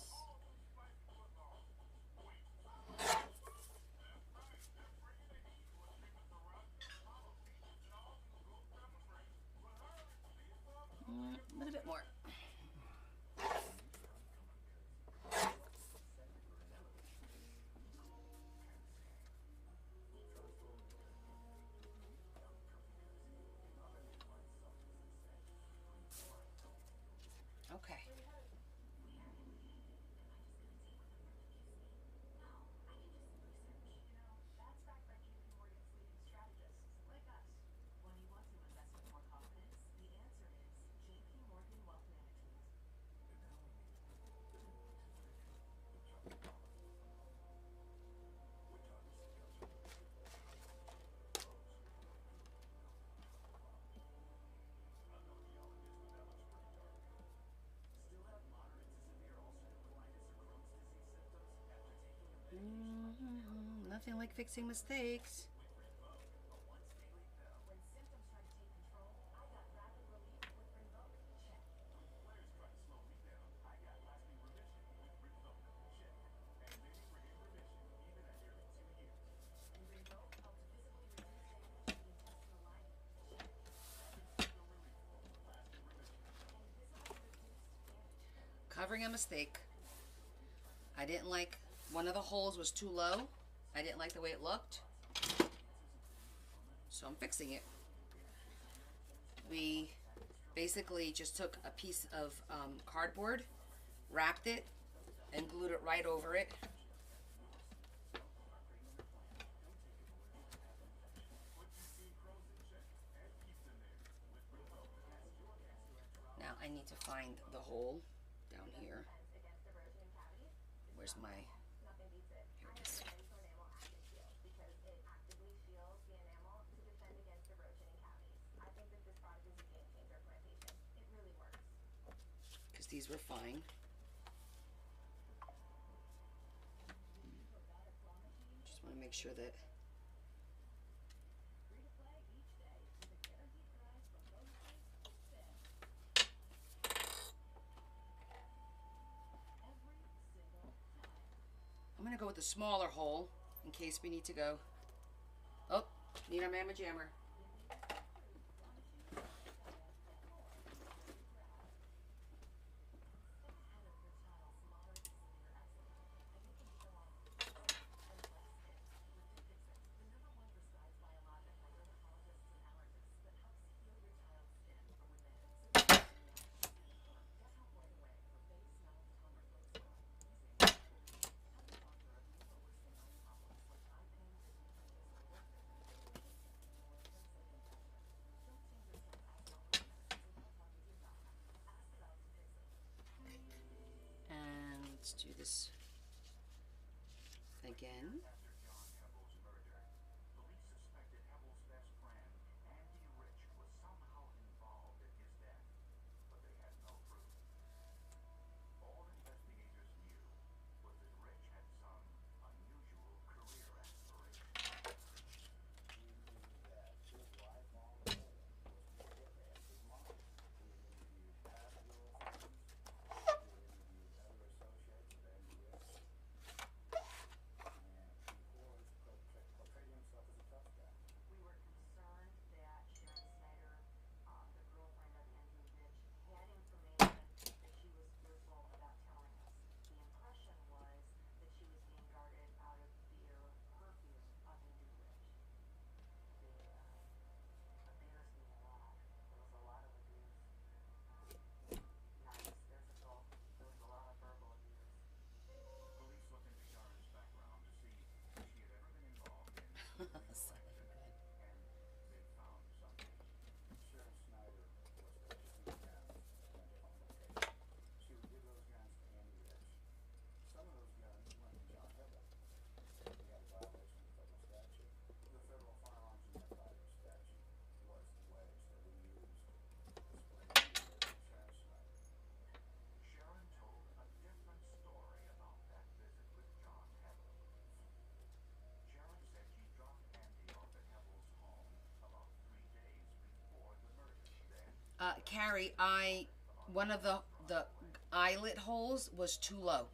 A little bit more. Nothing like fixing mistakes. When symptoms try to take control, I got rapid relief with Rinvoq. Check. Players try to slow me down. I got lasting remission with Rinvoq. Check. And many were in remission even at nearly 2 years. And Rinvoq helped visibly reduce damage to the intestinal lining. Check. Rapid symptom relief. Lasting remission. And visibly reduced damage. Covering a mistake. I didn't like one of the holes was too low. I didn't like the way it looked. So I'm fixing it. We basically just took a piece of cardboard, wrapped it, and glued it right over it. Now I need to find the hole down here. Against erosion and cavities, Where's my, nothing beats it. here I it is. have Medical Enamel Active Shield because it actively shields the enamel to defend against erosion and cavities. I think that this product is a game changer for my patients. It really works. Because these were fine. Just want to make sure that Free to play each day with a guaranteed prize from bonuses. Spin. Every single time. I'm gonna go with the smaller hole in case we need to go. Oh, need our mamma jammer. And let's do this again. After John Hebble's murder, police suspected Hebble's best friend, Andy Rich, was somehow involved in his death, but they had no proof. All investigators knew was that Rich had some unusual career aspirations. We were concerned that Sharon Snyder, the girlfriend of Andrew Rich, had information that she was fearful about telling us. The impression was that she was being guarded out of fear, her fear of Andrew Rich. Abused me a lot. There was a lot of abuse. Not just physical, there was a lot of verbal abuse. Police looked into Sharon's background to see if she had ever been involved in a legal accident, and they found something. Sharon Snyder was purchasing guns in a different location. She would give those guns to Andy Rich. Some of those guns went to John Hebble. He had a violation of the federal statute. The federal firearms and narcotics statute was the wedge that we used to split Andy Rich and Sharon Snyder. Sharon told a different story about that visit with John Hebble. Sharon said she dropped Andy off at Hebble's home about 3 days before the murder. Then, Carrie, one of the eyelet holes was too low.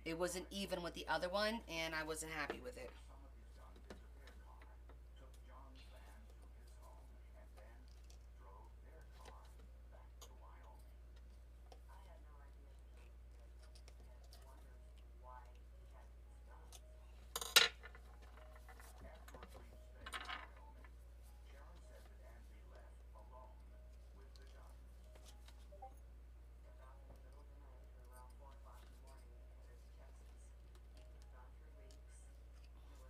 It wasn't even with the other one, and I wasn't happy with it. some of his guns into their car, took John's van to his home, and then drove their car back to Wyoming. I had no idea that he had wondered why he had these guns. After a brief stay in Wyoming, Sharon said that Andy left alone with the guns. Got out in the middle of the night at around 4 o'clock in the morning and headed to Texas. He was gone 3 weeks. There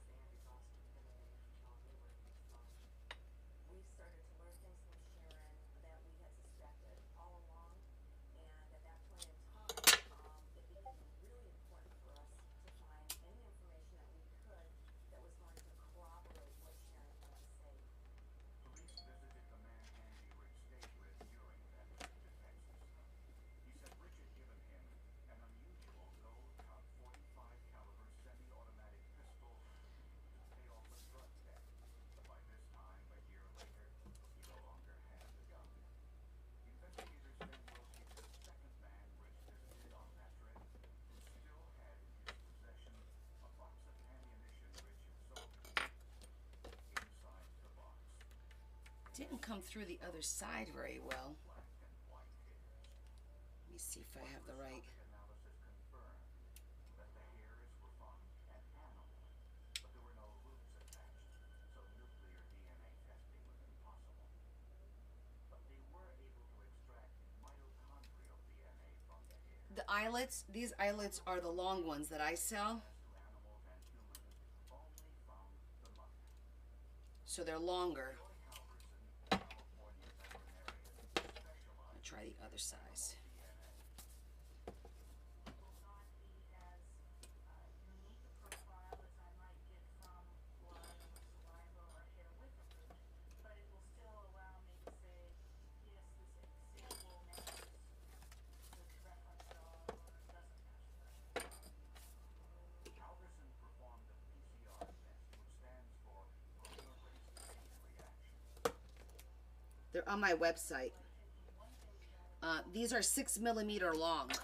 didn't come through the other side very well. Let me see if I have the right. Analysis confirmed that the hairs were from an animal, but there were no roots attached, so nuclear DNA testing was impossible. But they were able to extract mitochondrial DNA from the hair. The eyelets, these eyelets are the long ones that I sell. To animals and humans only from the mother. So they're longer. Joy Halverson, California veterinarian, I'll try the other size. will not be as unique a profile as I might get from blood or saliva or hair with a root, but it will still allow me to say, yes, this example matches the reference dog or doesn't match the reference dog. Halverson performed a PCR test, which stands for polymerase chain reaction. They're on my website. These are 6 millimeter long. And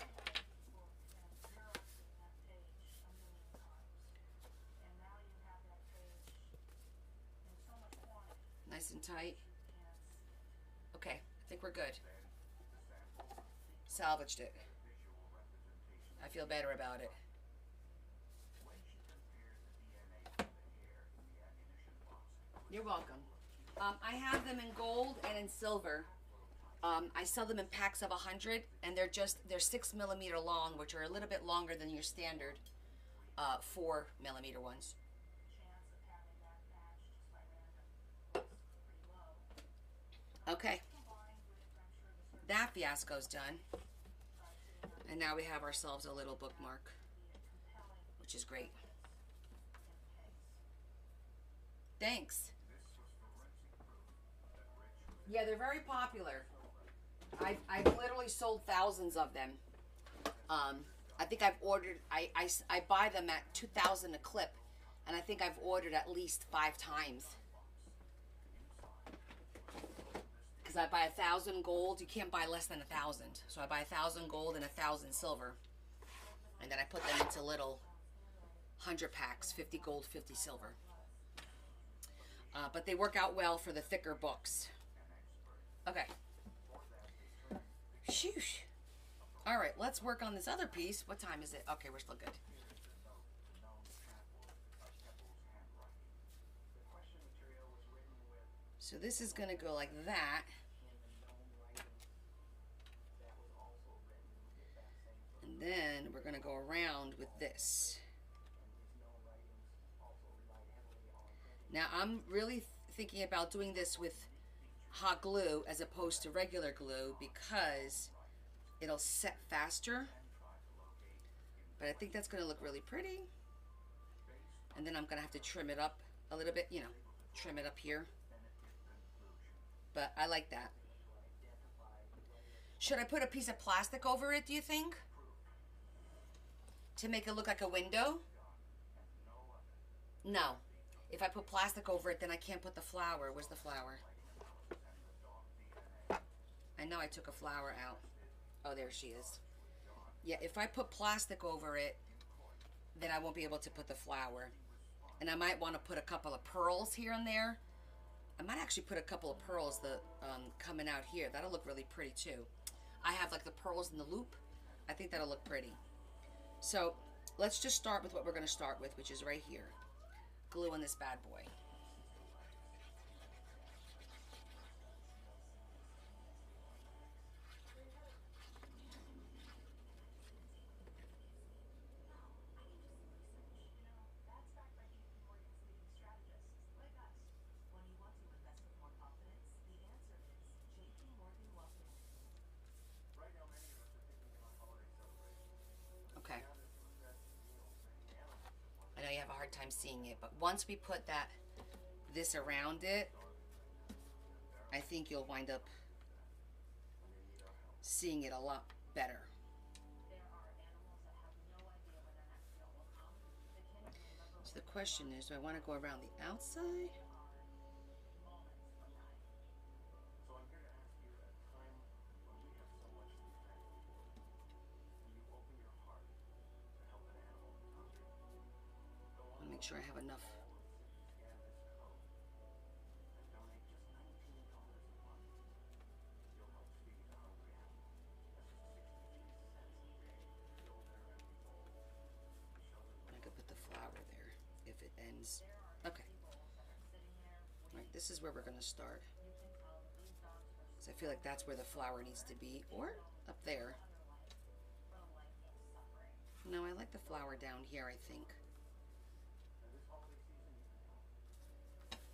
Xeroxing that page a million times. And now you have that page in so much quantity Nice and tight. you can't see it. Okay, I think we're good. Then the sample was Salvaged it. visual representation. I feel better about it. When she compared the DNA from the hair in the ammunition box, You're welcome. I have them in gold and in silver. I sell them in packs of 100, and they're 6 millimeter long, which are a little bit longer than your standard 4 millimeter ones. Chance of having that match just by random was pretty low. Okay, Combined with, I'm sure, the sort that fiasco's done, of sitting on and now we have ourselves a little bookmark, be a compelling which is great. in the case. Thanks. this was forensic proof that Rich was Yeah, they're very popular. I've literally sold thousands of them. I think I've ordered, I buy them at $2,000 a clip, and I think I've ordered at least 5 times. Because I buy 1,000 gold, you can't buy less than 1,000. So I buy 1,000 gold and 1,000 silver. And then I put them into little 100 packs, 50 gold, 50 silver. But they work out well for the thicker books. Okay. Shoosh. All right, let's work on this other piece. What time is it? Okay, we're still good. known sample of Keppel's handwriting. The question material was written with So this is going to go like that. And then we're going to go around with this. Now I'm really thinking about doing this with hot glue as opposed to regular glue because it'll set faster. But I think that's going to look really pretty. And then I'm going to have to trim it up a little bit, you know, trim it up here. But I like that. Should I put a piece of plastic over it, do you think? To make it look like a window? No. If I put plastic over it, then I can't put the flower. Where's the flower? I know I took a flower out. Oh, there she is. Yeah, if I put plastic over it, then I won't be able to put the flower. And I might want to put a couple of pearls here and there. I might actually put a couple of pearls that coming out here. That'll look really pretty too. I have like the pearls in the loop. I think that'll look pretty. So let's just start with what we're going to start with, which is right here. Glue on this bad boy. That's backed by JP Morgan's leading strategists, like us. When you want to invest with more confidence, the answer is JP Morgan Wealth Management. right now many of us are thinking about holiday celebrations. Okay. Now there's some festive meals and animals that want I know you have a hard time seeing it, but once we put this around it, I think you'll wind up seeing it a lot better. There are animals that have no idea when their next meal will come. They can't even remember So the question is, do I want to go around the outside? moments from dying. So I'm here to ask you at a time when we have so much to be thankful for. Will you open your heart to help an animal hungry? Go I on want to make sure I have enough. Canvas Co. and donate just $19. ends. Okay. Alright, this is where we're going to start. So I feel like that's where the flower needs to be, or up there. No, I like the flower down here, I think. And this holiday season,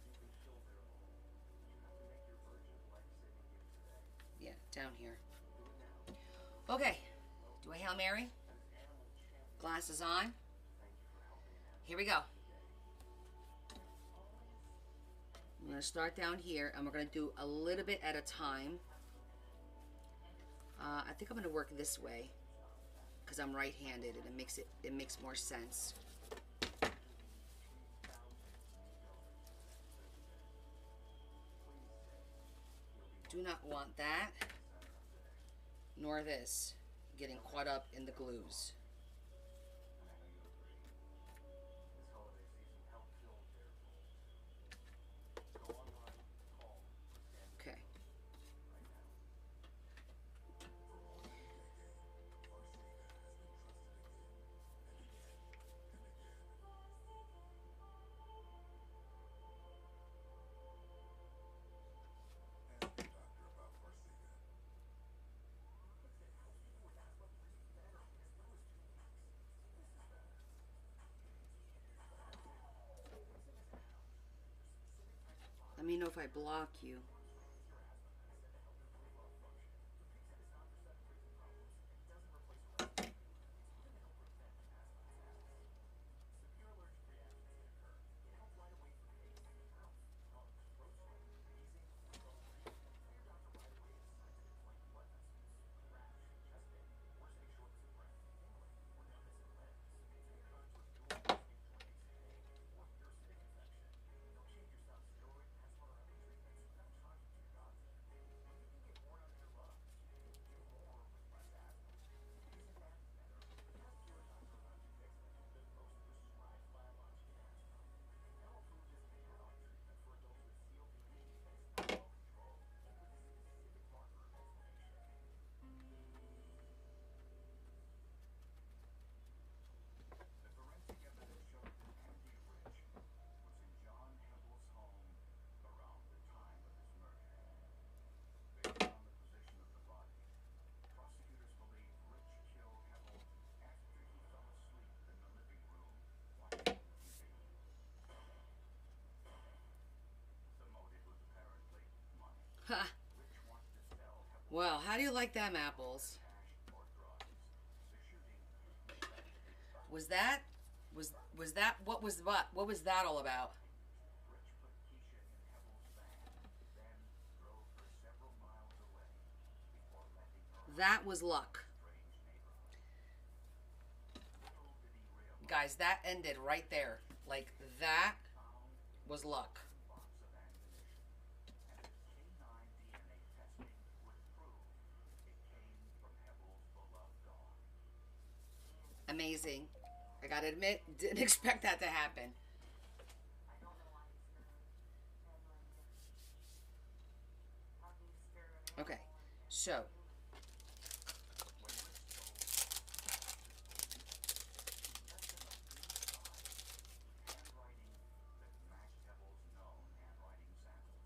you can fill their home. You have to make your urgent life-saving gift today. Yeah, down here. Do it now. Okay. Do a Hail Mary. As animal champion, Glasses on. thank you for helping an animal Here we go. today. I'm going to start down here, and we're going to do a little bit at a time. I think I'm going to work this way because I'm right-handed, and it makes more sense. Do not want that, nor this, getting caught up in the glues. And I know you agree. This holiday season, help fill their homes. Go online, call, or scan the Okay. right now. Ask your doctor about Farxiga. Let me know if I block you. The forensic evidence showed that Andy Rich was in John Hebble's home around the time of his murder. Based on the position of the bodies, prosecutors believe Rich killed Hebble after he fell asleep in the living room watching TV. The motive was apparently money. Ha. Rich wanted to sell Hebble Well, how do you like them apples? cash or drugs. The shooting Was that what was that all about? Rich put Keisha in Hebble's van, then drove her several miles away before letting her That was luck. strange neighborhood. Little did he realize Guys, that ended right there. Like, that was luck. the box of ammunition, and as canine DNA testing would prove, it came from Hebble's beloved dog. Amazing. I gotta admit, didn't expect that to happen. I don't know why he's gonna handling it. How can you scare an animal? Okay, so When Rich told handwriting that matched Hebble's known handwriting samples.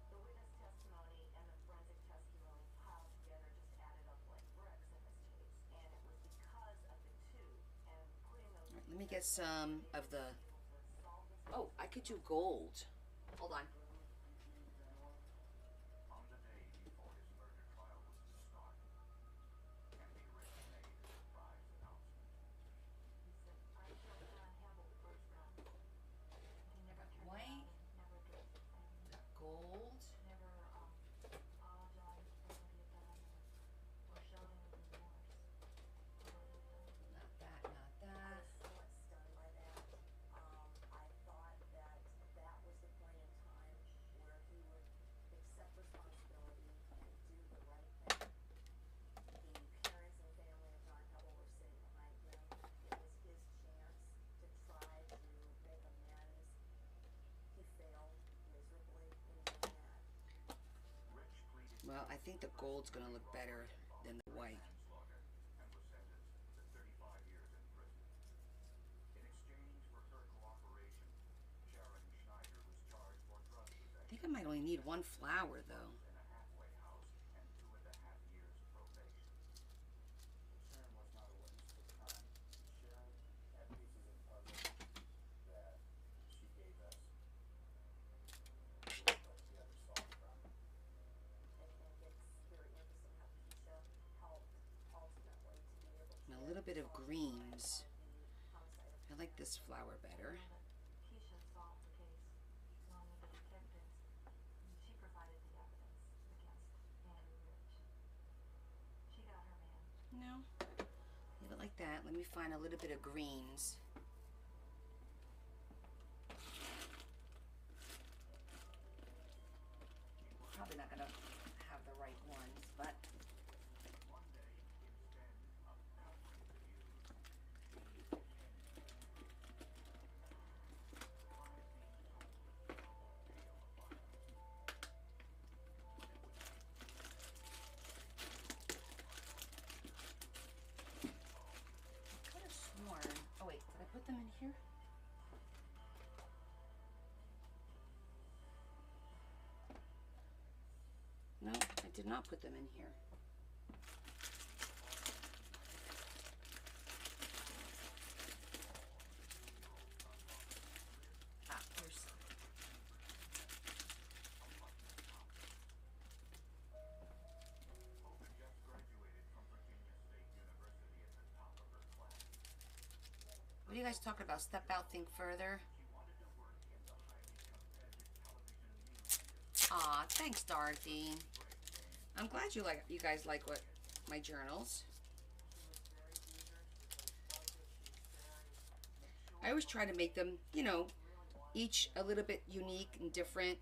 The witness testimony and the forensic testimony piled together just added up like bricks in this case. And it was because of the two and putting those let me get some of the. able to solve this Oh, I could do gold. Hold on. On the day before his murder trial was to start, Andy Rich made a surprise announcement. He said, I killed John Hebble first gun. He never turned White. around, never did anything, Gold. never apologized for what he had done or showed any remorse for what he had done. Not that, not that. somewhat stunned by that. I thought that that was the point in time where he would accept responsibility and do the right thing. The parents and family of John Hebble were sitting behind him. It was his chance to try to make amends. He failed miserably in doing that. Rich pleaded Well, I think the gold's gonna look better than the white. manslaughter and was sentenced to 35 years in prison. In exchange for her think I might only need one flower though. in a halfway house and 2.5 years probation. Sharon was not a witness to the crime. Sharon had pieces of the puzzle that she gave us. It looked like she had her solved crime. And it's very interesting how Keisha helped ultimately to be able to And a little bit of solve the greens. homicide of I like this flower better. Keisha solved the case. Along with the detectives, she provided the evidence against Andrew Rich. She got her man. No, leave it like that. Let me find a little bit of greens. Probably not gonna have the right ones, but One day, instead of covering the news, she hid. 5 being told a terrible tale of violence. When it was I could have sworn. Oh wait, did I put them in here? No, I did not put them in here. Ah, here's some. Hope had just graduated from Virginia State University at the top of her class. What are you guys talking about? Step out, think further. She wanted to work in the highly competitive television news industry. Aw, thanks, Dorothy. I'm glad you guys like what my journals. I always try to make them, you know, each a little bit unique and different.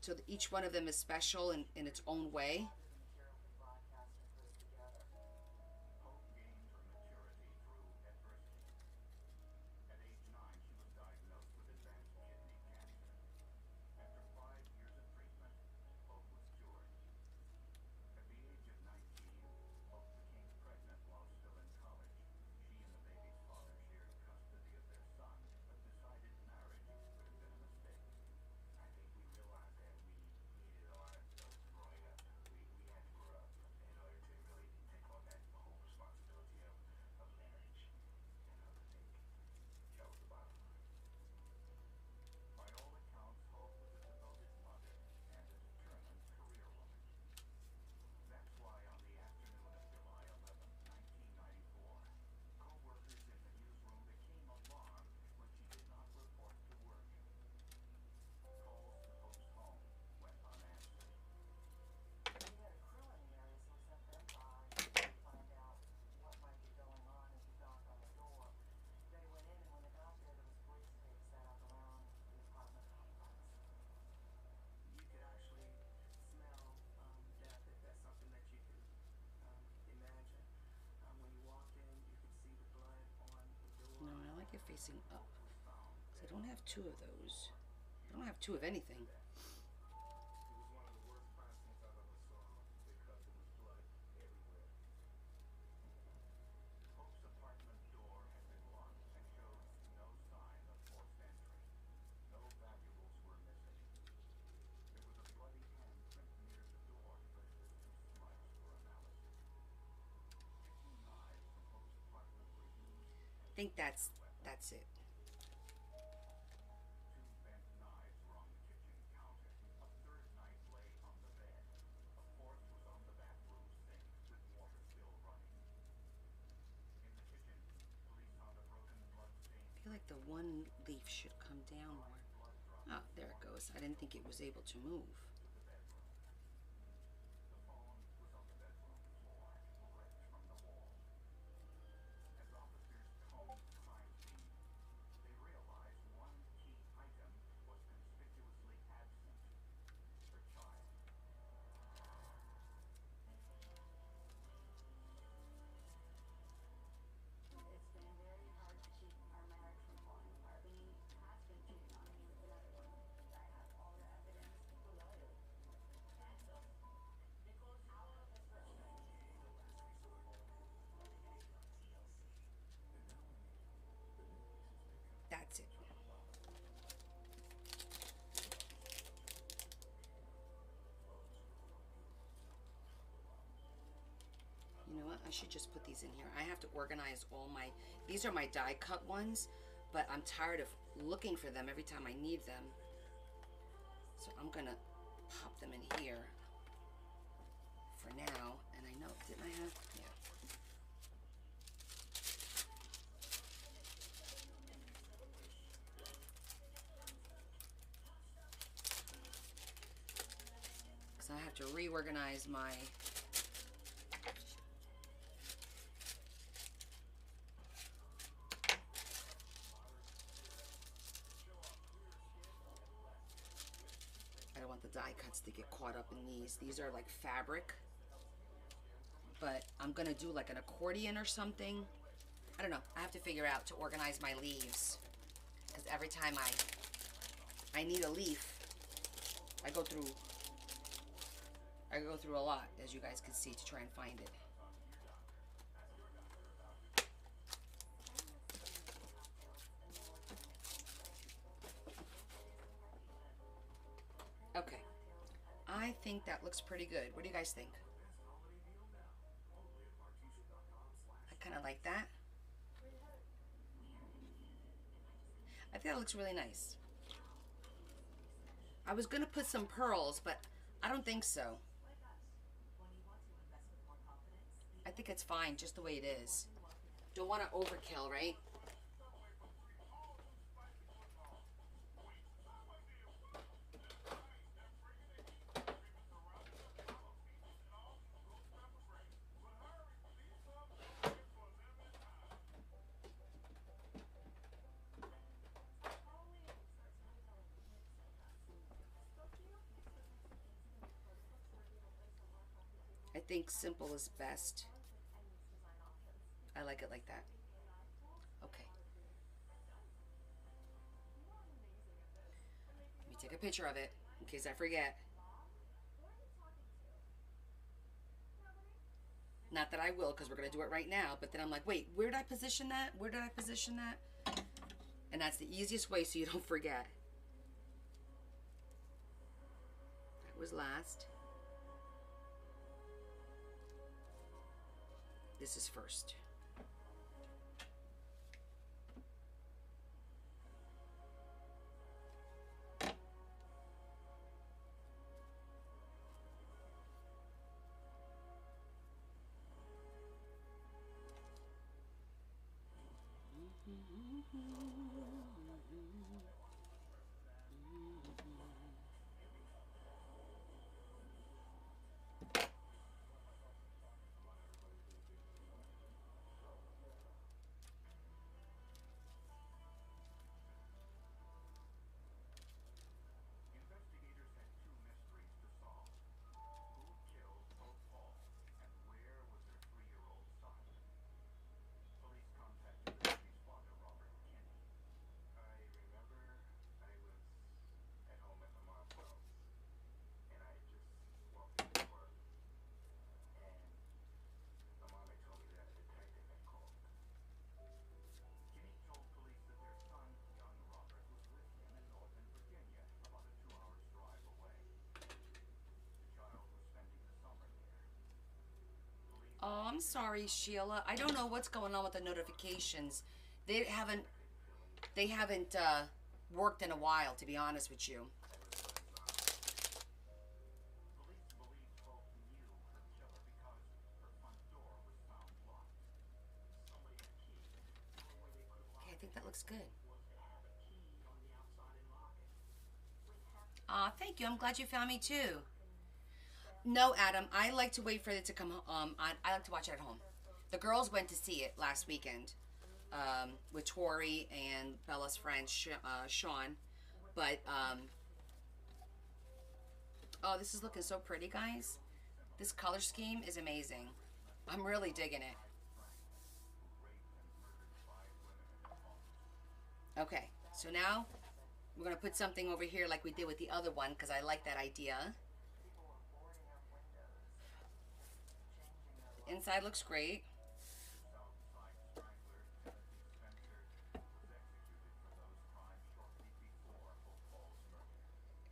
So that each one of them is special in its own way. Hope gained her maturity through adversity. At age 9, she was diagnosed with advanced kidney cancer. After 5 years of treatment, Hope was cured. At the age of 19, Hope became pregnant while still in college. She and the baby's father shared custody of their son, but decided marriage could have been a mistake. I think we realized that we needed our adults growing up. We had to grow up in order to really take on that whole responsibility of marriage. And I think that was the bottom line. By all accounts, Hope was a devoted mother and a determined career woman. That's why on the afternoon of July 11, 1994, co-workers in the newsroom became alarmed when she did not report to work. Calls to Hope's home went unanswered. We had a crew in the area, so we sent them by to find out what might be going on as we knocked on the door. They went in, and when they got there, there was grease tape set up around the apartment complex. You could actually smell death if that's something that you can imagine. When you walked in, you could see the blood on the door. No, I like it facing up. 'Cause I don't have two of those. I don't have two of anything. It was one of the worst crime scenes I've ever saw because there was blood everywhere. Hope's apartment door had been locked and showed no sign of forced entry. No valuables were missing. There was a bloody handprint near the door, but it was too smudged for analysis. 2 knives from Hope's apartment were used. I think that's it. 2 bent knives were on the kitchen counter. A third knife lay on the bed. A fourth was on the bathroom sink with water still running. In the kitchen, police found a broken blood-stained I feel like the one leaf should come down more. Oh, there it goes. I didn't think it was able to move. the bedroom. The phone was on the bedroom floor, ripped from the wall. As officers combed the crime scene, they realized one key item was conspicuously absent. Her child. It's been very hard to keep our marriage from falling apart. He has been cheating on me with another woman. I have all the evidence. should just put these in here. I have to organize all my, these are my die cut ones, but I'm tired of looking for them every time I need them. So I'm gonna pop them in here for now. And I know, didn't I have, yeah. So I have to reorganize my I don't want the die cuts to get caught up in these. These are like fabric, but I'm gonna do like an accordion or something. I don't know. I have to figure out to organize my leaves, because every time I need a leaf, I go through a lot, as you guys can see, to try and find it. Okay, I think that looks pretty good. What do you guys think? I kind of like that. I think that looks really nice. I was gonna put some pearls, but I don't think so. I think it's fine just the way it is. Don't want to overkill, right? I think simple is best. I like it like that. Okay. Let me take a picture of it in case I forget. Not that I will, because we're going to do it right now. But then I'm like, wait, where did I position that? Where did I position that? And that's the easiest way so you don't forget. That was last. This is first. Investigators had two mysteries to solve. Who killed Pope Paul, and where was their 3-year-old son? Police contacted the baby's father, Robert Kinney. I remember I was at home at my mom's house, and I just walked in the door, and my mom had told me that a detective had called. Kinney told police that their son, young Robert, was with him in Northern Virginia, about a 2-hour drive away. The child was spending the summer there. Oh, I'm sorry, Sheila. I don't know what's going on with the notifications. They haven't worked in a while, to be honest with you. Police believed Hope knew her killer because her front door was found locked. Somebody had a key. The only way they could have Okay, I think that looks good. was to have a key on the outside and lock it. Thank you. I'm glad you found me too. No, Adam. I like to wait for it to come home. I like to watch it at home. The girls went to see it last weekend with Tori and Bella's friend Sean. But oh, this is looking so pretty, guys. This color scheme is amazing. I'm really digging it. Okay, so now we're gonna put something over here like we did with the other one, because I like that idea. The inside looks great.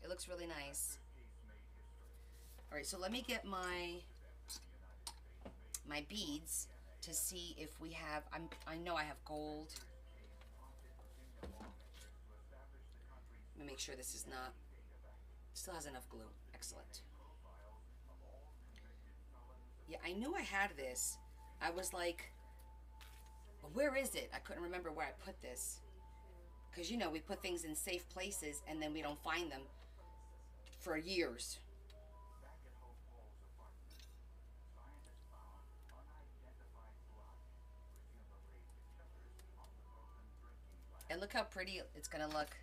It looks really nice. All right, so let me get my my beads to see if we have, I know I have gold. Let me make sure this is not, still has enough glue. Excellent. Yeah, I knew I had this. I was like, where is it? I couldn't remember where I put this. Because, you know, we put things in safe places and then we don't find them for years. And look how pretty it's going to look.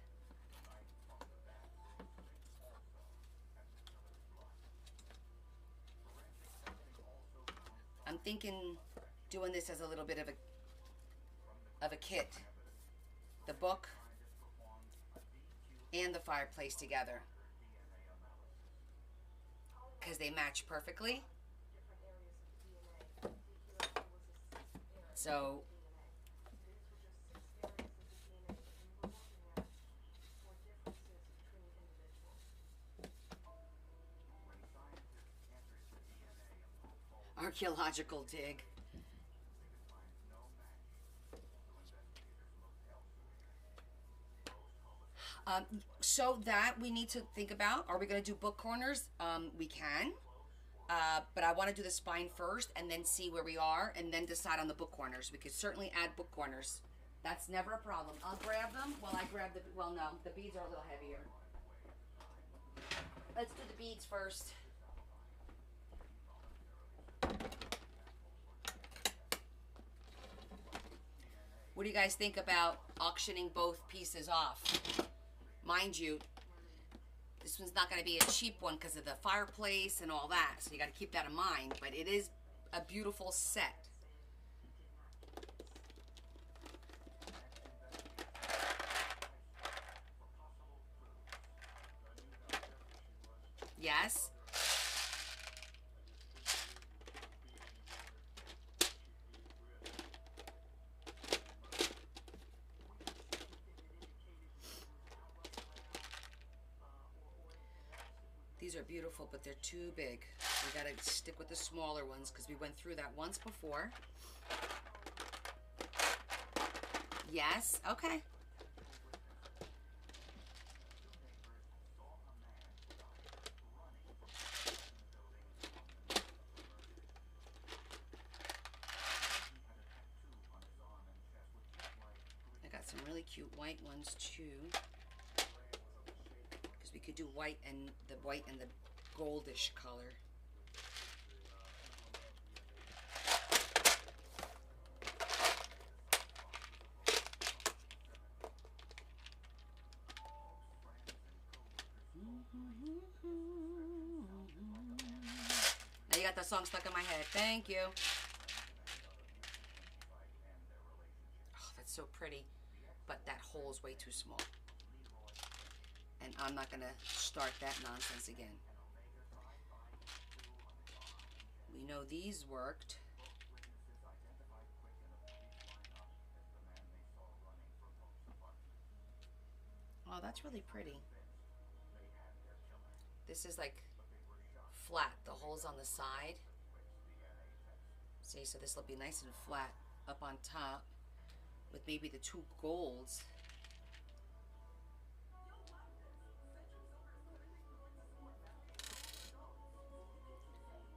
I'm thinking doing this as a little bit of a kit. The book and the fireplace together. Because they match perfectly. So archaeological dig. So that we need to think about, are we going to do book corners? We can. But I want to do the spine first and then see where we are and then decide on the book corners. We could certainly add book corners. That's never a problem. I'll grab them while I grab the, well, no, the beads are a little heavier. Let's do the beads first. What do you guys think about auctioning both pieces off? Mind you, this one's not going to be a cheap one because of the fireplace and all that, so you got to keep that in mind, but it is a beautiful set. Yes? These are beautiful, but they're too big. We gotta stick with the smaller ones because we went through that once before. Yes, okay. I got some really cute white ones too. We could do white and the goldish color. Now you got that song stuck in my head. Thank you. Oh, that's so pretty, but that hole is way too small. And I'm not going to start that nonsense again. We know these worked. Oh, that's really pretty. This is like flat. The holes on the side. See, so this will be nice and flat up on top with maybe the two golds.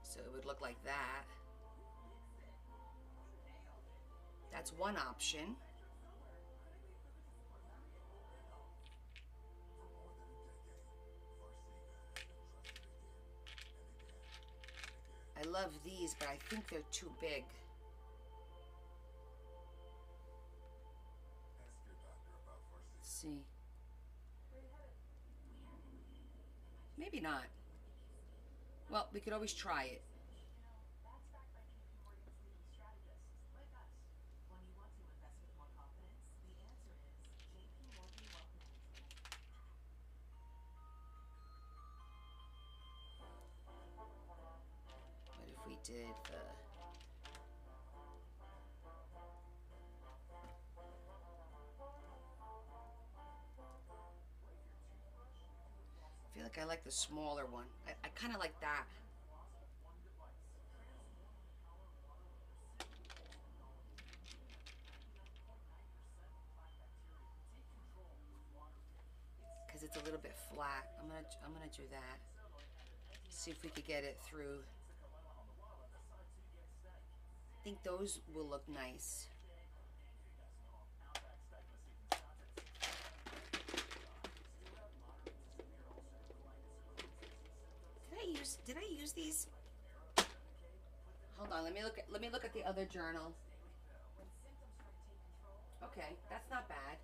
So it would look like that. That's one option. I love these, but I think they're too big. Let's see. Maybe not. Well, we could always try it. What if we did the... I feel like I like the smaller one. I kind of like that. little bit flat. I'm gonna do that. See if we could get it through. I think those will look nice. Did I use these? Hold on, let me look at the other journal. Okay, that's not bad.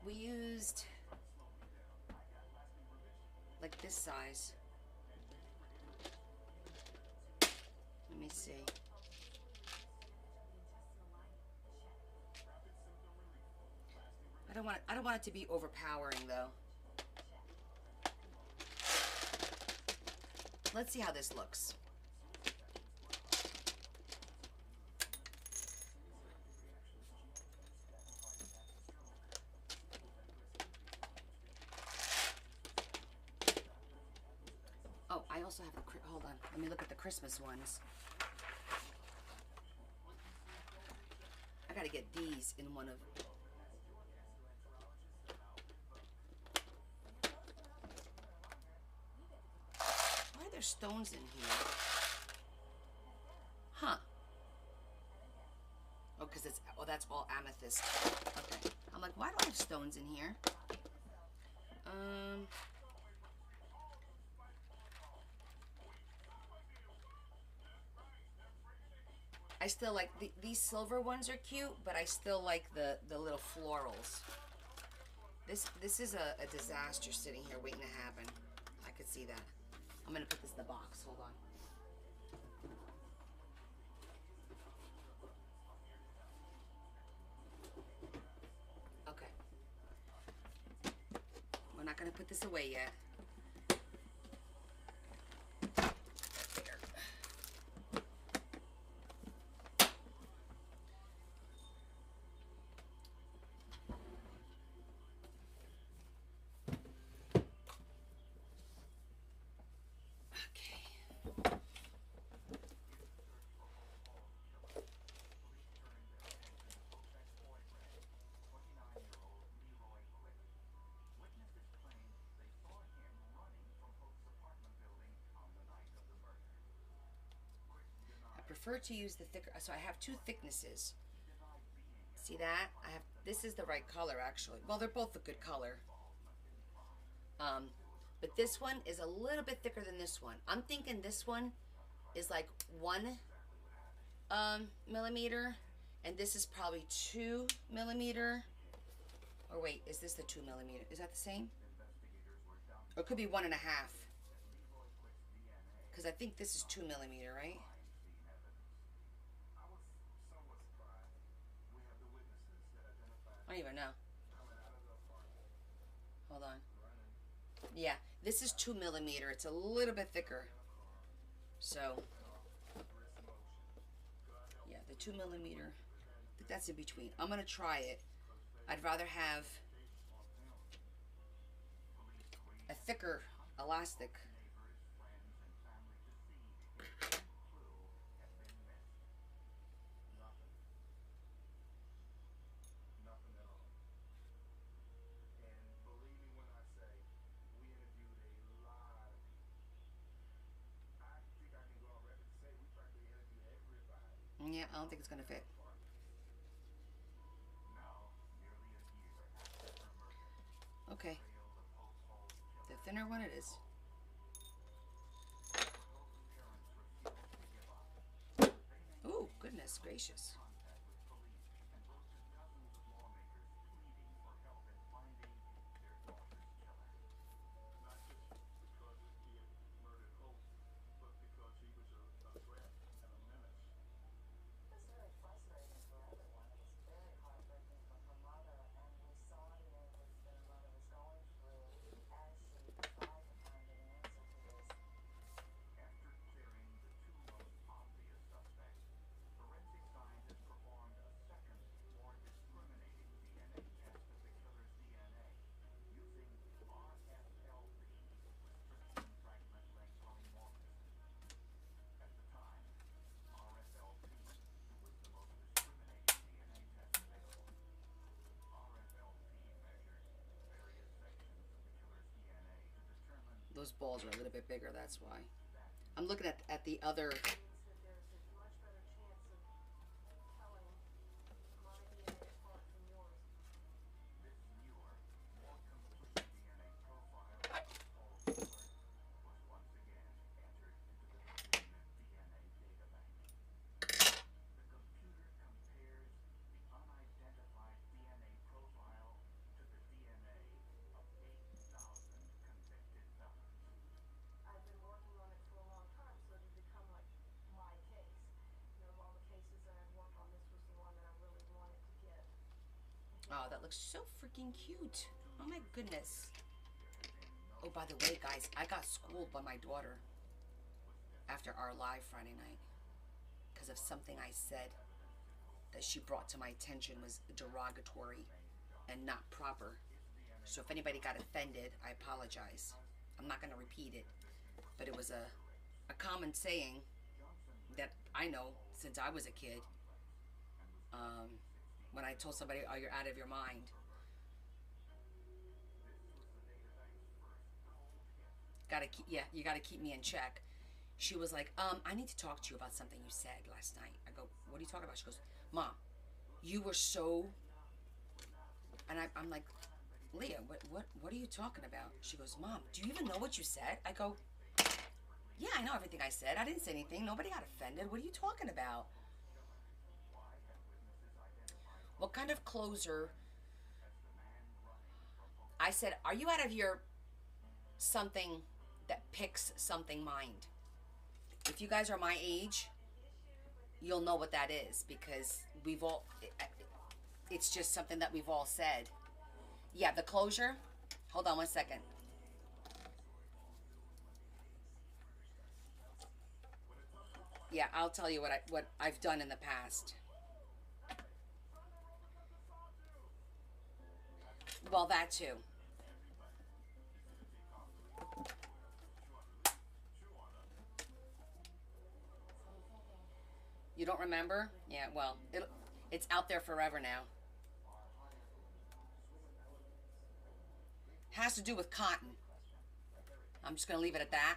We used like this size. Let me see. I don't want it to be overpowering though. Let's see how this looks. Oh, I also have the, hold on, let me look at the Christmas ones. I gotta get these in one of, why are there stones in here? Huh. Oh, because it's, oh, that's all amethyst. Okay. I'm like, why do I have stones in here? I still like, these silver ones are cute, but I still like the little florals. This is a disaster sitting here waiting to happen. I could see that. I'm gonna put this in the box, hold on. Okay. We're not gonna put this away yet. Prefer to use the thicker, so I have two thicknesses. See that? I have, this is the right color actually. Well, they're both a good color. But this one is a little bit thicker than this one. I'm thinking this one is like 1 millimeter, and this is probably 2 millimeter. Or wait, is this the 2 millimeter? Is that the same? Or it could be 1.5. Because I think this is 2 millimeter, right? I don't even know. Hold on. Yeah, this is 2 millimeter. It's a little bit thicker. So, yeah, the 2 millimeter. I think that's in between. I'm gonna try it. I'd rather have a thicker elastic. Yeah, I don't think it's gonna fit. Okay. The thinner one it is. Ooh, goodness gracious. those balls are a little bit bigger, that's why. I'm looking at the other. Means that there's a much better chance of telling my DNA apart from yours. This newer, more complete DNA profile of Paul Taylor was once again entered into the Virginia DNA databank. The computer compares the unidentified DNA profile to the DNA of 8,000 convicted felons. I've been working on it for a long time, so it had become like my case. You know, of all the cases that I've worked on, this was the one that I really wanted to get. Oh, that looks so freaking cute. Oh my goodness. Oh, by the way, guys, I got schooled by my daughter after our live Friday night because of something I said that she brought to my attention was derogatory and not proper. So if anybody got offended, I apologize. I'm not going to repeat it, but it was a common saying that I know since I was a kid. When I told somebody, "Oh, you're out of your mind." You gotta keep me in check. She was like, I need to talk to you about something you said last night. I go, what are you talking about? She goes, Mom, you were so, and I'm like, Leah, what are you talking about? She goes, Mom, do you even know what you said? I go, yeah, I know everything I said. I didn't say anything. Nobody got offended. What are you talking about? What kind of closer? I said, are you out of your something that picks something mind? If you guys are my age, you'll know what that is because we've all, it's just something that we've all said. Yeah, the closure. Hold on one second. Yeah, I'll tell you what I've done in the past. Well, that too. You don't remember? Yeah, well, it's out there forever now. Has to do with cotton. I'm just going to leave it at that.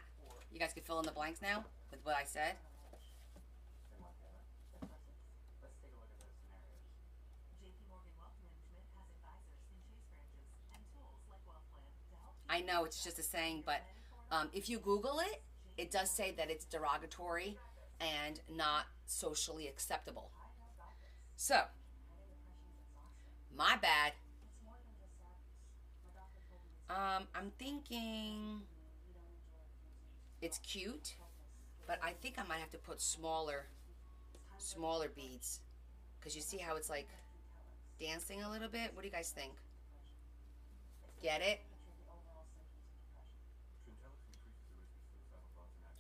You guys can fill in the blanks now with what I said. JP Morgan Wealth Management has advisors in Chase branches and tools like WealthPlan to help I know it's just a saying, but if you Google it, it does say that it's derogatory and not socially acceptable. So, my bad. I'm thinking it's cute, but I think I might have to put smaller beads because you see how it's like dancing a little bit. What do you guys think? Get it?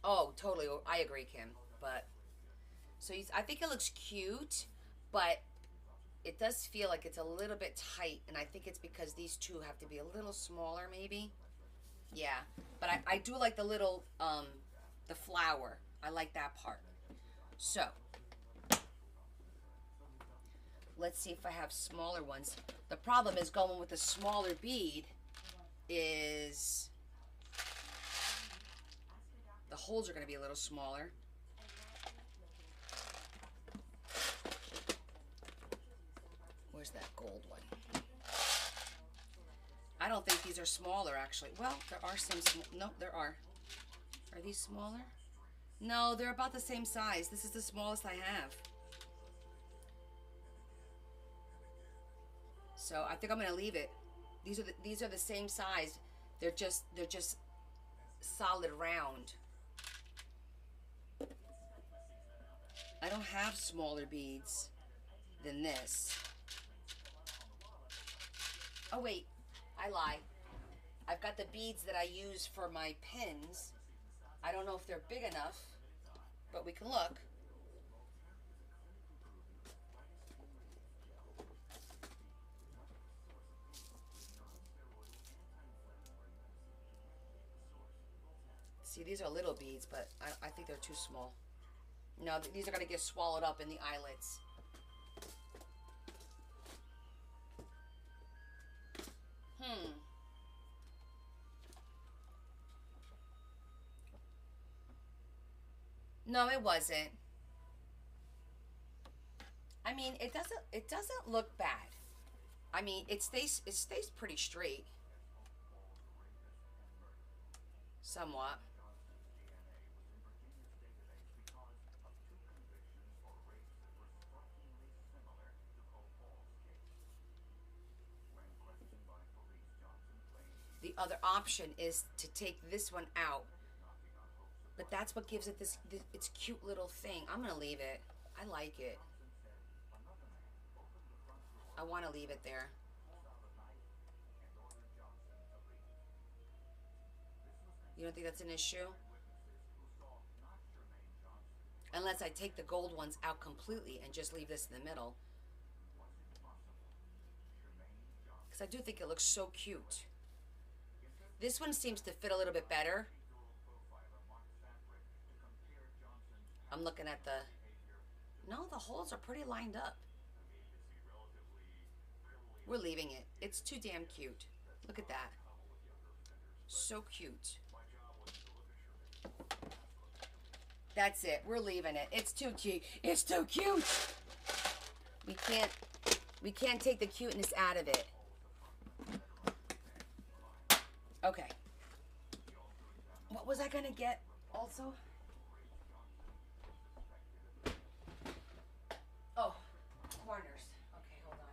Oh, totally. I agree, Kim. But so I think it looks cute, but it does feel like it's a little bit tight, and I think it's because these two have to be a little smaller, maybe. Yeah, but I do like the little the flower. I like that part. So let's see if I have smaller ones. The problem is going with the smaller bead is the holes are going to be a little smaller. Where's that gold one? I don't think these are smaller, actually. Well, there are some. No, there are. Are these smaller? No, they're about the same size. This is the smallest I have. So I think I'm gonna leave it. These are the same size. They're just solid round. I don't have smaller beads than this. Oh wait, I lie. I've got the beads that I use for my pins. I don't know if they're big enough, but we can look. See, these are little beads, but I think they're too small. No, these are going to get swallowed up in the eyelets. No, it wasn't. I mean, it doesn't look bad. I mean, it stays pretty straight. Somewhat. The other option is to take this one out. But that's what gives it this its cute little thing. I'm going to leave it. I like it. I want to leave it there. You don't think that's an issue? Unless I take the gold ones out completely and just leave this in the middle. Because I do think it looks so cute. This one seems to fit a little bit better. I'm looking at the... No, the holes are pretty lined up. We're leaving it. It's too damn cute. Look at that. So cute. That's it. We're leaving it. It's too cute. It's too cute. We can't take the cuteness out of it. Okay. What was I gonna get also? Oh, corners. Okay, hold on.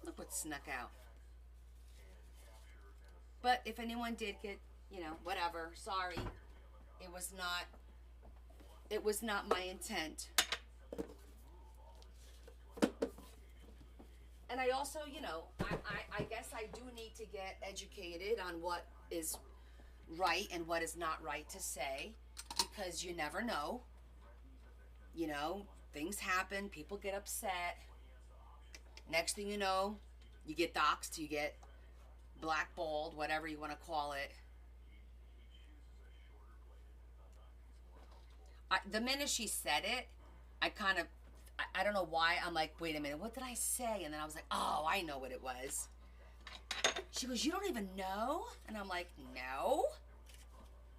Look what snuck out. But if anyone did get, you know, whatever, sorry. It was not my intent. And I also, you know, I guess I do need to get educated on what is right and what is not right to say, because you never know. You know, things happen, people get upset. Next thing you know, you get doxxed, you get blackballed, whatever you want to call it. The minute she said it, I don't know why, I'm like, wait a minute, what did I say? And then I was like, oh, I know what it was. She goes, you don't even know? And I'm like, no.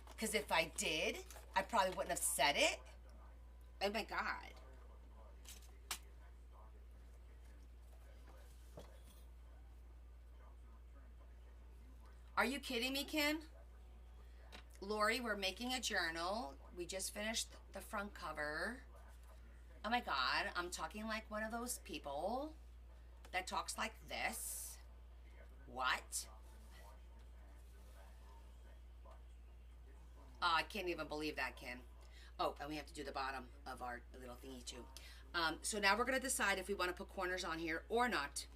Because if I did, I probably wouldn't have said it. Oh my God. Are you kidding me, Kim? Lori, we're making a journal. We just finished the front cover. Oh my God, I'm talking like one of those people that talks like this. What? Oh, I can't even believe that, Kim. Oh, and we have to do the bottom of our little thingy too. So now we're gonna decide if we wanna put corners on here or not.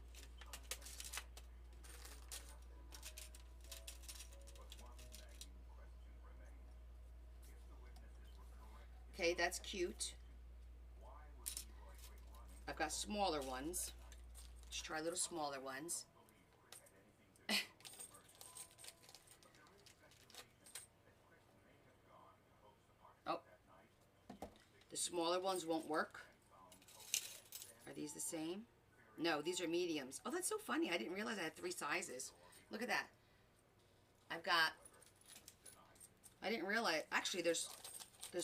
Okay, that's cute. I've got smaller ones. Let's try little smaller ones. Oh, the smaller ones won't work. Are these the same? No, these are mediums. Oh, that's so funny. I didn't realize I had 3 sizes. Look at that. I didn't realize, actually there's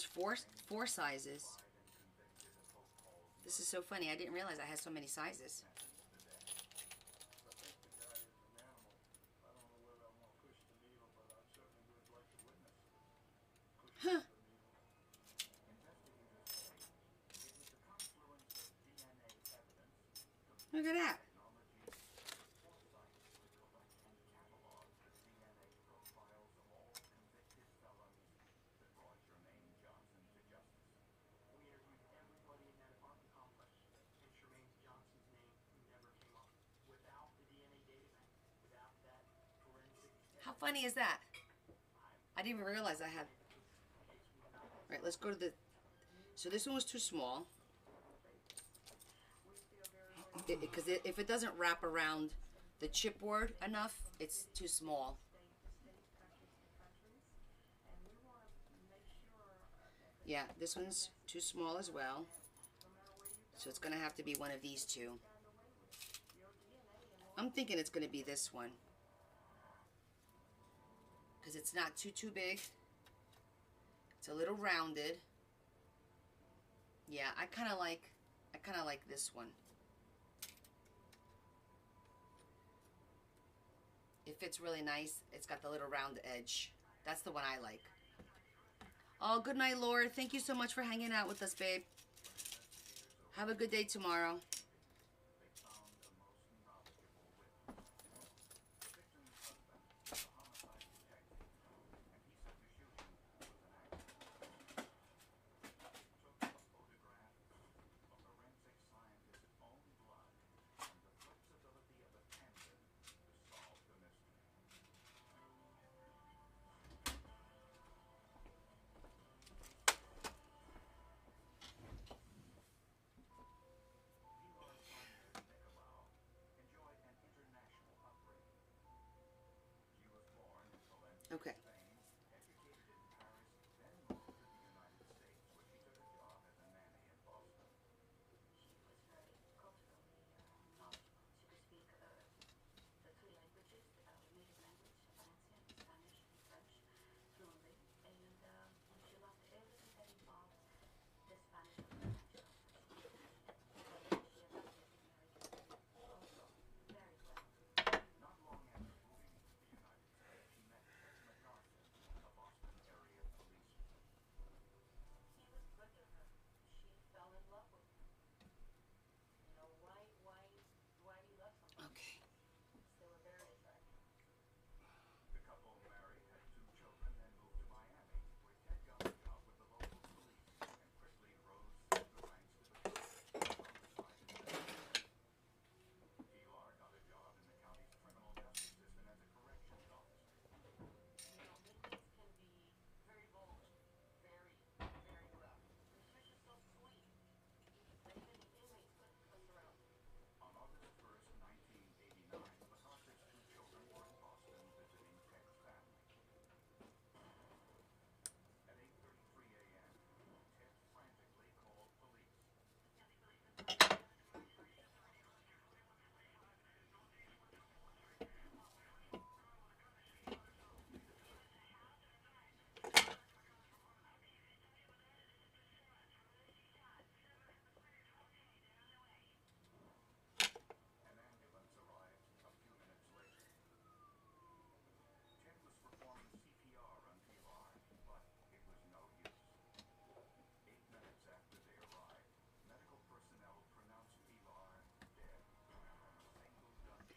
four sizes. This is so funny. I didn't realize I had so many sizes. Huh. Look at that. How funny is that? I didn't even realize I had... Alright, let's go to the... So this one was too small. Because if it doesn't wrap around the chipboard enough, it's too small. Yeah, this one's too small as well. So it's going to have to be one of these two. I'm thinking it's going to be this one. Because it's not too big. It's a little rounded. Yeah, I kind of like this one. It fits really nice. It's got the little round edge. That's the one I like. Oh, good night, Laura. Thank you so much for hanging out with us, babe. Have a good day tomorrow. Okay.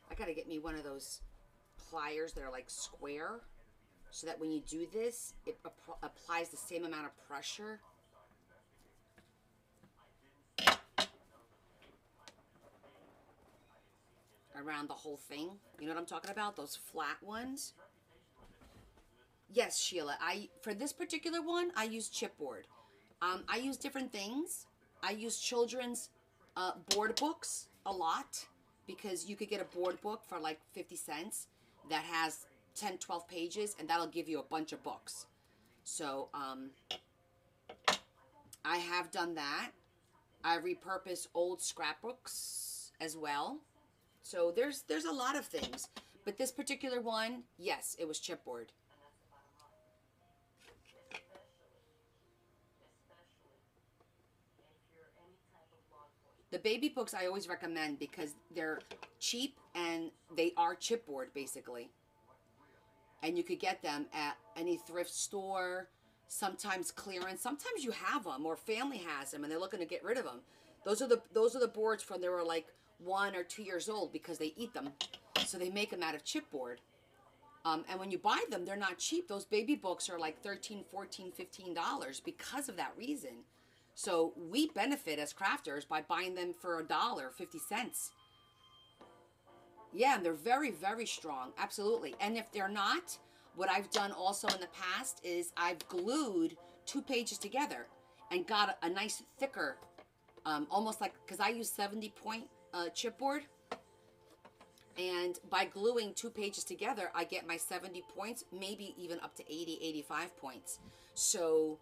I gotta get me one of those pliers that are like square, so that when you do this, it applies the same amount of pressure. Around the whole thing. You know what I'm talking about? Those flat ones. Yes, Sheila. For this particular one, I use chipboard. I use different things. I use children's board books a lot, because you could get a board book for like 50 cents that has 10, 12 pages, and that'll give you a bunch of books. So I have done that. I repurpose old scrapbooks as well. So there's a lot of things. But this particular one, yes, it was chipboard. The baby books I always recommend because they're cheap and they are chipboard basically. And you could get them at any thrift store, sometimes clearance. Sometimes you have them or family has them and they're looking to get rid of them. Those are the boards from they were like 1 or 2 years old because they eat them. So they make them out of chipboard. And when you buy them, they're not cheap. Those baby books are like $13, $14, $15 because of that reason. So we benefit as crafters by buying them for $1, 50 cents. Yeah, and they're very, very strong. Absolutely. And if they're not, what I've done also in the past is I've glued 2 pages together and got a nice thicker, almost like, because I use 70-point chipboard. And by gluing 2 pages together, I get my 70 points, maybe even up to 80, 85 points. So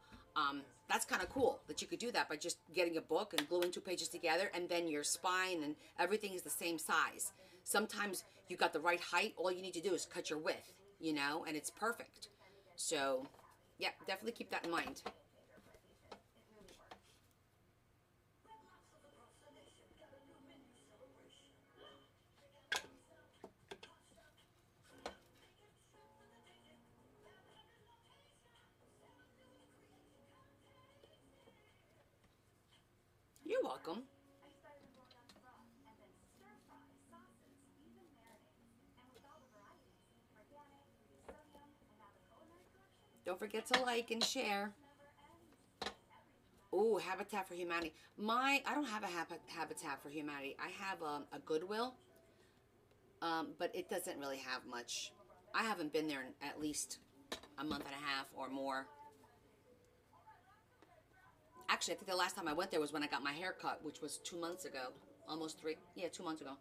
That's kind of cool that you could do that by just getting a book and gluing 2 pages together, and then your spine and everything is the same size. Sometimes you got the right height. All you need to do is cut your width, you know, and it's perfect. So, yeah, definitely keep that in mind. You're welcome. I started with Orthodox broth and then stir fry, sauces, even marinades. And with all the varieties, organic, reduced sodium, and now the culinary collection Don't forget to like and share. never ends. Ooh, Habitat for Humanity. I don't have a Habitat for Humanity. I have a Goodwill, but it doesn't really have much. I haven't been there in at least a month and a half or more. Actually, I think the last time I went there was when I got my hair cut, which was 2 months ago. Almost 3, yeah, 2 months ago.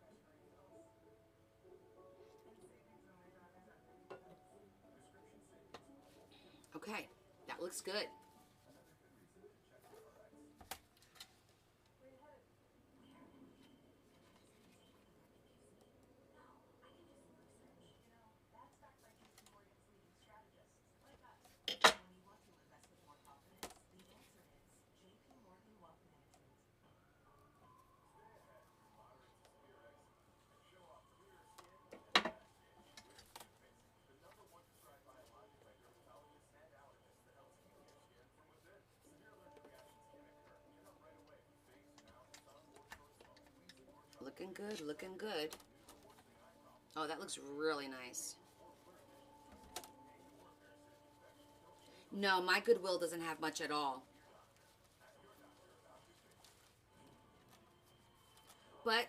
Okay, that looks good. That's backed by JP Morgan's leading strategists, like us. When you want to invest with more confidence, the answer is JP Morgan Wealth Management. Looking good, looking good. Oh, that looks really nice. No, my Goodwill doesn't have much at all. But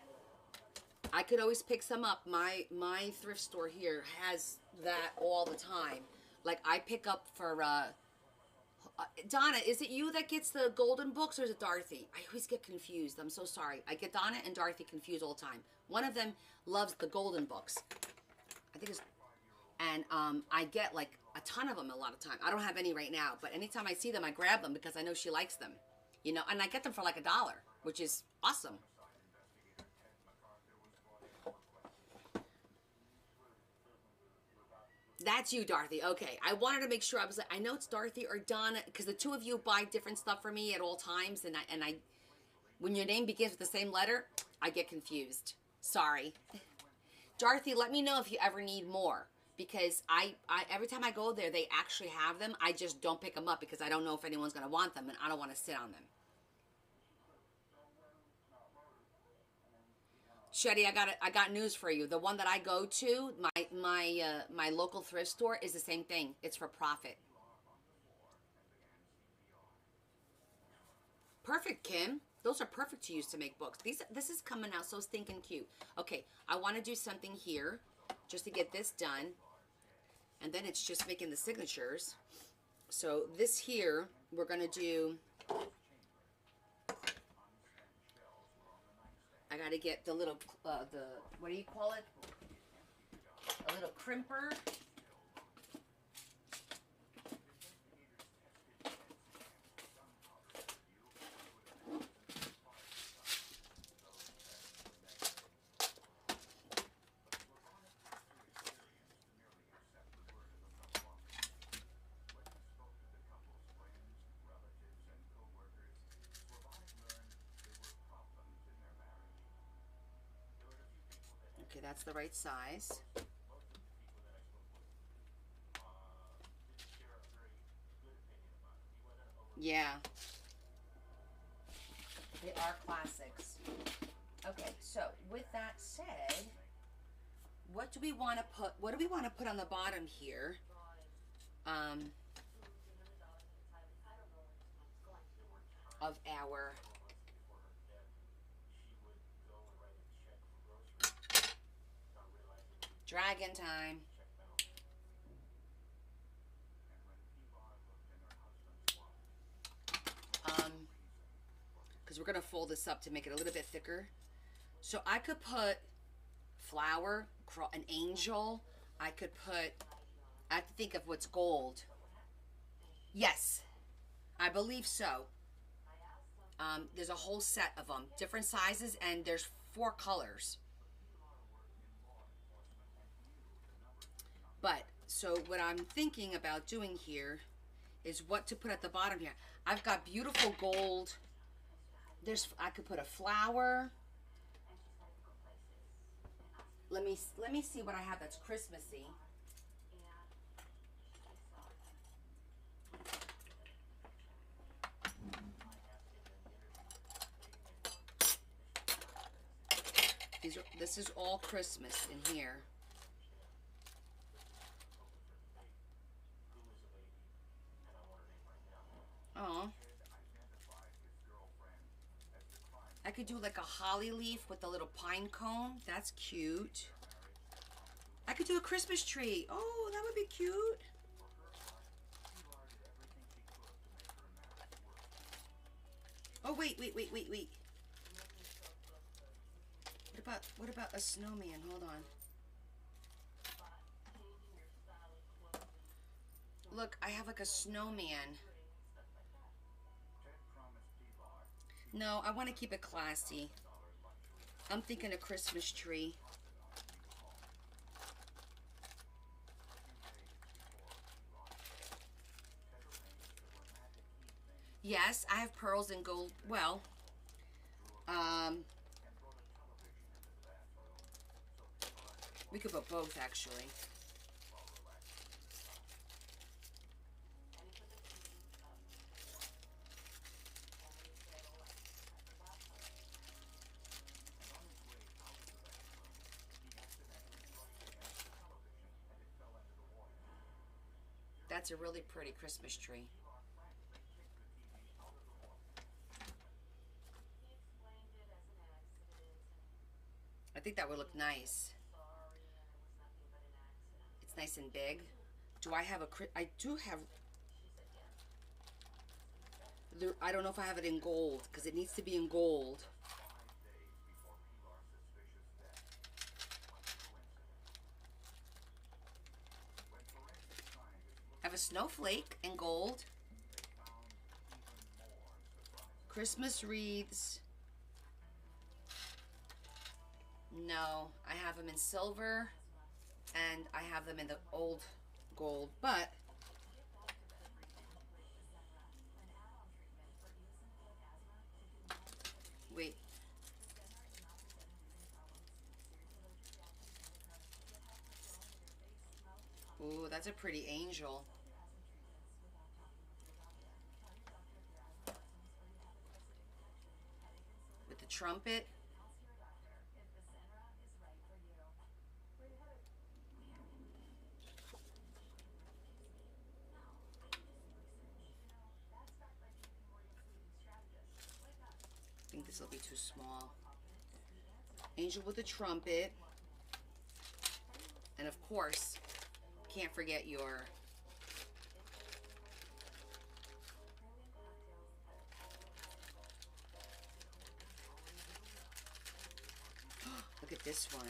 I could always pick some up. My thrift store here has that all the time. Like I pick up for Donna, is it you that gets the golden books or is it Dorothy? I always get confused. I'm so sorry. I get Donna and Dorothy confused all the time. One of them loves the golden books. I think it's, and I get like a ton of them a lot of time. I don't have any right now, but anytime I see them, I grab them because I know she likes them. You know, and I get them for like $1, which is awesome. That's you, Dorothy. Okay. I wanted to make sure. I was like, I know it's Dorothy or Donna because the two of you buy different stuff for me at all times, and I when your name begins with the same letter, I get confused. Sorry. Dorothy, let me know if you ever need more because I every time I go there, they actually have them. I just don't pick them up because I don't know if anyone's going to want them, and I don't want to sit on them. Shetty, I got news for you. The one that I go to, my local thrift store, is the same thing. It's for profit. Perfect, Kim. Those are perfect to use to make books. This is coming out so stinking cute. Okay, I want to do something here just to get this done. And then it's just making the signatures. So this here, we're going to do... I got to get the little, what do you call it? A little crimper. Okay, that's the right size. Yeah. They are classics. Okay, so with that said, what do we want to put on the bottom here? Of our Dragon time. Because we're going to fold this up to make it a little bit thicker. So I could put flower, an angel. I could put, I have to think of what's gold. Yes. I believe so. There's a whole set of them, different sizes, and there's 4 colors. But, so what I'm thinking about doing here is what to put at the bottom here. I've got beautiful gold. I could put a flower. Let me see what I have that's Christmassy. This is all Christmas in here. Oh. I could do like a holly leaf with a little pine cone. That's cute. I could do a Christmas tree. Oh, that would be cute. Oh, wait. What about a snowman? Hold on. Look, I have like a snowman. No, I want to keep it classy. I'm thinking a Christmas tree. Yes, I have pearls and gold. Well, we could put both, actually. That's a really pretty Christmas tree. I think that would look nice. It's nice and big. Do I have I do have... I don't know if I have it in gold, because it needs to be in gold. I have a snowflake in gold. Christmas wreaths. No, I have them in silver, and I have them in the old gold, but wait. Ooh, that's a pretty angel. With the trumpet. I think this will be too small. Angel with the trumpet. And of course, can't forget your look at this one.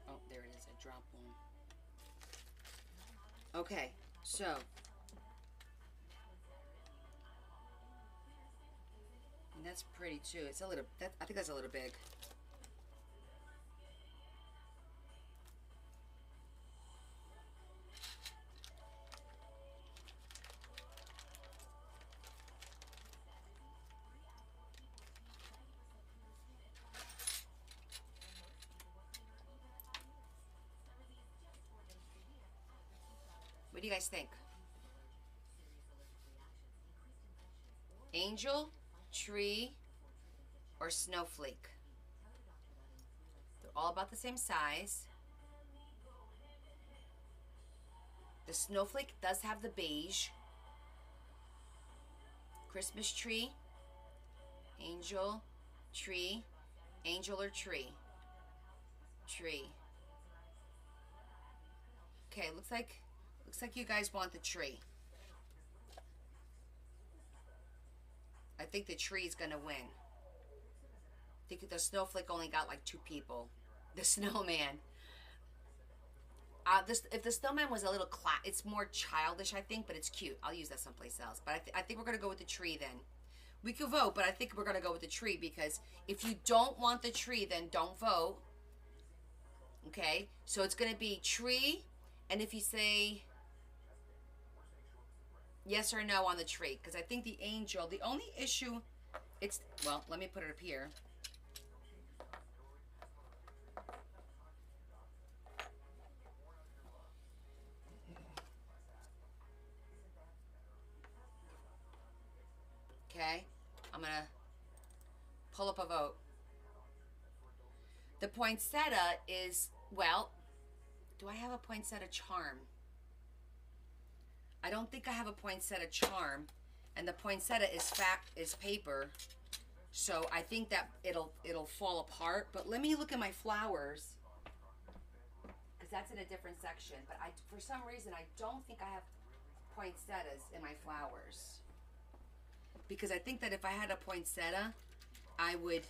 Oh, there it is. I dropped one. Okay, so and that's pretty too. It's a little. I think that's a little big. What do you guys think? Angel, tree, or snowflake? They're all about the same size. The snowflake does have the beige. Christmas tree Angel, tree, angel or tree? Tree. Okay, looks like you guys want the tree. I think the tree is gonna win. I think the snowflake only got like 2 people. The snowman. If the snowman was a little it's more childish, I think, but it's cute. I'll use that someplace else. But I think we're gonna go with the tree then. We could vote, but I think we're gonna go with the tree because if you don't want the tree, then don't vote. Okay, so it's gonna be tree, and if you say yes or no on the tree, because I think the angel, the only issue, well, let me put it up here. Okay, I'm gonna pull up a vote. The poinsettia is, well, do I have a poinsettia charm? I don't think I have a poinsettia charm, and the poinsettia is paper, so I think that it'll fall apart. But let me look at my flowers, because that's in a different section. But for some reason I don't think I have poinsettias in my flowers, because I think that if I had a poinsettia, I would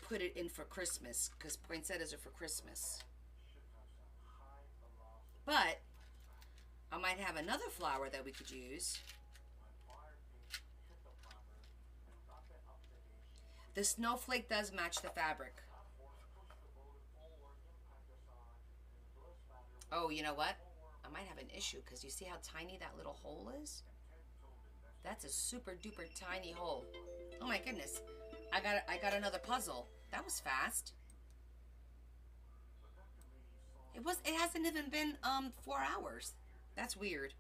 put it in for Christmas, because poinsettias are for Christmas. But I might have another flower that we could use. The snowflake does match the fabric. Oh, you know what? I might have an issue, because you see how tiny that little hole is? That's a super duper tiny hole. Oh my goodness. I got another puzzle. That was fast. It hasn't even been 4 hours. That's weird.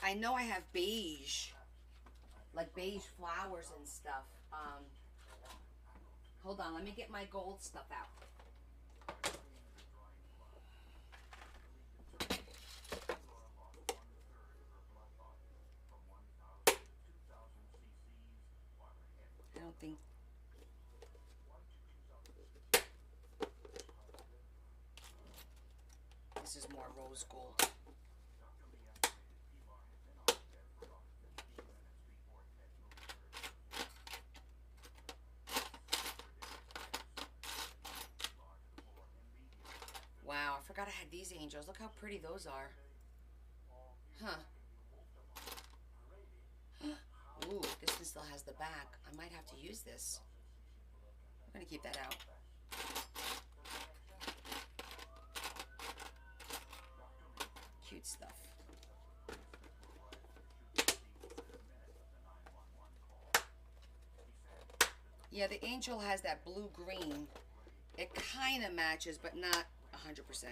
I know I have beige, like beige flowers and stuff. Hold on, let me get my gold stuff out. I don't think. This is more rose gold. Wow, I forgot I had these angels. Look how pretty those are. Huh. Ooh, this one still has the back. I might have to use this. I'm gonna keep that out. Cute stuff. Yeah, the angel has that blue-green. It kind of matches, but not 100%.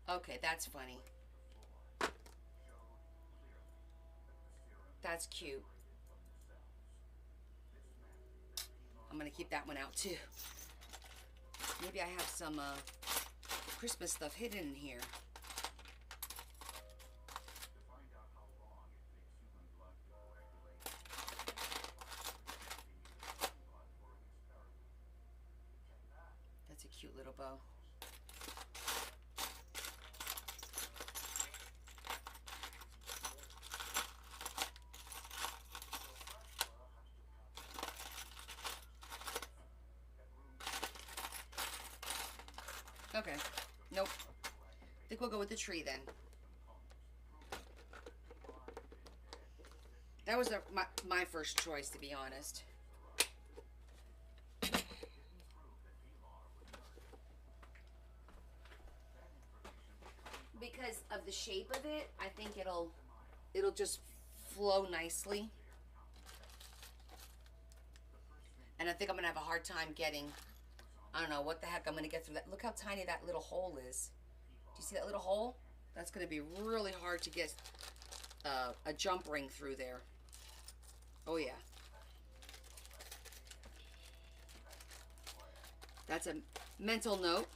Okay, that's funny. That's cute. I'm gonna keep that one out too. Maybe I have some Christmas stuff hidden in here. That's a cute little bow. Okay, nope. I think we'll go with the tree then. That was my first choice, to be honest. Because of the shape of it, I think it'll just flow nicely. And I think I'm gonna have a hard time getting, I don't know what the heck I'm gonna get through that. Look how tiny that little hole is. Do you see that little hole? That's going to be really hard to get a jump ring through there. Oh yeah. That's a mental note.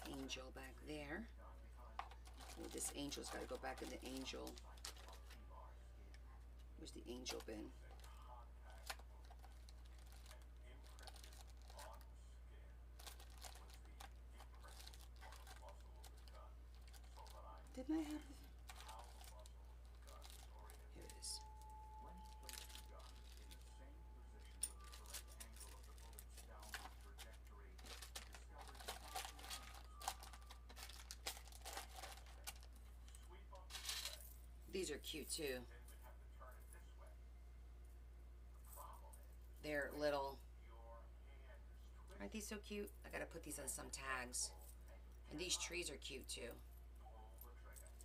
Angel back there. Oh, this angel's got to go back in the angel. Where's the angel bin? Didn't I have it? Here it is. When he placed the gun in the same position with the correct angle of the bullet's downward trajectory, he discovered he had two angles. Sweep up this way, These are cute too. then we'd have to turn it this way. The problem is They're little. your hand is twisted. Aren't these so cute? I gotta put these on some tags. And these trees are cute too.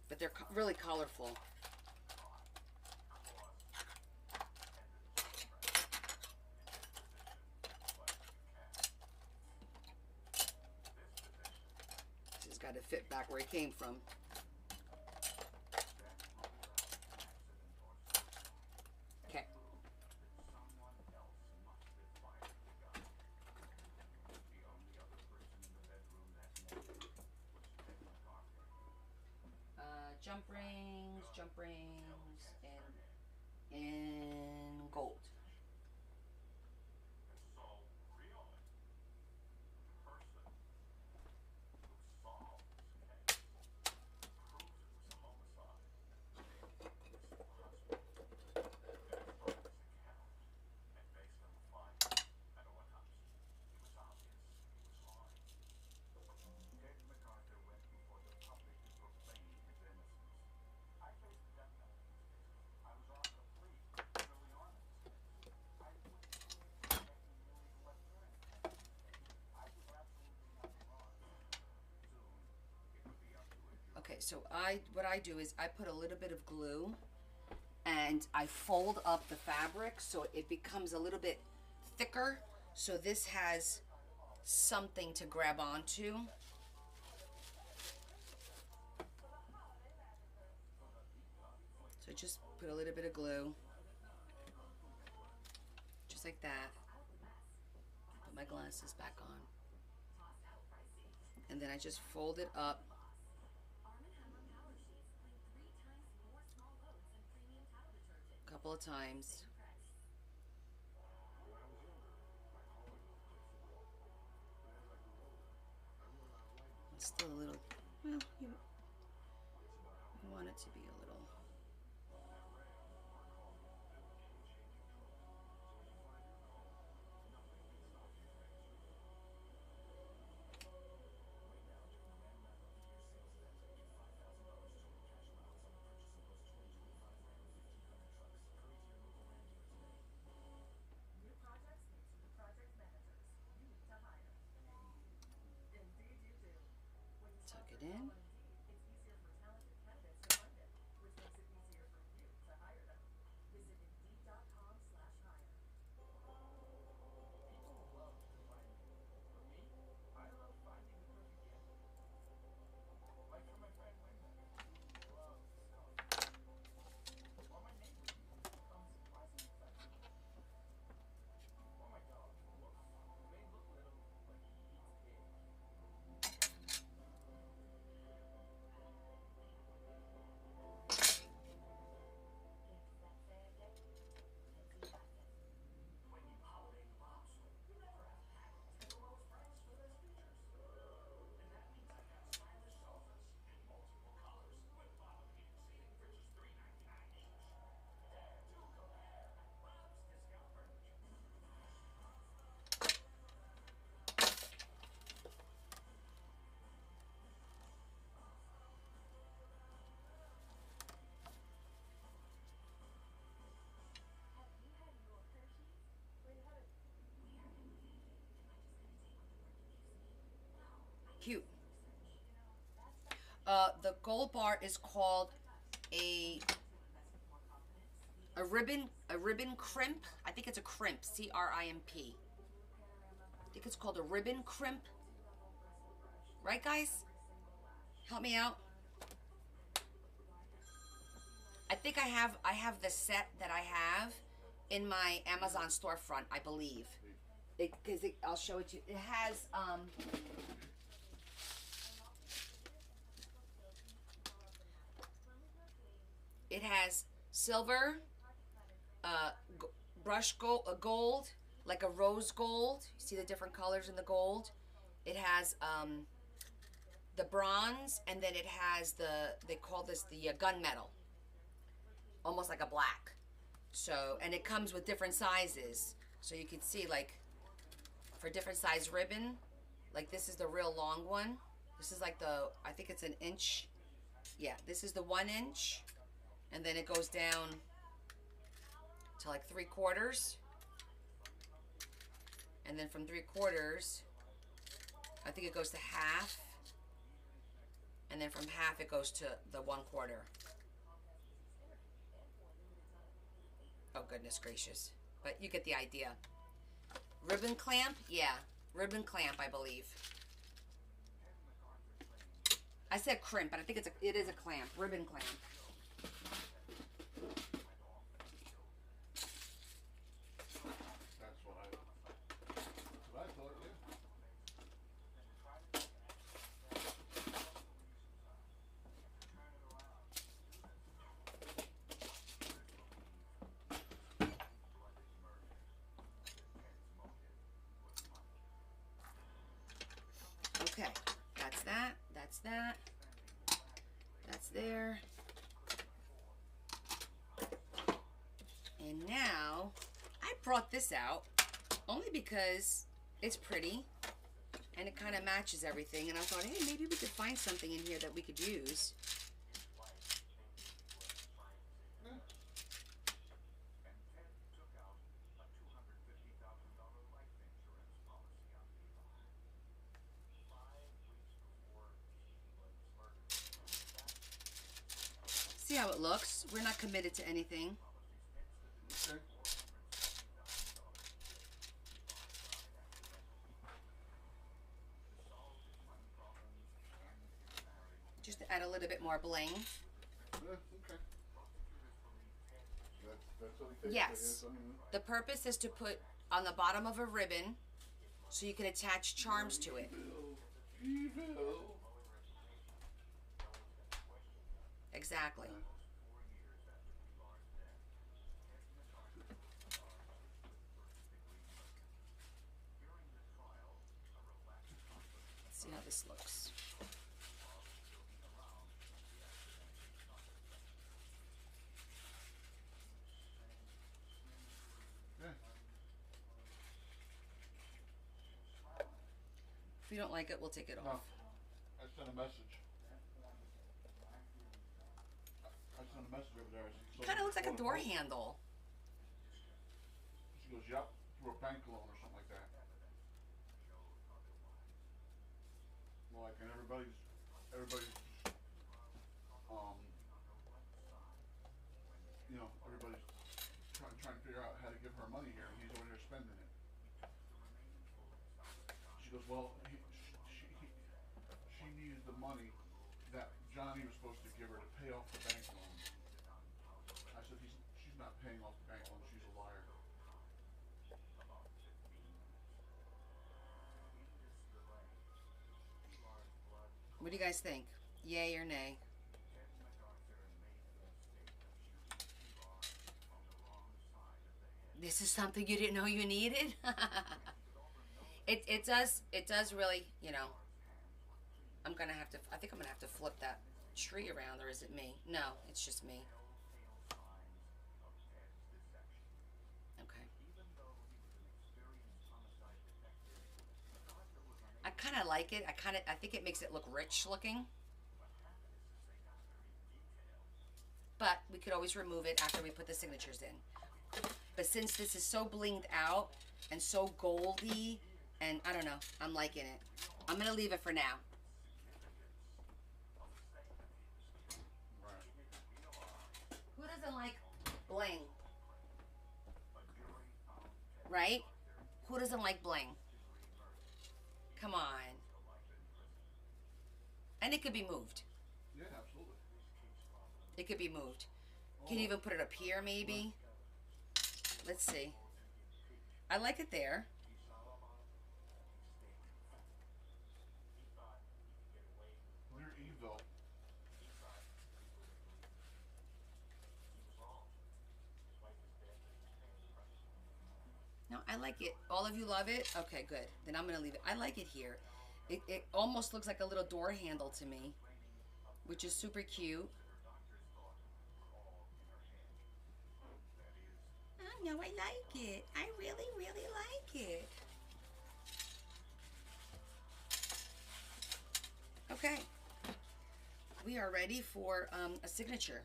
But they're really colorful. This has got to fit back where it came from. Okay. Someone else must have fired the gun. The only other person in the bedroom that morning was Ted McCarthy. Jump rings, in gold. And so, really, the person who solved this case, proved it was a homicide, was the husband. Based on his account, and based on the findings at autopsy, it was obvious he was lying. Ted MacArthur went before the public to proclaim his innocence. I faced the death penalty in this case. I was offered a plea early on in this case. I wouldn't believe for a second nearly the left turn. I was absolutely nothing wrong. Soon, it would be up to a jury. Okay, so what I do is I put a little bit of glue and I fold up the fabric so it becomes a little bit thicker. So this has something to grab onto. So just put a little bit of glue. Just like that. Put my glasses back on. And then I just fold it up. A couple of times. It's still a little, well, you want it to be a little. New projects need new project managers. You need to hire. Indeed you do. When you Tuck sponsor it in. a job on Indeed, it's easier for talented candidates to find it, which makes it easier for you to hire them. Visit Indeed.com/hire. People love to find me. For me, I love finding the perfect candidate. Like for my friend Linda, who loves coffee. Or my neighbor, who becomes surprisingly effective. Or my dog, Wolf, who may look little, but he eats big. When you holiday the box, you never have to hack to the lowest price for those features. And that means I got stylish sofas in multiple colors with bottom heated seating for just $3.99 each. Dare to compare at Bob's Discount Furniture. Have you had your Hershey's? Where you headed? Cute. The gold bar is called a ribbon crimp. I think it's a crimp, CRIMP. think it's called a ribbon crimp. Right, guys? Help me out. I think I have the set that I have in my Amazon storefront, I believe. Because I'll show it to you. It has silver, brush gold, like a rose gold. You see the different colors in the gold. It has the bronze, and then it has they call this the gunmetal, almost like a black. So, and it comes with different sizes. So you can see, like, for different size ribbon, like this is the real long one. This is like I think it's an inch. Yeah, this is the 1 inch. And then it goes down to like 3/4. And then from 3/4, I think it goes to half. And then from half, it goes to the 1/4. Oh, goodness gracious. But you get the idea. Ribbon clamp? Yeah. Ribbon clamp, I believe. I said crimp, but I think it is a clamp. Ribbon clamp. That's what I thought, yeah. Okay. That's that. That's that. That's there. And now, I brought this out only because it's pretty and it kind of matches everything. And I thought, hey, maybe we could find something in here that we could use. See how it looks? We're not committed to anything. Okay. Just to add a little bit more bling. Yeah, okay. That's what it takes, Yes. I guess, I don't know. The purpose is to put on the bottom of a ribbon so you can attach charms to it. Evil. Exactly. Let's see how this looks. Yeah. If you don't like it, we'll take it No. off. I sent a message. I sent a message over there. I said, so Kind of looks like a what door about- handle. She goes, yep, through a bank loan or something like that. Well, like, and everybody's, you know, everybody's trying to figure out how to give her money here, and he's over here spending it. She goes, well, she needed the money that Johnny was supposed to give her to pay off the bank loan. I said, she's not paying off the bank loan, she's a liar. What do you guys think? Yay or nay? This is something you didn't know you needed? It does really, you know. I think I'm gonna have to flip that tree around, or is it me? No, it's just me. Okay. I kind of like it. I think it makes it look rich looking. But we could always remove it after we put the signatures in. But since this is so blinged out and so goldy, and I don't know, I'm liking it. I'm gonna leave it for now. Right. Who doesn't like bling? Right? Who doesn't like bling? Come on. And it could be moved. Yeah, absolutely. It could be moved. Can you even put it up here, maybe? Let's see. I like it there. Near Evil. No, I like it. All of you love it? Okay, good. Then I'm going to leave it. I like it here. It almost looks like a little door handle to me, which is super cute. Oh, no, I like it. I really, really like it. Okay. We are ready for a signature.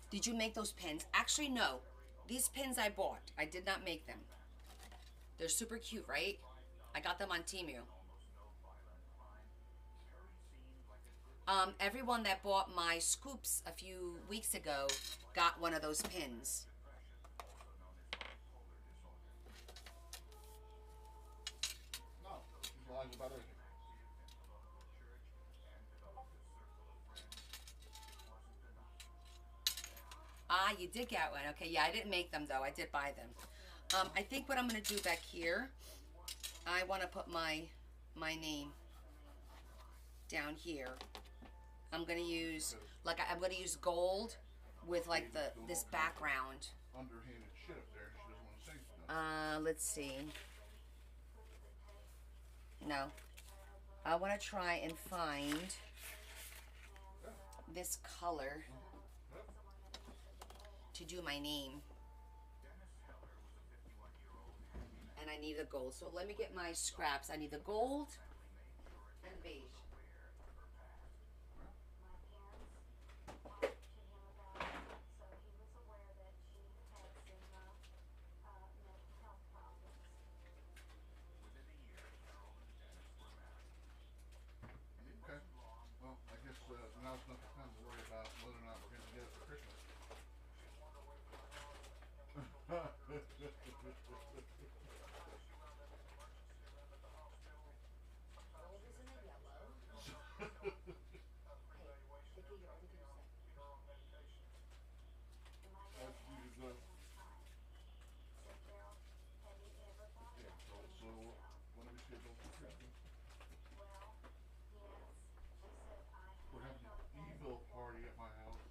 Did you make those pins? Actually, no. These pins I bought. I did not make them. They're super cute, right? I got them on Temu. Everyone that bought my scoops a few weeks ago got one of those pins. No, she's lying about everything. Ah, you did get one. Okay, yeah, I didn't make them though. I did buy them. I think what I'm gonna do back here, I want to put my name down here. I'm gonna use I'm gonna use gold with like this background. Underhanded shit up there. She doesn't want to say stuff. Let's see. No, I want to try and find this color to do my name. And I need the gold. So let me get my scraps. I need the gold and beige. My parents talked to him about it, so he was aware that she had some mental health problems. Okay. Well, I guess now's not the time to worry about whether or not we're going to get it for Christmas. Gold is in the yellow. And my dad That's asked usually me the- one time, said, Carol, have you ever thought Yeah, about so paying yourself? when do we schedule for Christmas? Well, yes, she said, I We're have having thought an about it evil before. party at my house.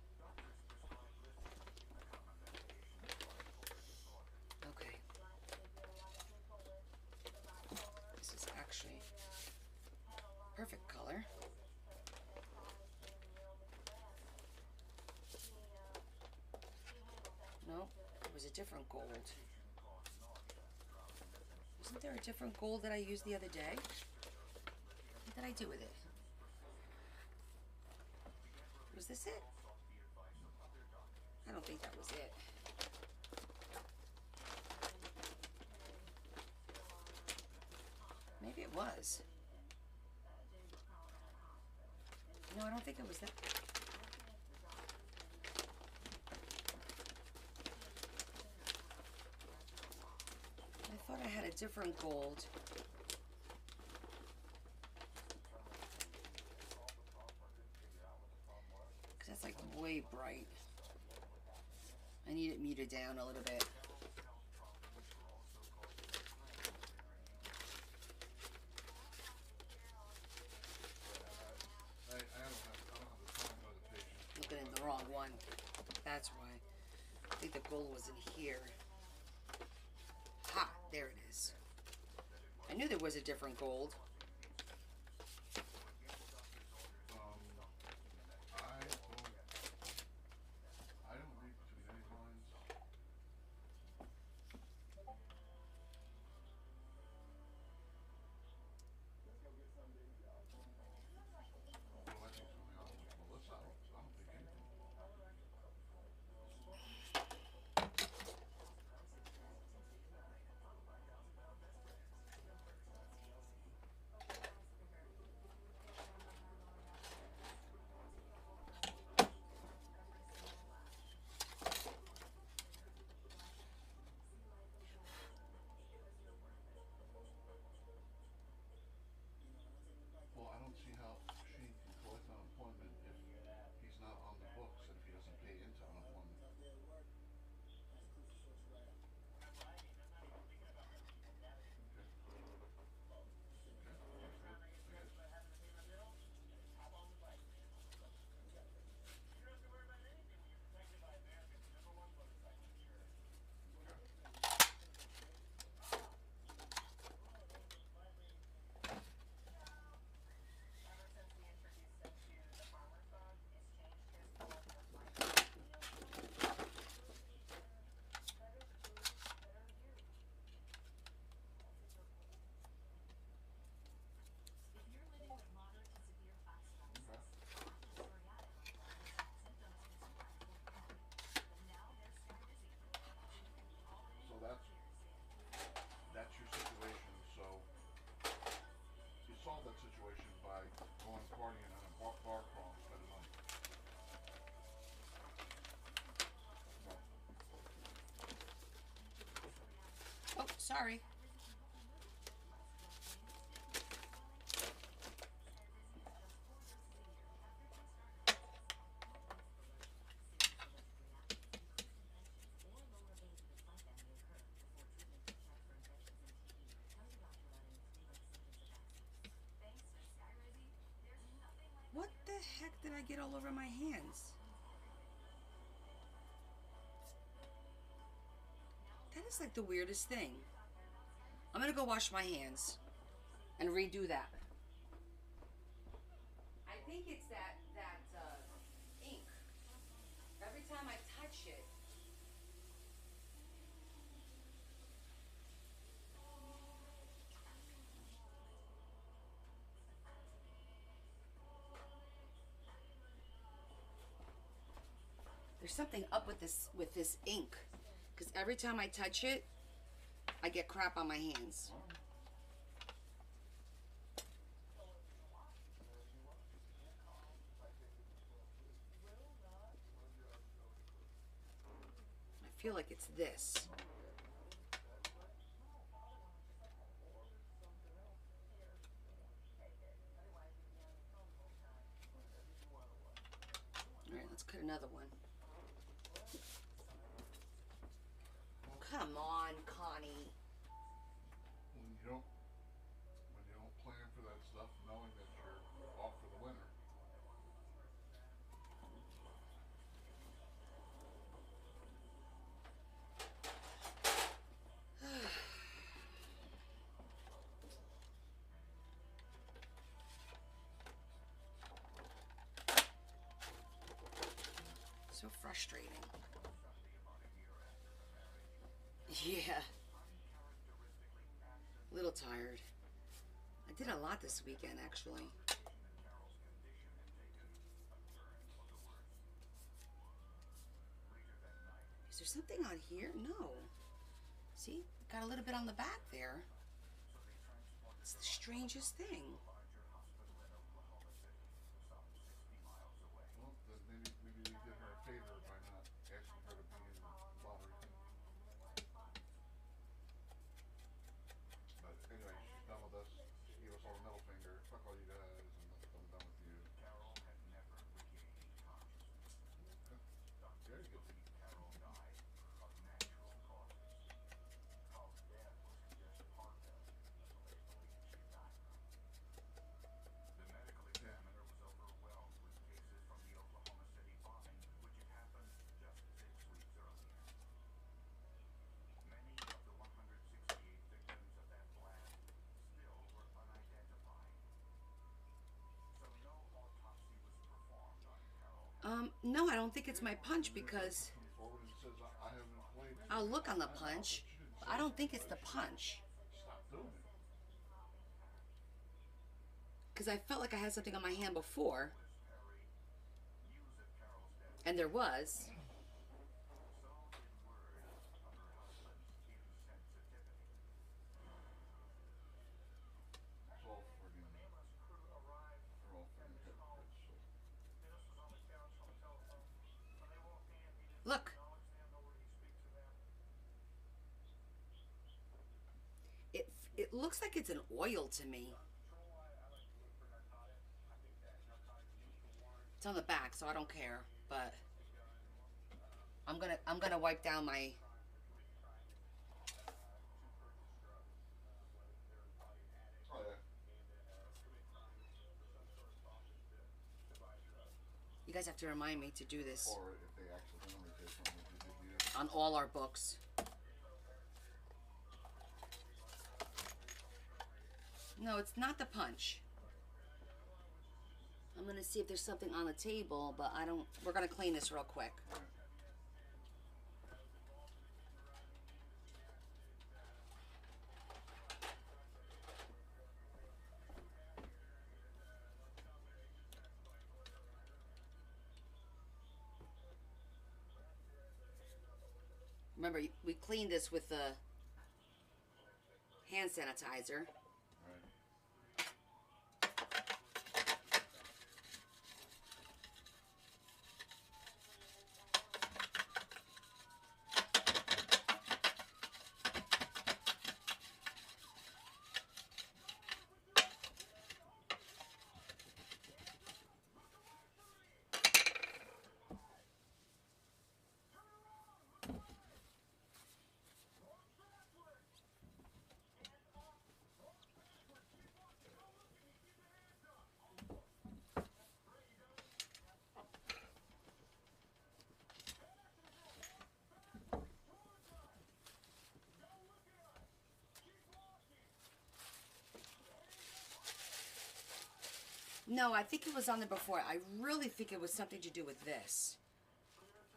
Okay. Like, they do a lot of people with the bipolar. This is actually Had a lot of perfect color. visits, but as far as being real depressed, she handled that No, pretty good. it was a different gold. Wasn't there a different gold that I used the other day? What did I do with it? Was this it? I don't think that was it. Maybe it was. No, I don't think it was that. I thought I had a different gold. Cause that's like way bright. I need it muted down a little bit. I don't have the time or the patience. Looking in the wrong one. That's why. I think the gold was in here. Ha! There it is. I knew there was a different gold. I don't read between any lines. Well, I think something else with Melissa. I don't think anything. Sorry. What the heck did I get all over my hands? That is like the weirdest thing. I'm gonna go wash my hands and redo that. I think it's that ink. Every time I touch it, there's something up with this ink, because every time I touch it, I get crap on my hands. I feel like it's this. All right, let's cut another one. Come on, Connie. When you don't plan for that stuff, knowing that you're off for the winter. So frustrating. Yeah. A little tired. I did a lot this weekend, actually. Is there something on here? No. See? Got a little bit on the back there. It's the strangest thing. Well, then maybe we did her a favor by not asking her to be in the lottery thing. But anyway, she's done with us. She gave us all a middle finger. Fuck all you guys, and I'm done with you. Carol had never regained consciousness. Very good. Carol died of natural causes. Carol's death was congestive heart failure, so they believe she died from. The medical examiner was overwhelmed with cases from the Oklahoma City bombing, which had happened just 6 weeks earlier. Many of the 168 victims of that blast still were unidentified. So no autopsy was performed on Carol. No, I don't think it's my punch, because Comes forward and says, I have an inflamed. I'll look on the punch, but I don't think it's the punch. Stop doing it. Because I felt like I had something on my hand before. And there was. It's all friggin'. They're all friggin' hypocrites. So. Dennis was on the couch on the telephone. When they walked in, he didn't Look. acknowledge them, nor would he speak to them. It looks like it's an oil to me. It's on the back, so I don't care. But I'm gonna wipe down my. Oh yeah. You guys have to remind me to do this Or if they accidentally did something, did you on all our books. No, it's not the punch. I'm gonna see if there's something on the table, but I don't. We're gonna clean this real quick. Remember, we cleaned this with the hand sanitizer. Right. No, I think it was on there before. I really think it was something to do with this.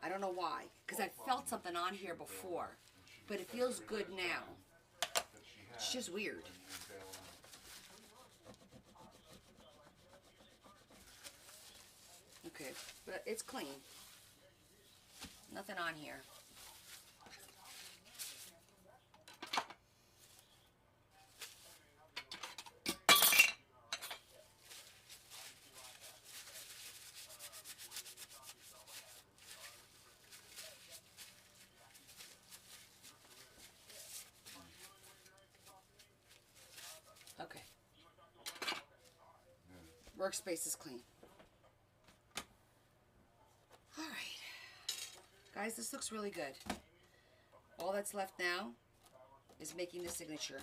I don't know why, because I felt something on here before, but it feels good now. It's just weird. Okay, but it's clean. Nothing on here. Okay. Workspace is clean. All right. Guys, this looks really good. All that's left now is making the signature.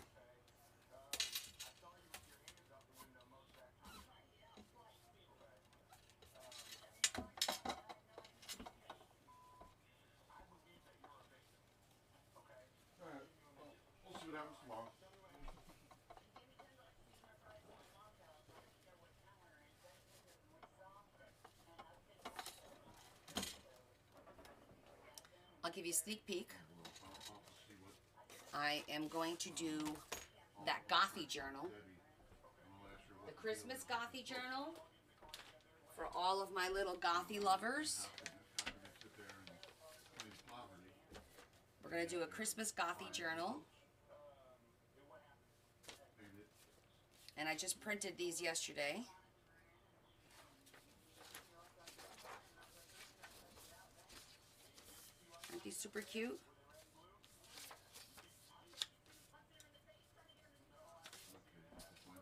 Alright, well, we'll see what happens tomorrow. I'll give you a sneak peek. I am going to do that Gothy journal. The Christmas Gothy journal for all of my little Gothy lovers. We're going to do a Christmas Gothy journal. And I just printed these yesterday. Aren't these super cute?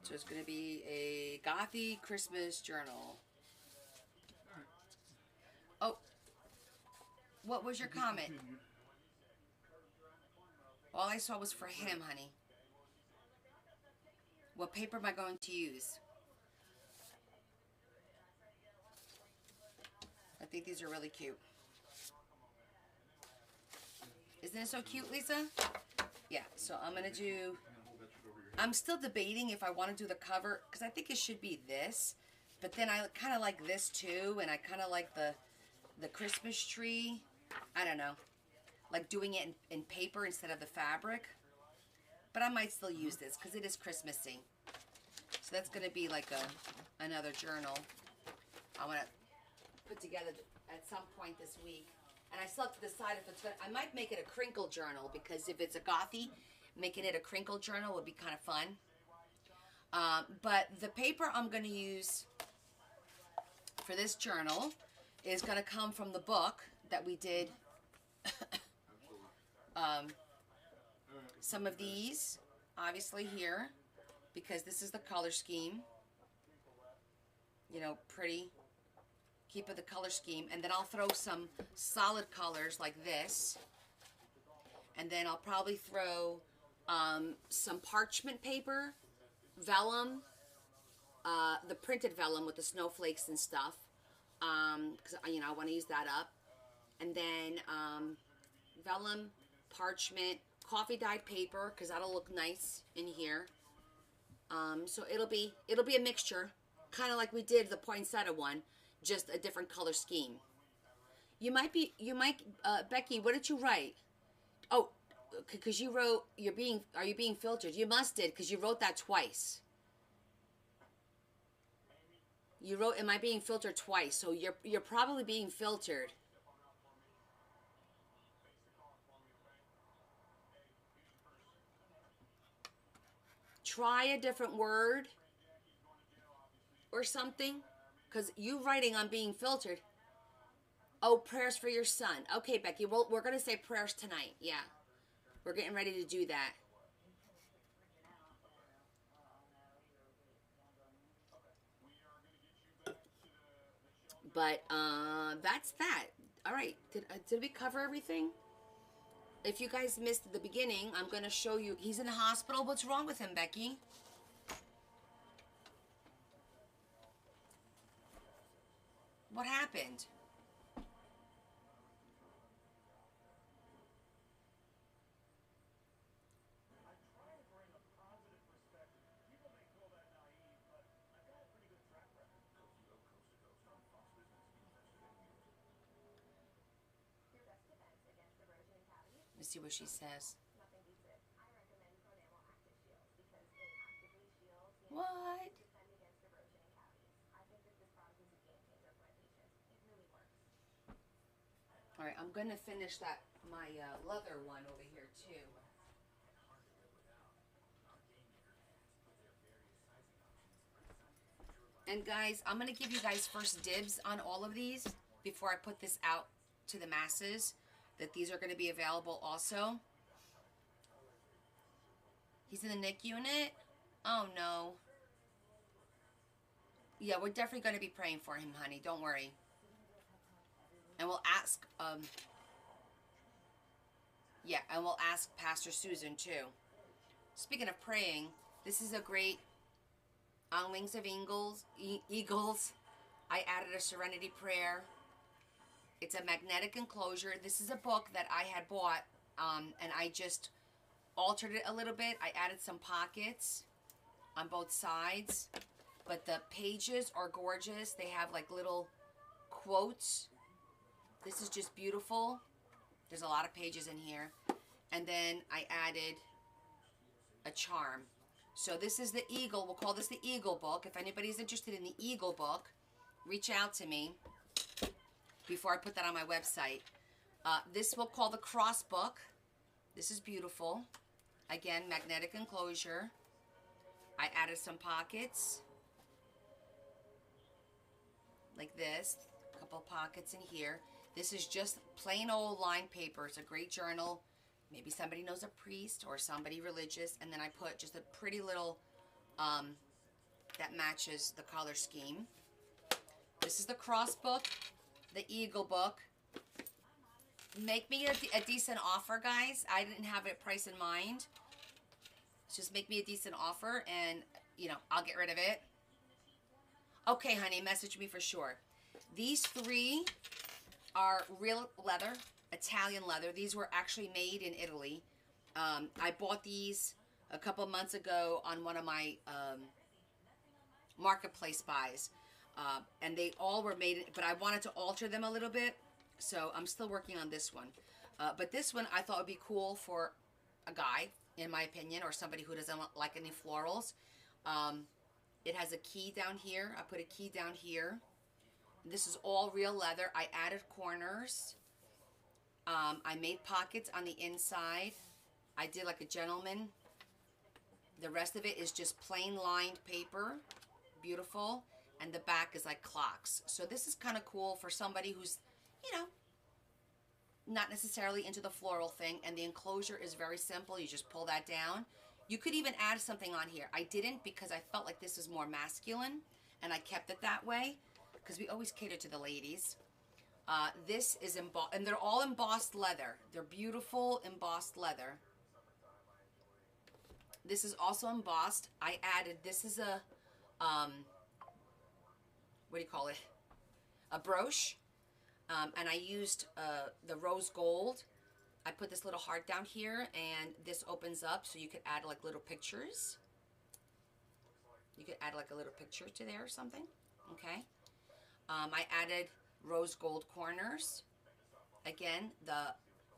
So it's going to be a Gothy Christmas journal. Oh, what was your comment? All I saw was for him, honey. What paper am I going to use? I think these are really cute. Isn't it so cute, Lisa? Yeah, so I'm going to do... I'm still debating if I want to do the cover, because I think it should be this. But then I kind of like this too, and I kind of like the Christmas tree. I don't know. Like doing it in paper instead of the fabric. But I might still use this, because it is Christmassy. So that's going to be like another journal I want to put together at some point this week. And I still have to decide if it's going to... I might make it a crinkle journal, because if it's a Gothy, making it a crinkle journal would be kind of fun. But the paper I'm going to use for this journal is going to come from the book that we did. Some of these, obviously here, because this is the color scheme. You know, pretty. Keep it the color scheme. And then I'll throw some solid colors like this. And then I'll probably throw some parchment paper, vellum, the printed vellum with the snowflakes and stuff, because you know I want to use that up, and then vellum, parchment, coffee dyed paper, because that'll look nice in here. So it'll be a mixture, kind of like we did the poinsettia one, just a different color scheme. You might Becky, what did you write? Oh, because you wrote, are you being filtered? You must did, because you wrote that twice. You wrote, am I being filtered twice? So you're probably being filtered. Try a different word or something, because you writing I'm being filtered. Oh, prayers for your son. Okay, Becky, well, we're going to say prayers tonight. Yeah. We're getting ready to do that. But that's that. All right. Did we cover everything? If you guys missed the beginning, I'm going to show you. He's in the hospital. What's wrong with him, Becky? What happened? Let's see what she says. Nothing beats it. I recommend Pronamel Active Shield because it actively shields the What? to defend against erosion and cavities. I think that this product is a game changer for my patients. It really works. All right, I'm gonna finish my leather one over here too. And guys, I'm gonna give you guys first dibs on all of these before I put this out to the masses, that these are gonna be available also. He's in the NIC unit? Oh no. Yeah, we're definitely gonna be praying for him, honey, don't worry. And we'll ask, yeah, and we'll ask Pastor Susan too. Speaking of praying, this is a great, on Wings of Eagles, I added a Serenity Prayer. It's a magnetic enclosure. This is a book that I had bought, and I just altered it a little bit. I added some pockets on both sides, but the pages are gorgeous. They have like little quotes. This is just beautiful. There's a lot of pages in here. And then I added a charm. So this is the Eagle. We'll call this the Eagle book. If anybody's interested in the Eagle book, reach out to me before I put that on my website. This we'll call the Cross book. This is beautiful. Again, magnetic enclosure. I added some pockets like this. A couple pockets in here. This is just plain old lined paper. It's a great journal. Maybe somebody knows a priest or somebody religious. And then I put just a pretty little, that matches the color scheme. This is the Cross book, the Eagle book. Make me a decent offer, guys. I didn't have a price in mind. Just make me a decent offer and, you know, I'll get rid of it. Okay, honey, message me for sure. These three are real leather, Italian leather. These were actually made in Italy. I bought these a couple months ago on one of my marketplace buys. And they all were made, but I wanted to alter them a little bit. So I'm still working on this one. But this one I thought would be cool for a guy, in my opinion, or somebody who doesn't like any florals. It has a key down here. I put a key down here. This is all real leather. I added corners. I made pockets on the inside. I did like a gentleman. The rest of it is just plain lined paper. Beautiful. And the back is like clocks. So this is kind of cool for somebody who's, you know, not necessarily into the floral thing. And the enclosure is very simple. You just pull that down. You could even add something on here. I didn't because I felt like this is more masculine. And I kept it that way because we always cater to the ladies. This is embossed, and they're all embossed leather. They're beautiful embossed leather. This is also embossed. I added, this is a, what do you call it? A brooch. And I used the rose gold. I put this little heart down here, and this opens up so you could add like little pictures. You could add like a little picture to there or something. Okay. I added rose gold corners. Again,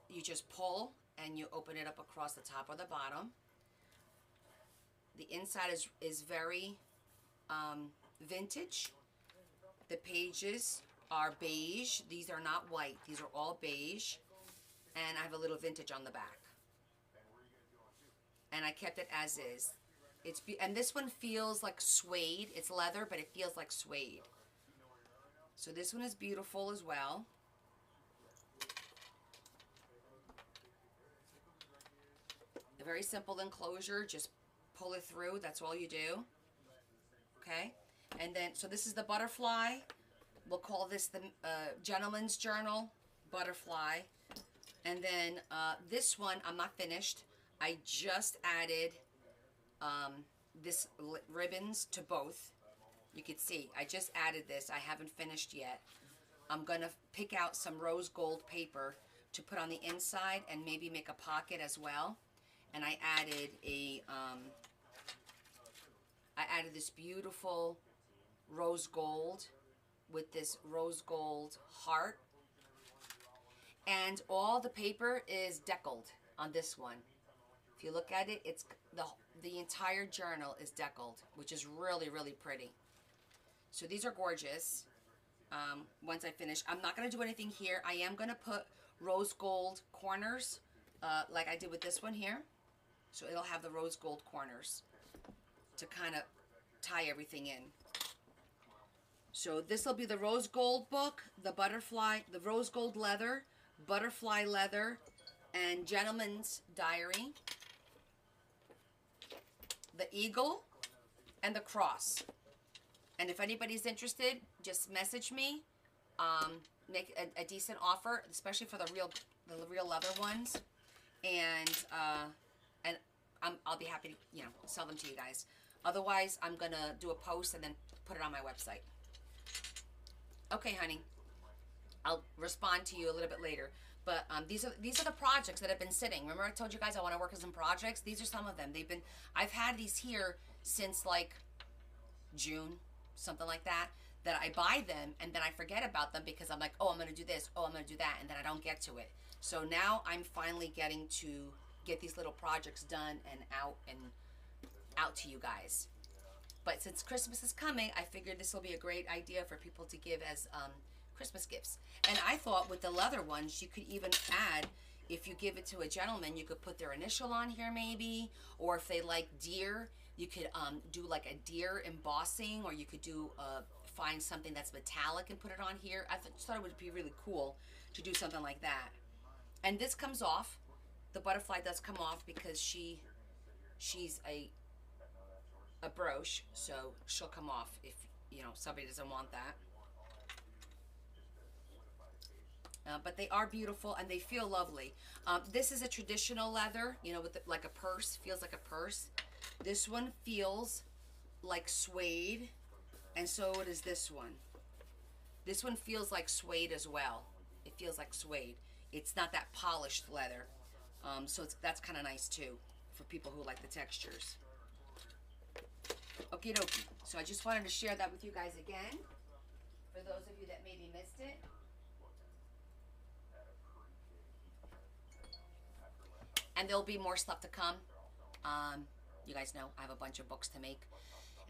you just pull and you open it up across the top or the bottom. The inside is very vintage. The pages are beige. These are not white. These are all beige. And I have a little vintage on the back. And I kept it as is. And this one feels like suede. It's leather, but it feels like suede. So this one is beautiful as well. A very simple enclosure. Just pull it through. That's all you do. Okay. And then, so this is the butterfly. We'll call this the gentleman's journal butterfly. And then this one, I'm not finished. I just added this ribbons to both. You can see, I just added this. I haven't finished yet. I'm going to pick out some rose gold paper to put on the inside and maybe make a pocket as well. And I added this beautiful rose gold with this rose gold heart. And all the paper is deckled on this one. If you look at it, it's the entire journal is deckled, which is really, really pretty. So these are gorgeous. Once I finish, I'm not going to do anything here. I am going to put rose gold corners like I did with this one here. So it'll have the rose gold corners to kind of tie everything in. So this will be the rose gold book, the butterfly, the rose gold leather, butterfly leather, and gentleman's diary, the eagle, and the cross. And if anybody's interested, just message me. Make a decent offer, especially for the real leather ones, and I'll be happy to, you know, sell them to you guys. Otherwise, I'm gonna do a post and then put it on my website. Okay, honey. I'll respond to you a little bit later. But these are the projects that have been sitting. Remember I told you guys I want to work on some projects? These are some of them. I've had these here since like June, something like that I buy them and then I forget about them because I'm like, oh, I'm going to do this, oh, I'm going to do that, and then I don't get to it. So now I'm finally getting to get these little projects done and out to you guys. But since Christmas is coming, I figured this will be a great idea for people to give as Christmas gifts. And I thought with the leather ones, you could even add, if you give it to a gentleman, you could put their initial on here maybe, or if they like deer, you could do like a deer embossing, or you could do find something that's metallic and put it on here. I just thought it would be really cool to do something like that. And this comes off. The butterfly does come off because she's a brooch, so she'll come off if, you know, somebody doesn't want that. But they are beautiful and they feel lovely. This is a traditional leather, you know, with like a purse. Feels like a purse. This one feels like suede, and so does this one. This one feels like suede as well. It feels like suede. It's not that polished leather, so that's kind of nice too for people who like the textures. Okie dokie. So I just wanted to share that with you guys again, for those of you that maybe missed it. And there'll be more stuff to come. You guys know I have a bunch of books to make,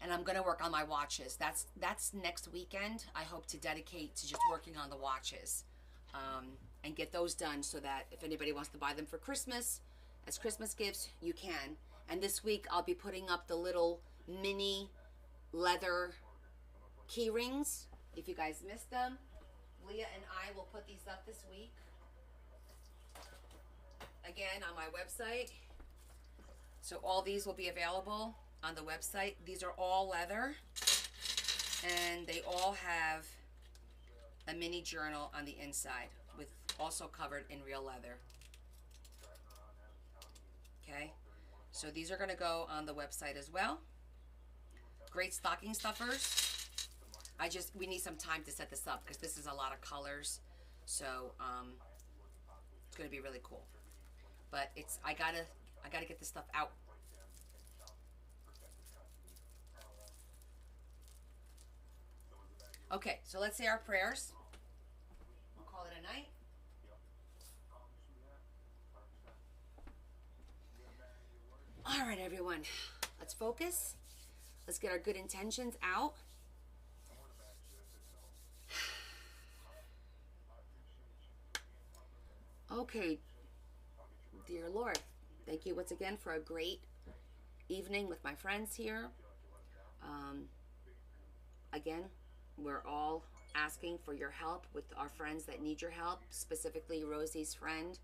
and I'm gonna work on my watches. That's next weekend. I hope to dedicate to just working on the watches, and get those done so that if anybody wants to buy them for Christmas as Christmas gifts, you can. And this week I'll be putting up the little mini leather key rings. If you guys missed them, Leah and I will put these up this week. Again, on my website. So all these will be available on the website. These are all leather, and they all have a mini journal on the inside, with also covered in real leather. Okay, so these are going to go on the website as well. Great stocking stuffers. We need some time to set this up because this is a lot of colors, so it's going to be really cool. But I gotta get this stuff out. Okay, so let's say our prayers. We'll call it a night. All right, everyone, let's focus. Let's get our good intentions out. Okay. Dear Lord, thank you once again for a great evening with my friends here. Again, we're all asking for your help with our friends that need your help, specifically Rosie's friend.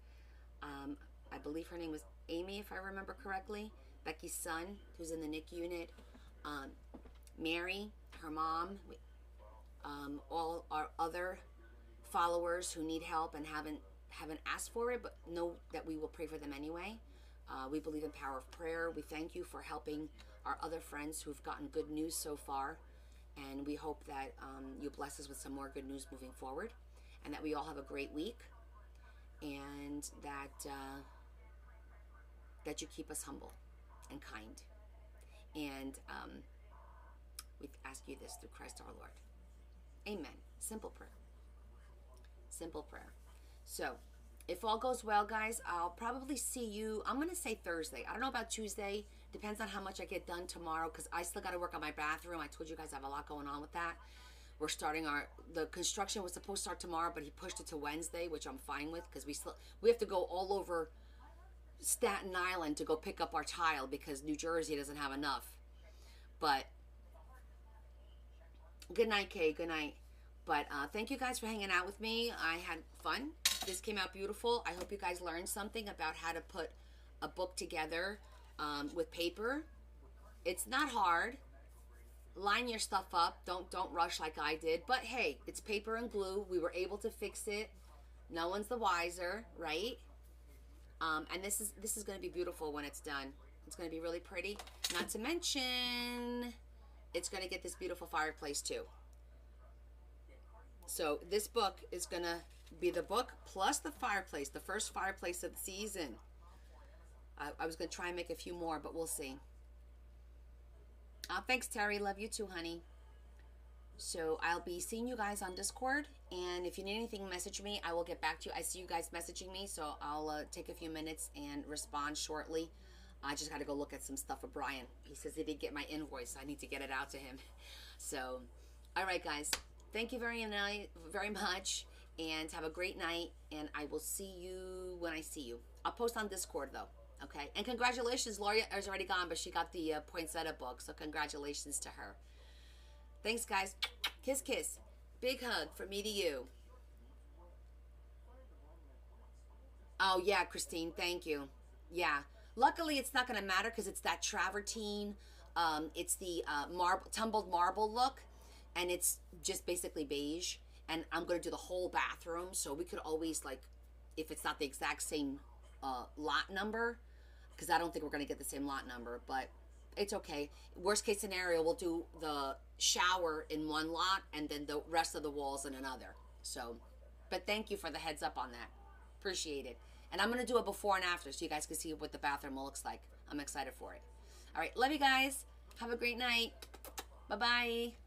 I believe her name was Amy, if I remember correctly. Becky's son, who's in the NIC unit. Mary, her mom. All our other followers who need help and haven't asked for it, but know that we will pray for them anyway. We believe in power of prayer. We thank you for helping our other friends who've gotten good news so far, and we hope that you bless us with some more good news moving forward, and that we all have a great week, and that you keep us humble and kind. And we ask you this through Christ our Lord. Amen. Simple prayer. Simple prayer. So, if all goes well, guys, I'll probably see you. I'm going to say Thursday. I don't know about Tuesday. Depends on how much I get done tomorrow because I still got to work on my bathroom. I told you guys I have a lot going on with that. We're starting the construction was supposed to start tomorrow, but he pushed it to Wednesday, which I'm fine with because we have to go all over Staten Island to go pick up our tile because New Jersey doesn't have enough. But good night, Kay. Good night. But thank you guys for hanging out with me. I had fun. This came out beautiful. I hope you guys learned something about how to put a book together with paper. It's not hard. Line your stuff up. Don't rush like I did. But hey, it's paper and glue. We were able to fix it. No one's the wiser, right? And this is going to be beautiful when it's done. It's going to be really pretty. Not to mention, it's going to get this beautiful fireplace too. So this book is going to be the book plus the fireplace, the first fireplace of the season. I was going to try and make a few more, but we'll see. Thanks, Terry. Love you too, honey. So I'll be seeing you guys on Discord. And if you need anything, message me. I will get back to you. I see you guys messaging me, so I'll take a few minutes and respond shortly. I just got to go look at some stuff for Brian. He says he didn't get my invoice. I need to get it out to him. So, all right, guys. Thank you very much. And have a great night. And I will see you when I see you. I'll post on Discord, though. Okay? And congratulations. Laura is already gone, but she got the Poinsettia book. So congratulations to her. Thanks, guys. Kiss, kiss. Big hug from me to you. Oh, yeah, Christine. Thank you. Yeah. Luckily, it's not going to matter because it's that travertine. It's the tumbled marble look. And it's just basically beige. And I'm going to do the whole bathroom. So we could always, like, if it's not the exact same lot number, because I don't think we're going to get the same lot number, but it's okay. Worst case scenario, we'll do the shower in one lot and then the rest of the walls in another. So, but thank you for the heads up on that. Appreciate it. And I'm going to do a before and after so you guys can see what the bathroom looks like. I'm excited for it. All right. Love you guys. Have a great night. Bye-bye.